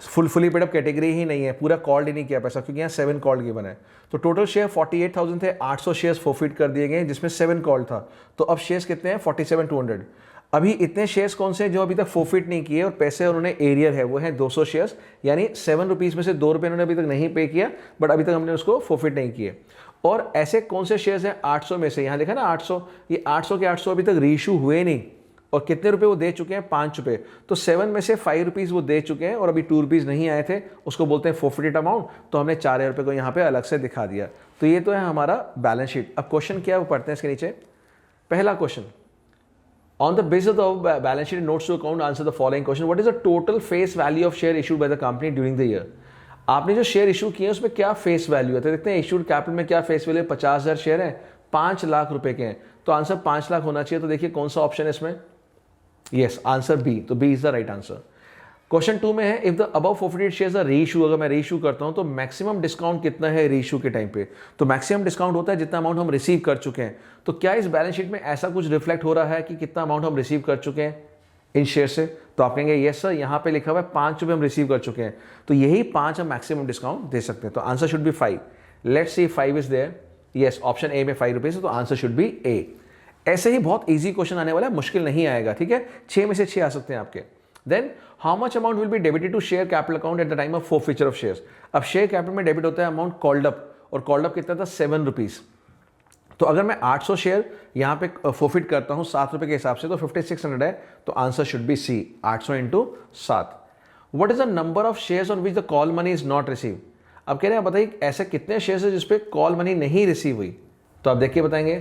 फुली पेड अप कैटेगरी ही नहीं है, पूरा कॉल्ड ही नहीं किया पैसा, क्योंकि यहाँ 7 कॉल्ड गिवन है। तो टोटल शेयर 48,000 थे, 800 शेयर्स फोरफिट कर दिए गए जिसमें 7 कॉल्ड था। तो अब शेयर्स कितने हैं? 47,200। अभी इतने शेयर्स कौन से हैं जो अभी तक फोरफिट नहीं किए और पैसे उन्होंने एरियर है, वो है 200 शेयर्स, यानी 7 रुपीज़ में से 2 रुपये उन्होंने अभी तक नहीं पे किया, बट अभी तक हमने उसको फोरफिट नहीं किए। और ऐसे कौन से शेयर्स हैं 800 में से, यहाँ देखा ना 800, ये 800 के 800 अभी तक रीइशू हुए नहीं, और कितने रुपए वो दे चुके हैं? 5 रुपये। तो 7 में से 5 रुपीज़ वो दे चुके हैं और अभी 2 रुपीज़ नहीं आए थे, उसको बोलते हैं फोरफिटेड अमाउंट। तो हमने 4,000 रुपये को यहाँ पे अलग से दिखा दिया। तो ये तो है हमारा बैलेंस शीट। अब क्वेश्चन क्या है वो पढ़ते हैं इसके नीचे। पहला question, on the basis of balance sheet notes to account answer the following question. What is the total face value of share issued by the company during the year? आपने जो शेयर इशू किए हैं उसमें क्या फेस वैल्यू है? तो देखते हैं इशूड कैपिटल में क्या फेस वैल्यू है। 50,000 शेयर है, 5 लाख रुपए के हैं, तो आंसर 5 लाख होना चाहिए। तो देखिए कौन सा ऑप्शन है इसमें? Yes, answer B. तो B is the right answer. Question 2 में है, if the above forfeited shares are reissue, अगर मैं रीइशू करता हूं तो मैक्सिमम डिस्काउंट कितना है रीइशू के टाइम पे? तो मैक्सिमम डिस्काउंट होता है जितना अमाउंट हम रिसीव कर चुके हैं। तो क्या इस बैलेंस शीट में ऐसा कुछ रिफ्लेक्ट हो रहा है कि कितना अमाउंट हम रिसीव कर चुके हैं इन शेयर से? तो आप कहेंगे यस सर, यहाँ पे लिखा हुआ है 5 रुपये हम रिसीव कर चुके हैं, तो यही 5 हम मैक्सिमम डिस्काउंट दे सकते हैं। तो answer should be 5। Let's see 5 is there. Yes, option A में 5 रुपीज है, तो आंसर शुड बी ए। ऐसे ही बहुत इजी क्वेश्चन आने वाला है, मुश्किल नहीं आएगा, ठीक है। 6 में से 6 आ सकते हैं आपके। Then how much amount will be debited to share capital account at the time of forfeiture of shares? अब शेयर कैपिटल में डेबिट होता है अमाउंट कॉल्ड अप, और कॉल्ड अप कितना था? 7 रुपीज़। तो अगर मैं 800 शेयर यहाँ पे फोरफिट करता हूँ 7 रुपये के हिसाब से, तो 5600 है। तो answer should be C, 800 into 7। What is the number of shares on which the call money is not receive? अब कह रहे हैं बताइए ऐसे कितने शेयर्स है जिसपे कॉल मनी नहीं रिसीव हुई? तो आप देखिए बताएंगे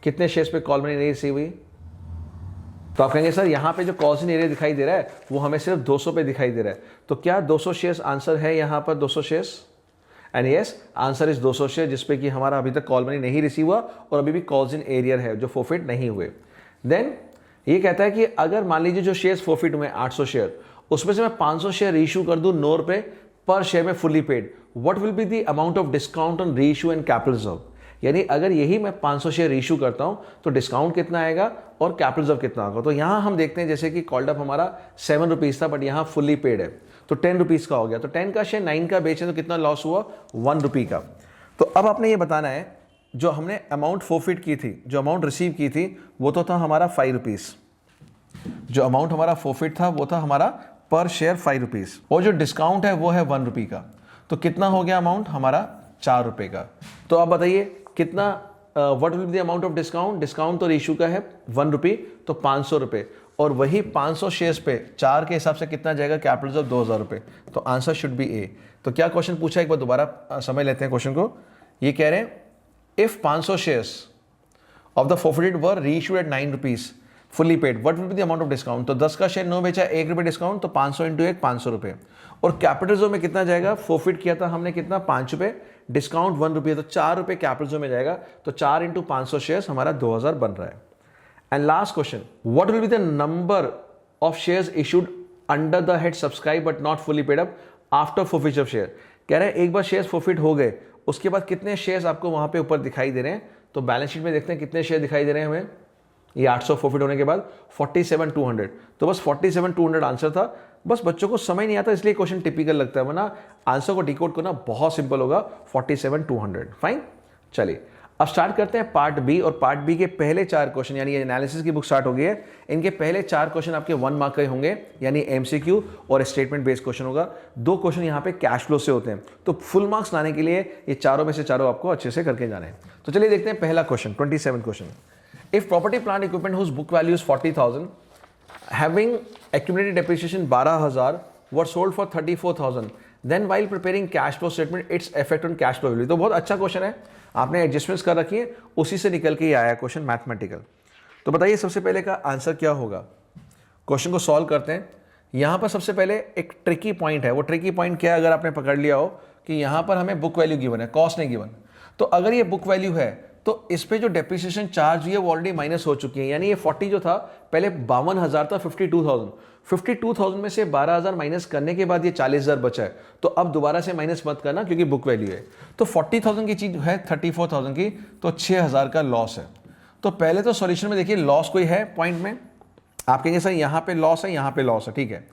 कितने शेयर्स पे कॉल मनी नहीं रिसीव हुई। तो आप कहेंगे सर यहाँ पे जो कॉल्स इन एरिया दिखाई दे रहा है वो हमें सिर्फ 200 पे दिखाई दे रहा है। तो क्या 200 शेयर्स आंसर है यहाँ पर? 200 shares, and yes answer is 200 share जिसपे कि हमारा अभी तक कॉल मनी नहीं रिसीव हुआ और अभी भी कॉल्स इन एरियर है जो फोरफिट नहीं हुए। देन ये कहता है कि अगर मान लीजिए जो शेयर्स फोरफिट हुए 800 शेयर, उसमें से मैं 500 शेयर रीइशू कर दूं 9 रुपये पर शेयर में fully paid, what will be the amount of discount on reissue and capital reserve? यानी अगर यही मैं 500 शेयर इशू करता हूं तो डिस्काउंट कितना आएगा और कैपिटल रिजर्व कितना होगा? तो यहां हम देखते हैं जैसे कि कॉल्ड अप हमारा 7 रुपीज़ था, बट यहां फुल्ली पेड है तो 10 रुपीज़ का हो गया। तो 10 का शेयर 9 का बेचे तो कितना लॉस हुआ? 1 रुपये का। तो अब आपने ये बताना है जो हमने अमाउंट फोरफिट की थी, जो अमाउंट रिसीव की थी वो तो था हमारा 5 रुपीज़। जो अमाउंट हमारा फोरफिट था वो था हमारा पर शेयर 5 रुपीज़, और जो डिस्काउंट है वो है 1 रुपये का। तो कितना हो गया अमाउंट हमारा? 4 रुपये का। तो अब बताइए कितना what will be the amount of discount? Discount तो इशू का है 1 रुपये, तो 500 रुपये, और वही 500 शेयर्स पे 4 के हिसाब से कितना जाएगा? कैपिटल रिजर्व 2000 रुपये। तो आंसर शुड बी ए। तो क्या क्वेश्चन पूछा एक बार दोबारा समझ लेते हैं क्वेश्चन को। ये कह रहे हैं if 500 shares of the forfeited were reissued at 9 rupees fully paid, what will be the amount of discount? तो 10 का शेयर 9 बेचा, 1 रुपये डिस्काउंट, तो 500 इंटू 1 500 रुपये। और कैपिटल रिजर्व में कितना जाएगा? फोरफिट किया था हमने कितना? 5 रुपये, डिस्काउंट 1 रुपये, तो 4 रुपये कैपिटल रिजर्व में जाएगा। तो 4 इंटू 500 शेयर्स हमारा 2000 बन रहा है। And last question, what will be the number of shares issued under the head subscribe but not fully paid up after forfeiture of share? कह रहे हैं एक बार शेयर्स फोरफिट हो गए उसके बाद कितने शेयर्स आपको वहां पे ऊपर दिखाई दे रहे हैं? तो बैलेंस शीट में देखते हैं कितने शेयर दिखाई दे रहे हैं हमें। ये 800 फोरफिट होने के बाद 47,200, तो बस 47,200 आंसर था। बस बच्चों को समझ नहीं आता इसलिए क्वेश्चन टिपिकल लगता है, वरना आंसर को डिकोड करना बहुत सिंपल होगा। 47,200 फाइन। चलिए अब स्टार्ट करते हैं पार्ट बी, और पार्ट बी के पहले 4 क्वेश्चन, यानी ये एनालिसिस की बुक स्टार्ट हो गई है, इनके पहले 4 क्वेश्चन आपके 1 मार्क के होंगे, यानी एमसीक्यू और स्टेटमेंट बेस्ड क्वेश्चन होगा। 2 क्वेश्चन यहाँ पे कैश फ्लो से होते हैं, तो फुल मार्क्स लाने के लिए ये चारों में से चारों आपको अच्छे से करके जाने हैं। तो चलिए देखते हैं पहला question, 27 question. If property plant equipment whose book value is 40,000 having accumulated depreciation 12,000 were sold for 34,000 then while preparing cash flow statement its effect on cash flow value. तो बहुत अच्छा क्वेश्चन है, आपने एडजस्टमेंट्स कर रखी है, उसी से निकल के ही आया क्वेश्चन मैथमेटिकल। तो बताइए सबसे पहले का आंसर क्या होगा। क्वेश्चन को सॉल्व करते हैं। यहाँ पर सबसे पहले एक ट्रिकी पॉइंट है, वो ट्रिकी पॉइंट क्या है, अगर आपने पकड़ लिया हो कि यहाँ पर हमें बुक वैल्यू गिवन है, कॉस्ट नहीं गिवन। तो अगर ये बुक वैल्यू है तो इस पे जो डेप्रिसिएशन चार्ज हुई है वो ऑलरेडी माइनस हो चुकी है, यानी ये 40 जो था पहले 52,000 था, 52,000 में से 12,000 माइनस करने के बाद ये 40,000 बचा है। तो अब दोबारा से माइनस मत करना क्योंकि बुक वैल्यू है। तो 40,000 की चीज है 34,000 की, तो 6,000 का लॉस है। तो पहले तो सॉल्यूशन में देखिए लॉस कोई है पॉइंट में, आप कहेंगे सर यहाँ पे लॉस है, यहाँ पे लॉस है, ठीक है।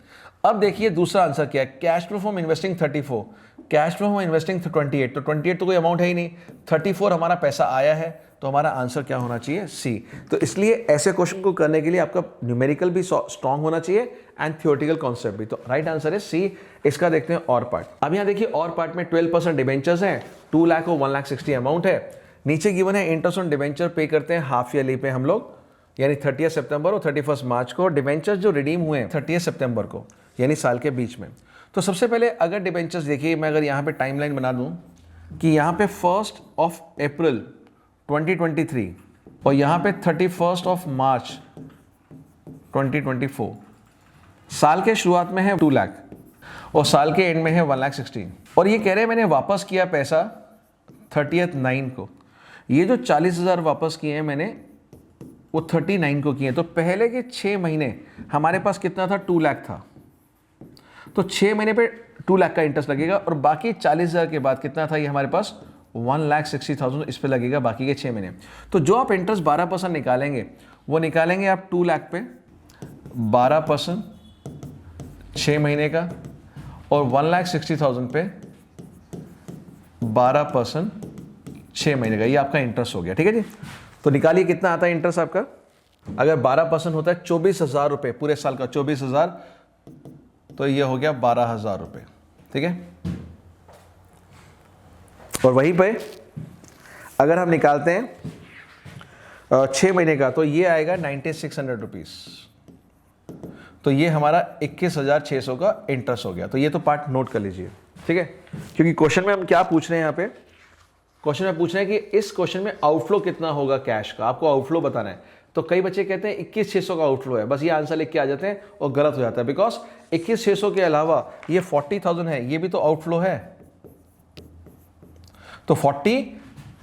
अब देखिए दूसरा आंसर क्या है, cash flow from investing 34, cash flow from investing 28, तो 28 तो कोई अमाउंट है ही नहीं, 34 हमारा पैसा आया है, तो हमारा आंसर क्या होना चाहिए, सी। तो इसलिए ऐसे क्वेश्चन को करने के लिए आपका न्यूमेरिकल भी स्ट्रांग होना चाहिए एंड थियोरेटिकल कॉन्सेप्ट भी। तो राइट आंसर है सी। इसका देखते हैं और पार्ट। अब यहाँ देखिए और पार्ट में 12% डिबेंचर्स हैं, 2 लाख और 1,60,000 अमाउंट है। नीचे गिवन है इंटरेस्ट ऑन डिबेंचर पे करते हैं हाफ ईयरली पे हम लोग, यानी 30 सितंबर और 31 मार्च को। डिबेंचर्स जो रिडीम हुए हैं 30 सितंबर को, यानी साल के बीच में। तो सबसे पहले अगर डिबेंचर्स देखिए, मैं अगर यहाँ पे टाइमलाइन बना दूं कि यहाँ पे 1 अप्रैल 2023 और यहाँ पे 31 मार्च 2024, साल के शुरुआत में है 2 लाख और साल के एंड में है 1,60,000, और ये कह रहे हैं मैंने वापस किया पैसा 30/9 को। ये जो 40,000 वापस किए हैं मैंने वो 39 को किए। तो पहले के 6 महीने हमारे पास कितना था, 2 लाख था, तो 6 महीने पे 2 लाख का इंटरेस्ट लगेगा, और बाकी 40,000 के बाद कितना था ये हमारे पास 1,60,000 इस पे लगेगा बाकी के 6 महीने। तो जो आप इंटरेस्ट 12% निकालेंगे वो निकालेंगे आप 2 लाख पे 12% 6 महीने का, और 1,60,000 पे 12% 6 महीने का, ये आपका इंटरेस्ट हो गया, ठीक है जी। तो निकालिए कितना आता है इंटरेस्ट आपका, अगर 12% होता है 24,000 रुपये पूरे साल का, 24,000, तो ये हो गया 12,000 रुपये, ठीक है। और वहीं पे अगर हम निकालते हैं 6 महीने का, तो ये आएगा 9,600 रुपीज़, तो ये हमारा 21,600 का इंटरेस्ट हो गया। तो ये तो पार्ट नोट कर लीजिए, ठीक है, क्योंकि क्वेश्चन में हम क्या पूछ रहे हैं, यहाँ पे क्वेश्चन में पूछ रहे हैं कि इस क्वेश्चन में आउटफ्लो कितना होगा कैश का, आपको आउटफ्लो बताना है। तो कई बच्चे कहते हैं 21,600 का आउटफ्लो है, बस ये आंसर लिख के आ जाते हैं और गलत हो जाता है, बिकॉज 21,600 के अलावा ये 40,000 है, ये भी तो आउटफ्लो है। तो 40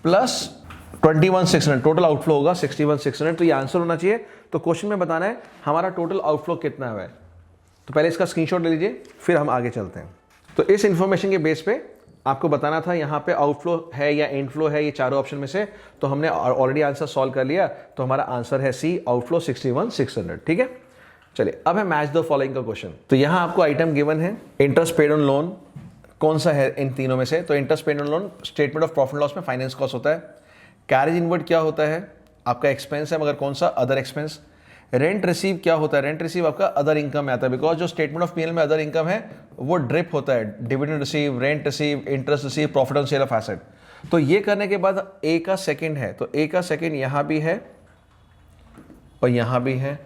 प्लस 21,600 टोटल आउटफ्लो होगा 61,600, तो ये आंसर होना चाहिए। तो क्वेश्चन में बताना है हमारा टोटल आउटफ्लो कितना है। तो पहले इसका स्क्रीनशॉट ले लीजिए, फिर हम आगे चलते हैं। तो इस इंफॉर्मेशन के बेस पे आपको बताना था यहाँ पे आउटफ्लो है या इनफ्लो है, ये चारों ऑप्शन में से। तो हमने ऑलरेडी आंसर सॉल्व कर लिया, तो हमारा आंसर है सी, आउटफ्लो 61,600, ठीक है। चलिए अब है मैच द फॉलोइंग का क्वेश्चन। तो यहाँ आपको आइटम गिवन है, इंटरेस्ट पेड ऑन लोन कौन सा है इन तीनों में से, तो interest paid on loan statement of profit loss में फाइनेंस कॉस्ट होता है। कैरेज इनवर्ड क्या होता है, आपका एक्सपेंस है, मगर कौन सा, अदर एक्सपेंस। रेंट रिसीव क्या होता है, रेंट रिसीव आपका अदर इनकम में आता है, बिकॉज जो स्टेटमेंट ऑफ पीएनएल में अदर इनकम है वो ड्रिप होता है, dividend receive, rent receive, interest receive, profit on sale of asset. तो ये करने के बाद ए का सेकंड है, तो ए का सेकंड यहाँ भी है और यहाँ भी है,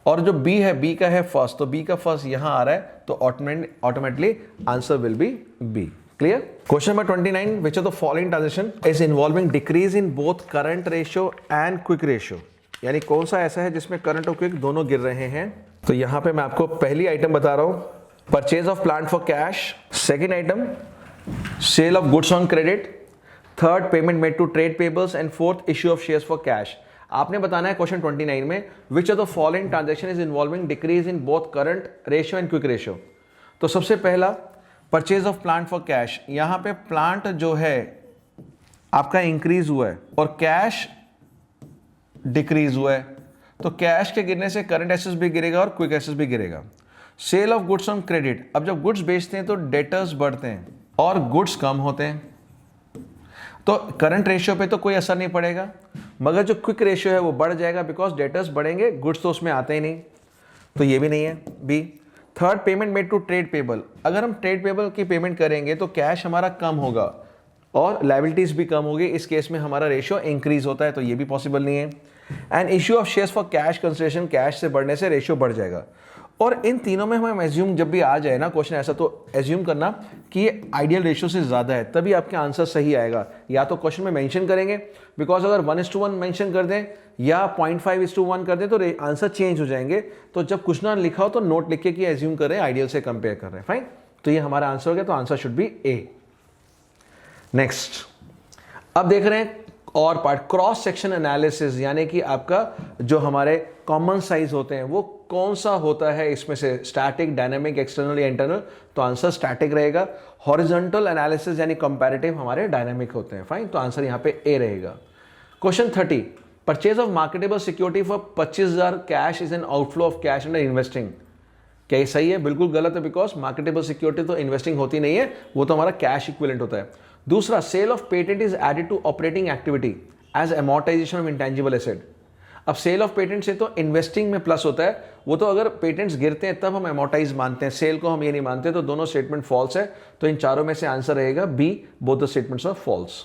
और जो बी है, बी का है फर्स्ट, तो बी का फर्स्ट यहाँ आ रहा है, तो automatically answer will be B. Clear. Question number 29, which of the following transaction is involving decrease in both current ratio and quick ratio, यानी कौन सा ऐसा है जिसमें करंट और क्विक दोनों गिर रहे हैं। तो यहां पे मैं आपको पहली आइटम बता रहा हूं, purchase of plant for cash, second item sale of goods on credit, third payment made to trade payables, and fourth issue of shares for cash. आपने बताना है क्वेश्चन 29 में which of the following transaction is involving decrease in both current ratio and quick ratio. तो सबसे पहला purchase of plant for cash, यहां पे प्लांट जो है आपका इंक्रीज हुआ है और कैश डिक्रीज हुआ है, तो कैश के गिरने से करंट एसेट्स भी गिरेगा और क्विक एसेट्स भी गिरेगा। Sale of goods on credit, अब जब गुड्स बेचते हैं तो डेटर्स बढ़ते हैं और गुड्स कम होते हैं। तो करंट रेशियो पे तो कोई असर नहीं पड़ेगा, मगर जो क्विक रेशियो है वो बढ़ जाएगा बिकॉज डेटर्स बढ़ेंगे, गुड्स तो उसमें आते ही नहीं, तो ये भी नहीं है। B, third, payment made to trade payable. अगर हम ट्रेड पेबल की पेमेंट करेंगे तो कैश हमारा कम होगा और लायबिलिटीज भी कम होगी, इस केस में हमारा रेशियो इंक्रीज होता है, तो ये भी पॉसिबल नहीं है। And issue of shares for cash consideration, cash से बढ़ने से रेशियो बढ़ जाएगा। और इन तीनों में हम एज्यूम, जब भी आ जाए ना क्वेश्चन ऐसा, तो एज्यूम करना कि ये आइडियल रेशियो से ज़्यादा है, तभी आपके आंसर सही आएगा। या तो क्वेश्चन में मेंशन करेंगे, बिकॉज अगर 1:1 मेंशन कर दें या 0.5:1 कर दें तो आंसर चेंज हो जाएंगे। तो जब कुछ ना लिखा हो तो नोट लिख के कि एज्यूम कर रहे हैं, आइडियल से कंपेयर कर रहे हैं, फाइन। तो ये हमारा आंसर हो गया, तो answer should B A. Next, अब देख रहे हैं और पार्ट, क्रॉस सेक्शन एनालिसिस, यानी कि आपका जो हमारे कॉमन साइज होते हैं वो कौन सा होता है इसमें से, स्टैटिक, डायनामिक, एक्सटर्नल या इंटरनल, तो आंसर स्टैटिक रहेगा। हॉरिजॉन्टल एनालिसिस यानी कंपैरेटिव हमारे डायनामिक होते हैं, फाइन, तो आंसर यहाँ पे ए रहेगा। Question 30, purchase of marketable security for 25,000 cash is an outflow of cash under investing. क्या ये सही है? बिल्कुल गलत है, बिकॉज मार्केटेबल सिक्योरिटी तो इन्वेस्टिंग होती नहीं है, वो तो हमारा कैश इक्विवेलेंट होता है। दूसरा, sale of patent is added to operating activity as amortisation of intangible asset. अब सेल ऑफ पेटेंट से तो इन्वेस्टिंग में प्लस होता है, वो तो अगर पेटेंट्स गिरते हैं तब हम अमोर्टाइज मानते हैं, सेल को हम ये नहीं मानते, तो दोनों स्टेटमेंट फॉल्स है। तो इन चारों में से आंसर रहेगा B, both the statements are false.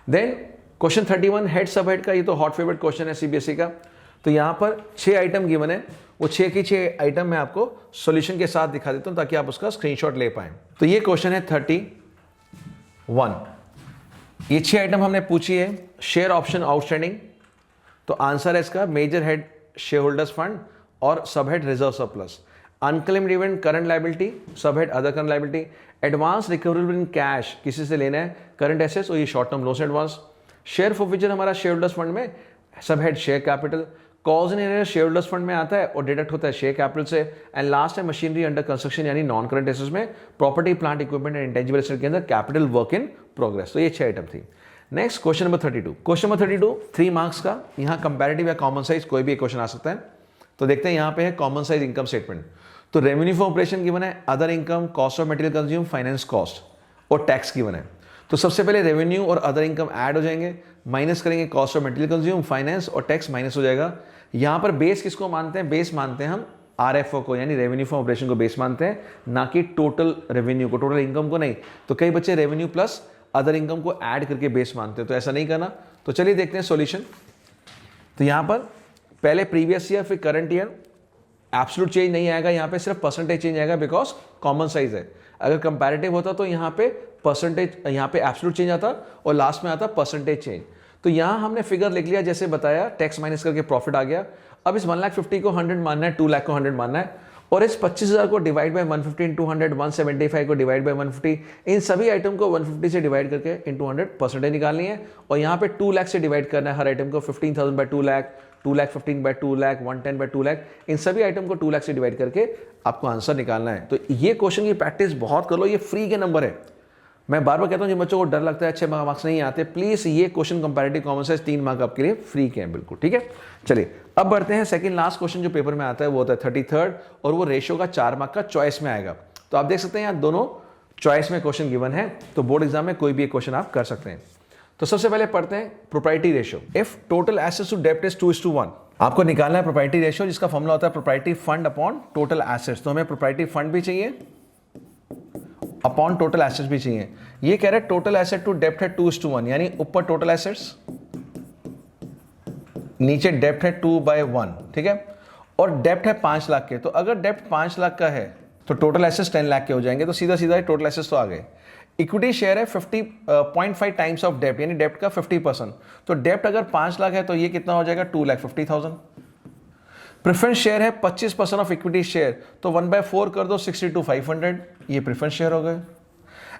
Then question 31, head sub head का, ये तो हॉट फेवरेट क्वेश्चन है सीबीएसई का। तो यहाँ पर 6 आइटम गिवन है, वो 6 की 6 आइटम मैं आपको सॉल्यूशन के साथ दिखा देता हूँ ताकि आप उसका स्क्रीनशॉट ले पाएं। तो ये क्वेश्चन है 31, ये 6 आइटम हमने पूछी है। शेयर ऑप्शन आउटस्टैंडिंग, तो आंसर है इसका major head share holders fund और sub head reserve surplus. Unclaimed dividend current liability, sub head other current liability. Advance recoverable in cash, किसी से लेना है, करंट एसेट्स और ये short term loans advance. Share forfeiture हमारा शेयर होल्डर्स फंड में, sub head share capital. Calls in arrear share holders fund में आता है और डिडक्ट होता है शेयर कैपिटल से। एंड लास्ट है मशीनरी अंडर कंस्ट्रक्शन यानी नॉन करंट एसेट्स में, property plant equipment and intangible asset के अंदर कैपिटल वर्क इन प्रोग्रेस। तो ये 6 आइटम थी। Next question number 32, question number 32 3 marks का, यहाँ कंपैरेटिव या कॉमन साइज कोई भी क्वेश्चन आ सकता है। तो देखते हैं, यहाँ पे है कॉमन साइज इनकम स्टेटमेंट। तो रेवेन्यू फॉर ऑपरेशन गिवन है, other income, cost of material consume, finance cost और टैक्स गिवन है। तो सबसे पहले रेवेन्यू और अदर इनकम ऐड हो जाएंगे, माइनस करेंगे cost of material consume, finance और टैक्स माइनस हो जाएगा। यहाँ पर बेस किसको मानते हैं? बेस मानते हैं हम आरएफओ को, यानी रेवेन्यू फॉर ऑपरेशन को बेस मानते हैं, ना कि टोटल रेवेन्यू को, टोटल इनकम को नहीं। तो कई बच्चे रेवेन्यू प्लस अदर इनकम को ऐड करके बेस मानते हैं, तो ऐसा नहीं करना। तो चलिए देखते हैं सॉल्यूशन। तो यहाँ पर पहले प्रीवियस ईयर फिर करंट ईयर, एब्सोल्यूट चेंज नहीं आएगा, यहाँ पे सिर्फ परसेंटेज चेंज आएगा बिकॉज कॉमन साइज है। अगर कंपैरेटिव होता तो यहाँ पे परसेंटेज, यहाँ पे एब्सोल्यूट चेंज आता और लास्ट में आता परसेंटेज चेंज। तो यहाँ हमने फिगर लिख लिया, जैसे बताया, टैक्स माइनस करके प्रॉफिट आ गया। अब इस 1,50,000 को 100 मानना है, 2 लाख को 100 मानना है, और इस 25,000 को डिवाइड बाय 150 इंटू 100, 175 को डिवाइड बाय 150, इन सभी आइटम को 150 से डिवाइड करके इंटू 100 परसेंटेज निकालनी है। और यहाँ पे 2 लाख से डिवाइड करना है हर आइटम को, 15,000 by 2 lakh, 2 lakh 15 by 2 lakh, 110 by 2 lakh, इन सभी आइटम को 2 लाख से डिवाइड करके आपको आंसर निकालना है। तो ये क्वेश्चन की प्रैक्टिस बहुत कर लो, ये फ्री के नंबर है। मैं बार बार कहता हूँ जिन बच्चों को डर लगता है अच्छे मार्क्स नहीं आते, प्लीज ये question comparative common size 3 mark आपके लिए फ्री के हैं, बिल्कुल ठीक है। चलिए अब बढ़ते हैं, सेकंड लास्ट क्वेश्चन जो पेपर में आता है वो होता है 33rd, और वो रेशियो का 4 मार्क का चॉइस में आएगा। तो आप देख सकते हैं यहाँ दोनों चॉइस में क्वेश्चन गिवन है, तो बोर्ड एग्जाम में कोई भी एक क्वेश्चन आप कर सकते हैं। तो सबसे पहले पढ़ते हैं proprietary ratio. If total assets to डेब्ट इज 2:1, आपको निकालना है प्रोप्राइटी रेशियो, जिसका फॉर्मूला होता है propriety fund upon total assets. तो हमें प्रोप्राइटी फंड भी चाहिए अपॉन टोटल एसेट्स भी चाहिए। ये कह रहे हैं टोटल एसेट टू डेब्ट है 2:1, यानी ऊपर टोटल एसेट्स, नीचे डेब्ट है 2/1, ठीक है। और डेब्ट है 5 लाख के, तो अगर डेब्ट 5 लाख का है तो टोटल एसेट्स 10 लाख के हो जाएंगे, तो सीधा सीधा टोटल एसेट्स तो आ गए। इक्विटी शेयर है 50.5 टाइम्स ऑफ डेब्ट, यानी डेब्ट का 50%। तो डेब्ट अगर 5 लाख है तो ये कितना हो जाएगा? 2,50,000। प्रेफरेंस शेयर है 25% ऑफ इक्विटी शेयर, तो 1/4 कर दो, 62,500, ये प्रेफरेंस शेयर हो गए।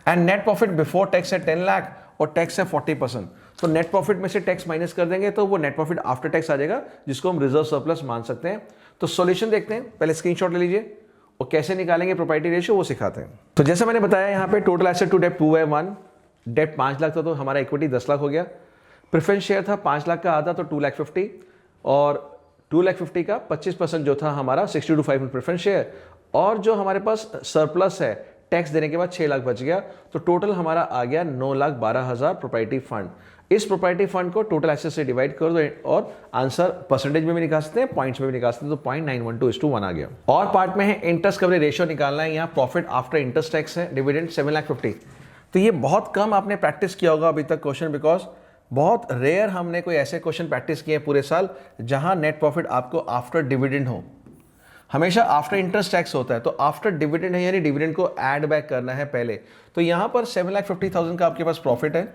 And net profit before tax है 10 लाख और टैक्स है 40%, तो नेट प्रॉफिट में से टैक्स माइनस कर देंगे तो वो नेट प्रॉफिट आफ्टर टैक्स आ जाएगा, जिसको हम रिजर्व सरप्लस मान सकते हैं। तो सॉल्यूशन देखते हैं, पहले स्क्रीनशॉट ले लीजिए और कैसे निकालेंगे प्रोप्राइटी रेशियो वो सिखाते हैं। तो जैसे मैंने बताया यहाँ पे टोटल एसेट टू डेब्ट 2/1, डेब्ट 5 लाख था तो हमारा इक्विटी 10 लाख हो गया। प्रेफरेंस शेयर था 5 लाख का आधा, तो 2,50,000, और 2,50,000 का 25% जो था हमारा 62,500 प्रेफरेंस शेयर, और जो हमारे पास सरप्लस है टैक्स देने के बाद 6 लाख बच गया, तो टोटल हमारा आ गया 9,12,000 प्रोप्राइटरी फंड। इस प्रोप्राइटरी फंड को टोटल एसेट से डिवाइड कर दो और आंसर परसेंटेज में भी निकाल सकते हैं, पॉइंट्स में भी निकाल सकते हैं, तो 0.912:1 आ गया। और पार्ट में है इंटरेस्ट कवरेज रेशियो निकालना है। यहाँ प्रॉफिट आफ्टर इंटरेस्ट टैक्स है, डिविडेंड 7,50,000। तो ये बहुत कम आपने प्रैक्टिस किया होगा अभी तक क्वेश्चन, बिकॉज बहुत रेयर हमने कोई ऐसे क्वेश्चन प्रैक्टिस किए पूरे साल जहां नेट प्रॉफिट आपको आफ्टर डिविडेंड हो। हमेशा आफ्टर इंटरेस्ट टैक्स होता है, तो आफ्टर डिविडेंड है, यानी डिविडेंड को ऐड बैक करना है पहले। तो यहां पर 7,50,000 का आपके पास प्रॉफिट है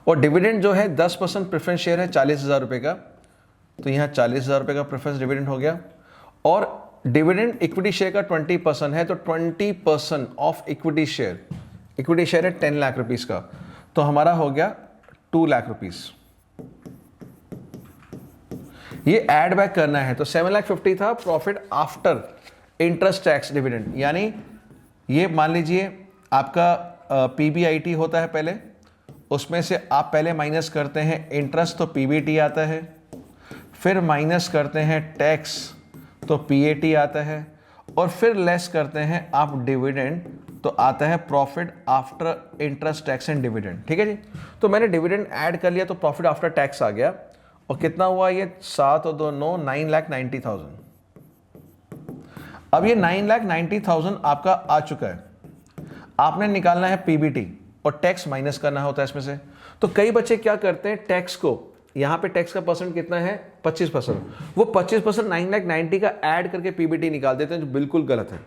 और डिविडेंड जो है 10% प्रेफरेंस शेयर है 40,000 रुपए का, तो यहाँ 40,000 रुपए का प्रेफरेंस डिविडेंड हो गया। और डिविडेंड इक्विटी शेयर का 20% है, तो 20% ऑफ इक्विटी शेयर है 10 लाख रुपीस का, तो हमारा हो गया 2 लाख रुपीस। ये ऐड बैक करना है, तो 7,50,000 था profit after interest tax dividend, यानी ये मान लीजिए आपका पीबीआईटी होता है पहले, उसमें से आप पहले माइनस करते हैं इंटरेस्ट, तो पीबीटी आता है, फिर माइनस करते हैं टैक्स, तो पीएटी आता है, और फिर लेस करते हैं आप डिविडेंड, तो आता है profit after interest tax and dividend. ठीक है जी, तो मैंने डिविडेंड ऐड कर लिया तो प्रॉफिट आफ्टर टैक्स आ गया, और कितना हुआ ये 7 और 2 9, 9,90,000। अब ये 9,90,000 आपका आ चुका है, आपने निकालना है पीबीटी और टैक्स माइनस करना होता है इसमें से। तो कई बच्चे क्या करते हैं, टैक्स को, यहाँ पे टैक्स का परसेंट कितना है 25%, वो 25% 9,90,000 का ऐड करके पीबीटी निकाल देते हैं, जो बिल्कुल गलत है।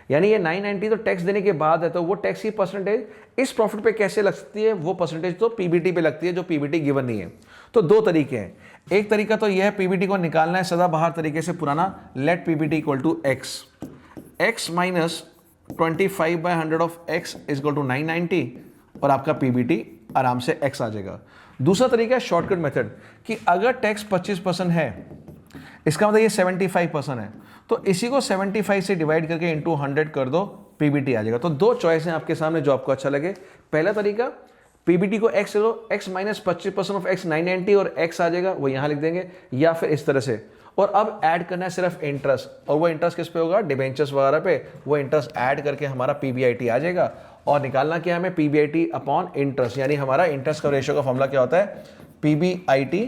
यानी ये 990 तो टैक्स देने के बाद है, तो वो टैक्स की परसेंटेज इस प्रॉफिट पे कैसे लगती है, वो परसेंटेज तो पीबीटी पे लगती है, जो पीबीटी गिवन नहीं है। तो दो तरीके हैं, एक तरीका तो यह है पीबीटी को निकालना है सदाबहार तरीके से पुराना, let PBT equal to X minus 25/100 of X is equal to 990, और आपका पीबीटी आराम से एक्स आ जाएगा। दूसरा तरीका है शॉर्टकट मेथड, कि अगर टैक्स 25% है, इसका मतलब ये 75% है, तो इसी को 75 से डिवाइड करके इंटू 100 कर दो, पीबीटी आ जाएगा। तो दो चॉइस हैं आपके सामने जो आपको अच्छा लगे। पहला तरीका, पीबीटी को x low, x minus 25% of x 990 और एक्स आ जाएगा, वो यहाँ लिख देंगे, या फिर इस तरह से। और अब ऐड करना है सिर्फ इंटरेस्ट, और वो इंटरेस्ट किस पे होगा, डिबेंचर्स वगैरह पे, वो इंटरेस्ट ऐड करके हमारा पीबीआईटी आ जाएगा। और निकालना क्या है हमें, पीबीआईटी अपॉन इंटरेस्ट, यानी हमारा इंटरेस्ट का रेशियो का फॉर्मूला क्या होता है, पीबीआईटी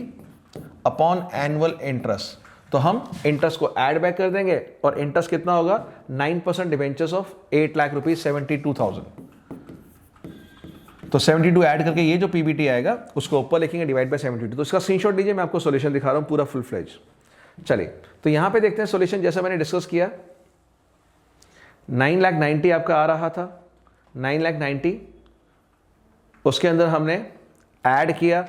अपॉन एनुअल इंटरेस्ट। तो हम इंटरेस्ट को ऐड बैक कर देंगे, और इंटरेस्ट कितना होगा 9% डिबेंचर्स ऑफ 8 लाख रुपीज 72,000। तो 72 ऐड करके ये जो पीबीटी आएगा उसको ऊपर लिखेंगे डिवाइड बाय 72। तो इसका स्क्रीनशॉट लीजिए, मैं आपको सॉल्यूशन दिखा रहा हूं पूरा फुल फ्लेज। चलिए तो यहां पे देखते हैं सॉल्यूशन, जैसा मैंने डिस्कस किया 9,90,000 आपका आ रहा था, 9,90,000 उसके अंदर हमने ऐड किया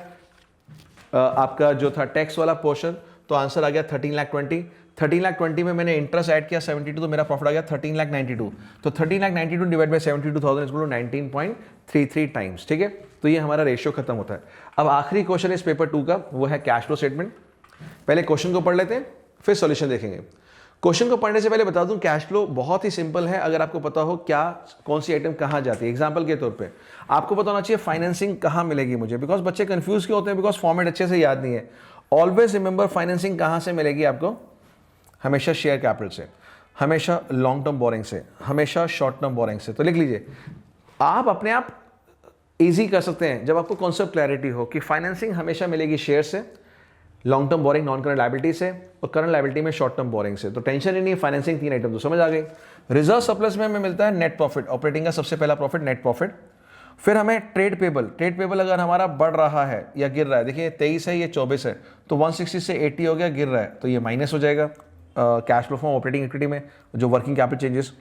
आपका जो था टैक्स वाला पोर्शन, तो आंसर आ गया 13,20,000। 13,20,000 में मैंने इंटरेस्ट ऐड किया 72, तो मेरा प्रॉफिट आ गया 13,92,000। तो 13,92,000 divide by 72,000 equal to 19.33 times. ठीक है, तो ये हमारा रेशियो खत्म होता है। अब आखिरी क्वेश्चन इस पेपर 2 का, वो है कैश फ्लो स्टेटमेंट। पहले क्वेश्चन को पढ़ लेते हैं, फिर सॉल्यूशन देखेंगे। क्वेश्चन को पढ़ने से पहले बता दूं, कैश फ्लो बहुत ही सिंपल है, अगर आपको पता हो क्या कौन सी आइटम कहाँ जाती है। एग्जांपल के तौर पे आपको पता होना चाहिए फाइनेंसिंग कहाँ मिलेगी मुझे, बिकॉज बच्चे कंफ्यूज क्यों होते हैं, बिकॉज फॉर्मेट अच्छे से याद नहीं है। ऑलवेज रिमेंबर फाइनेंसिंग कहाँ से मिलेगी आपको, हमेशा शेयर कैपिटल से, हमेशा लॉन्ग टर्म बोरिंग से, हमेशा शॉर्ट टर्म बोरिंग से। तो लिख लीजिए, आप अपने आप इजी कर सकते हैं जब आपको कॉन्सेप्ट क्लैरिटी हो कि फाइनेंसिंग हमेशा मिलेगी शेयर से, long term borrowing non current liability से, और करंट लायबिलिटी में शॉर्ट टर्म बोरिंग से। तो टेंशन ही नहीं, फाइनेंसिंग 3 आइटम तो समझ आ गई। रिजर्व सरप्लस में हमें मिलता है नेट प्रॉफिट, ऑपरेटिंग का सबसे पहला प्रॉफिट नेट प्रॉफिट। फिर हमें ट्रेड पेबल अगर हमारा बढ़ रहा है या गिर रहा है, देखिए 23 है, ये 24 है, तो 160 से 80 हो गया, गिर रहा है, तो ये माइनस हो जाएगा cash flow from operating activity में, जो working capital changes.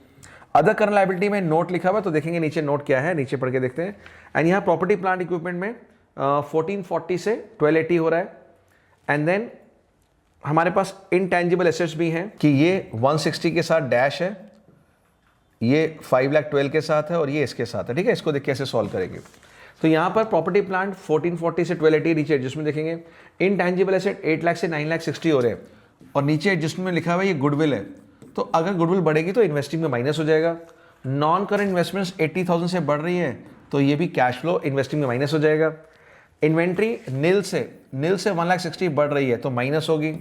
Other current liability में नोट लिखा हुआ है, तो देखेंगे नीचे नोट क्या है, नीचे पढ़ के देखते हैं। एंड यहाँ प्रॉपर्टी प्लांट इक्विपमेंट में 1440 से 1280 हो रहा है। एंड देन हमारे पास इनटेंजिबल एसेट्स भी हैं कि ये 160 के साथ डैश है, ये 5,12,000 के साथ है, और ये इसके साथ है। ठीक है, इसको देख कैसे सॉल्व करेंगे। तो यहाँ पर प्रॉपर्टी प्लांट 1440 से 1280 नीचे एडजस्टमेंट देखेंगे। इनटेंजिबल एसेट 8 लाख से 9,60,000 हो रहे हैं, और नीचे एडजस्टमेंट में लिखा हुआ है ये गुडविल है, तो अगर गुडविल बढ़ेगी तो इन्वेस्टिंग में माइनस हो जाएगा। नॉन करंट इन्वेस्टमेंट्स 80,000 से बढ़ रही है, तो ये भी कैश फ्लो इन्वेस्टिंग में माइनस हो जाएगा। इन्वेंट्री नील से 1,60,000 बढ़ रही है, तो माइनस होगी।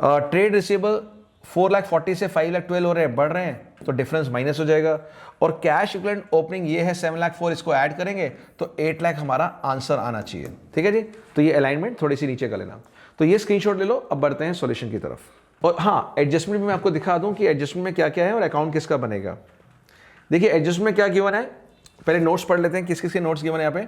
ट्रेड रिसीवेबल 4,40,000 से 5,12,000 हो रहे हैं, बढ़ रहे हैं, तो डिफरेंस माइनस हो जाएगा। और कैश इक्विवेलेंट ओपनिंग ये है 7,04,000, इसको ऐड करेंगे तो 8,00,000 हमारा आंसर आना चाहिए। ठीक है जी, तो ये अलाइनमेंट थोड़ी सी नीचे कर लेना। तो ये स्क्रीनशॉट ले लो। अब बढ़ते हैं सॉल्यूशन की तरफ। और हाँ, एडजस्टमेंट भी मैं आपको दिखा दूं कि एडजस्टमेंट में क्या क्या है और अकाउंट किसका बनेगा। देखिए एडजस्टमेंट में क्या गिवन है, पहले नोट्स पढ़ लेते हैं। किस किस के नोट्स गिवन है यहाँ पे।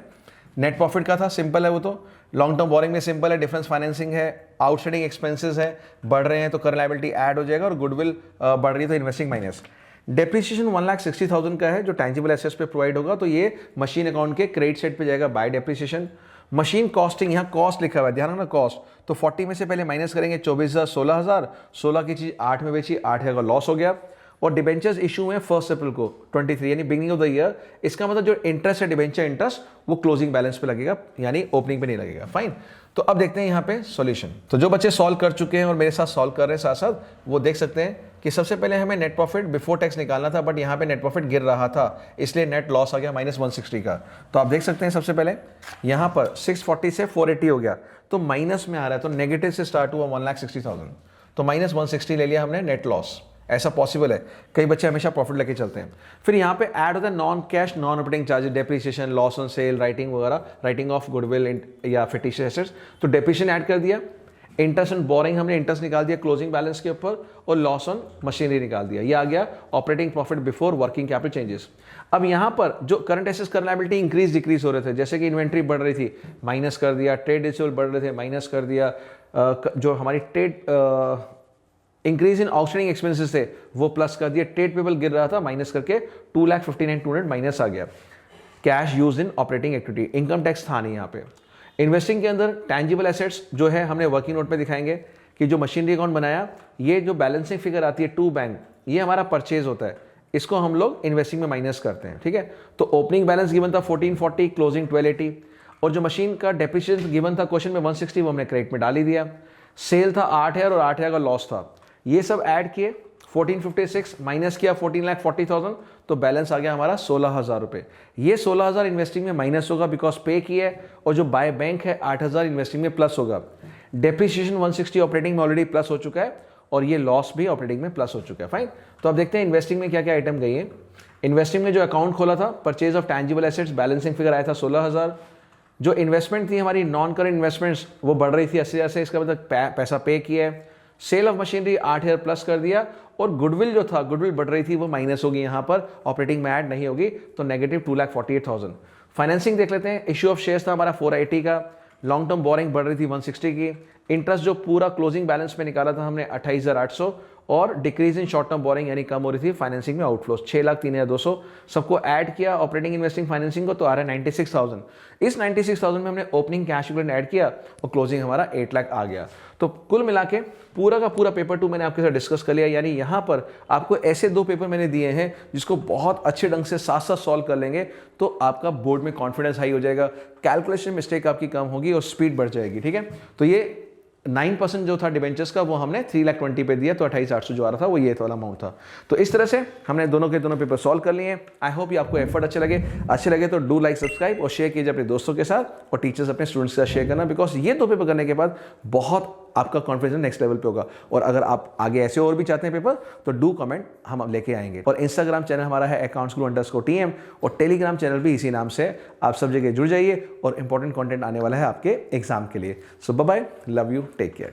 नेट प्रॉफिट का था, सिंपल है वो तो। लॉन्ग टर्म बोरिंग में सिंपल है, डिफरेंस फाइनेंसिंग है, आउटस्टैंडिंग एक्सपेंसेस है, बढ़ रहे हैं तो करंट लायबिलिटी ऐड हो जाएगा और गुडविल बढ़ रही है तो इन्वेस्टिंग माइनस। डेप्रिसिएशन 1,60,000 का है जो टैंजिबल एसेट्स पे प्रोवाइड होगा, तो ये मशीन अकाउंट के क्रेडिट साइड पे जाएगा बाय डेप्रिसिएशन। मशीन कॉस्टिंग, यहाँ कॉस्ट लिखा हुआ है, ध्यान रखना कॉस्ट, तो 40 में से पहले माइनस करेंगे 24,000, 16,000, 16 की चीज 8 में बेची, 8,000 का लॉस हो गया। और डिबेंचर्स इशू में 1 अप्रैल को 23 यानी बिगिनिंग ऑफ द ईयर। इसका मतलब जो इंटरेस्ट है डिबेंचर इंटरेस्ट वो क्लोजिंग बैलेंस पे लगेगा, यानी ओपनिंग पे नहीं लगेगा। फाइन, तो अब देखते हैं यहाँ पे सॉल्यूशन। तो जो बच्चे सॉल्व कर चुके हैं और मेरे साथ सॉल्व कर रहे हैं साथ साथ, वो देख सकते हैं कि सबसे पहले हमें नेट प्रॉफिट बिफोर टैक्स निकालना था, बट यहाँ पे नेट प्रॉफिट गिर रहा था इसलिए नेट लॉस आ गया -160 का। तो आप देख सकते हैं सबसे पहले यहाँ पर 640 से 480 हो गया, तो माइनस में आ रहा है, तो नेगेटिव से स्टार्ट हुआ 1,60,000, तो -160 ले लिया हमने नेट लॉस। ऐसा पॉसिबल है, कई बच्चे हमेशा प्रॉफिट लेके चलते हैं। फिर यहाँ पे ऐड होता है non cash non operating charges, depreciation, loss on sale, writing वगैरह, राइटिंग ऑफ गुडविल या फिक्टिशियस एसेट्स, तो डेप्रिसिएशन ऐड कर दिया। इंटरेस्ट ऑन बोरिंग हमने इंटरेस्ट निकाल दिया क्लोजिंग बैलेंस के ऊपर, और लॉस ऑन मशीनरी निकाल दिया। ये आ गया operating profit before working capital changes. अब यहाँ पर जो current assets current liability increase decrease हो रहे थे, जैसे कि इन्वेंट्री बढ़ रही थी माइनस कर दिया, ट्रेड रिसीवेबल बढ़ रहे थे माइनस कर दिया, जो हमारी trade increase in outstanding expenses थे वो प्लस कर दिया, ट्रेड पेबल गिर रहा था माइनस करके 2,59,200 माइनस आ गया। Cash use in operating activity, income tax था नहीं यहाँ पे। इन्वेस्टिंग के अंदर टैंजिबल एसेट्स जो है हमने वर्किंग नोट पे दिखाएंगे कि जो मशीनरी अकाउंट बनाया, ये जो बैलेंसिंग फिगर आती है टू बैंक, ये हमारा परचेज होता है, इसको हम लोग इन्वेस्टिंग में माइनस करते हैं। ठीक है, तो ओपनिंग बैलेंस गिवन था 1440, क्लोजिंग 1280, और जो मशीन का डेप्रिसिएशन गिवन था क्वेश्चन में 160, वो हमने क्रेडिट में डाल ही दिया। सेल था 8,000 और 8,000 का लॉस था, ये सब ऐड किए, 1456 माइनस किया 14,40,000, तो बैलेंस आ गया हमारा 16,000 रुपये। ये 16,000 इन्वेस्टिंग में माइनस होगा बिकॉज पे किया है, और जो बाय बैंक है 8,000 इन्वेस्टिंग में प्लस होगा। डेप्रिसिएशन 160 ऑपरेटिंग में ऑलरेडी प्लस हो चुका है, और ये लॉस भी ऑपरेटिंग में प्लस हो चुका है। फाइन, तो अब देखते हैं इन्वेस्टिंग में क्या क्या आइटम गई है। इन्वेस्टिंग में जो अकाउंट खोला था, purchase of tangible assets, balancing figure आया था 16,000। जो इन्वेस्टमेंट थी हमारी नॉन करंट इन्वेस्टमेंट्स, वो बढ़ रही थी 80,000 से, इसका मतलब पैसा पे किया है। सेल ऑफ मशीनरी 8,000 प्लस कर दिया, और गुडविल जो था, गुडविल बढ़ रही थी वो माइनस होगी, यहाँ पर ऑपरेटिंग में ऐड नहीं होगी, तो नेगेटिव 2,48,000। फाइनेंसिंग देख लेते हैं। इश्यू ऑफ शेयर्स था हमारा 480 का, लॉन्ग टर्म बोरिंग बढ़ रही थी 160 की, इंटरेस्ट जो पूरा क्लोजिंग बैलेंस में निकाला था हमने 28,800, और decrease in short term borrowing यानी कम हो रही थी फाइनेंसिंग में आउटफ्लोस 6,03,200, सबको ऐड किया ऑपरेटिंग इन्वेस्टिंग फाइनेंसिंग को, तो आ रहा है 96,000। इस 96,000 में हमने ओपनिंग कैश इक्विवेलेंट ऐड किया और क्लोजिंग हमारा 8,00,000 आ गया। तो कुल मिला के पूरा का पूरा पेपर 2 मैंने आपके साथ डिस्कस कर लिया, यानी यहाँ पर आपको ऐसे 2 पेपर मैंने दिए हैं जिसको बहुत अच्छे ढंग से साथ साथ सॉल्व कर लेंगे तो आपका बोर्ड में कॉन्फिडेंस हाई हो जाएगा, कैलकुलेशन मिस्टेक आपकी कम होगी और स्पीड बढ़ जाएगी। ठीक है, तो ये 9% जो था डिबेंचर्स का वो हमने 3,20,000 पे दिया, तो 28,800 जो आ रहा था वो ये वाला अमाउंट था। तो इस तरह से हमने दोनों के दोनों पेपर सॉल्व कर लिए। आई होप ये आपको एफर्ट अच्छे लगे तो डू लाइक सब्सक्राइब और शेयर कीजिए अपने दोस्तों के साथ, और टीचर्स अपने स्टूडेंट्स के साथ शेयर करना, बिकॉज ये 2 पेपर करने के बाद बहुत आपका कॉन्फिडेंस नेक्स्ट लेवल पे होगा। और अगर आप आगे ऐसे और भी चाहते हैं पेपर तो डू कमेंट, हम लेके आएंगे। और इंस्टाग्राम चैनल हमारा है accountsguru_tm, और टेलीग्राम चैनल भी इसी नाम से, आप सब जगह जुड़ जाइए और इंपॉर्टेंट कंटेंट आने वाला है आपके एग्जाम के लिए। So bye bye, love you, take care.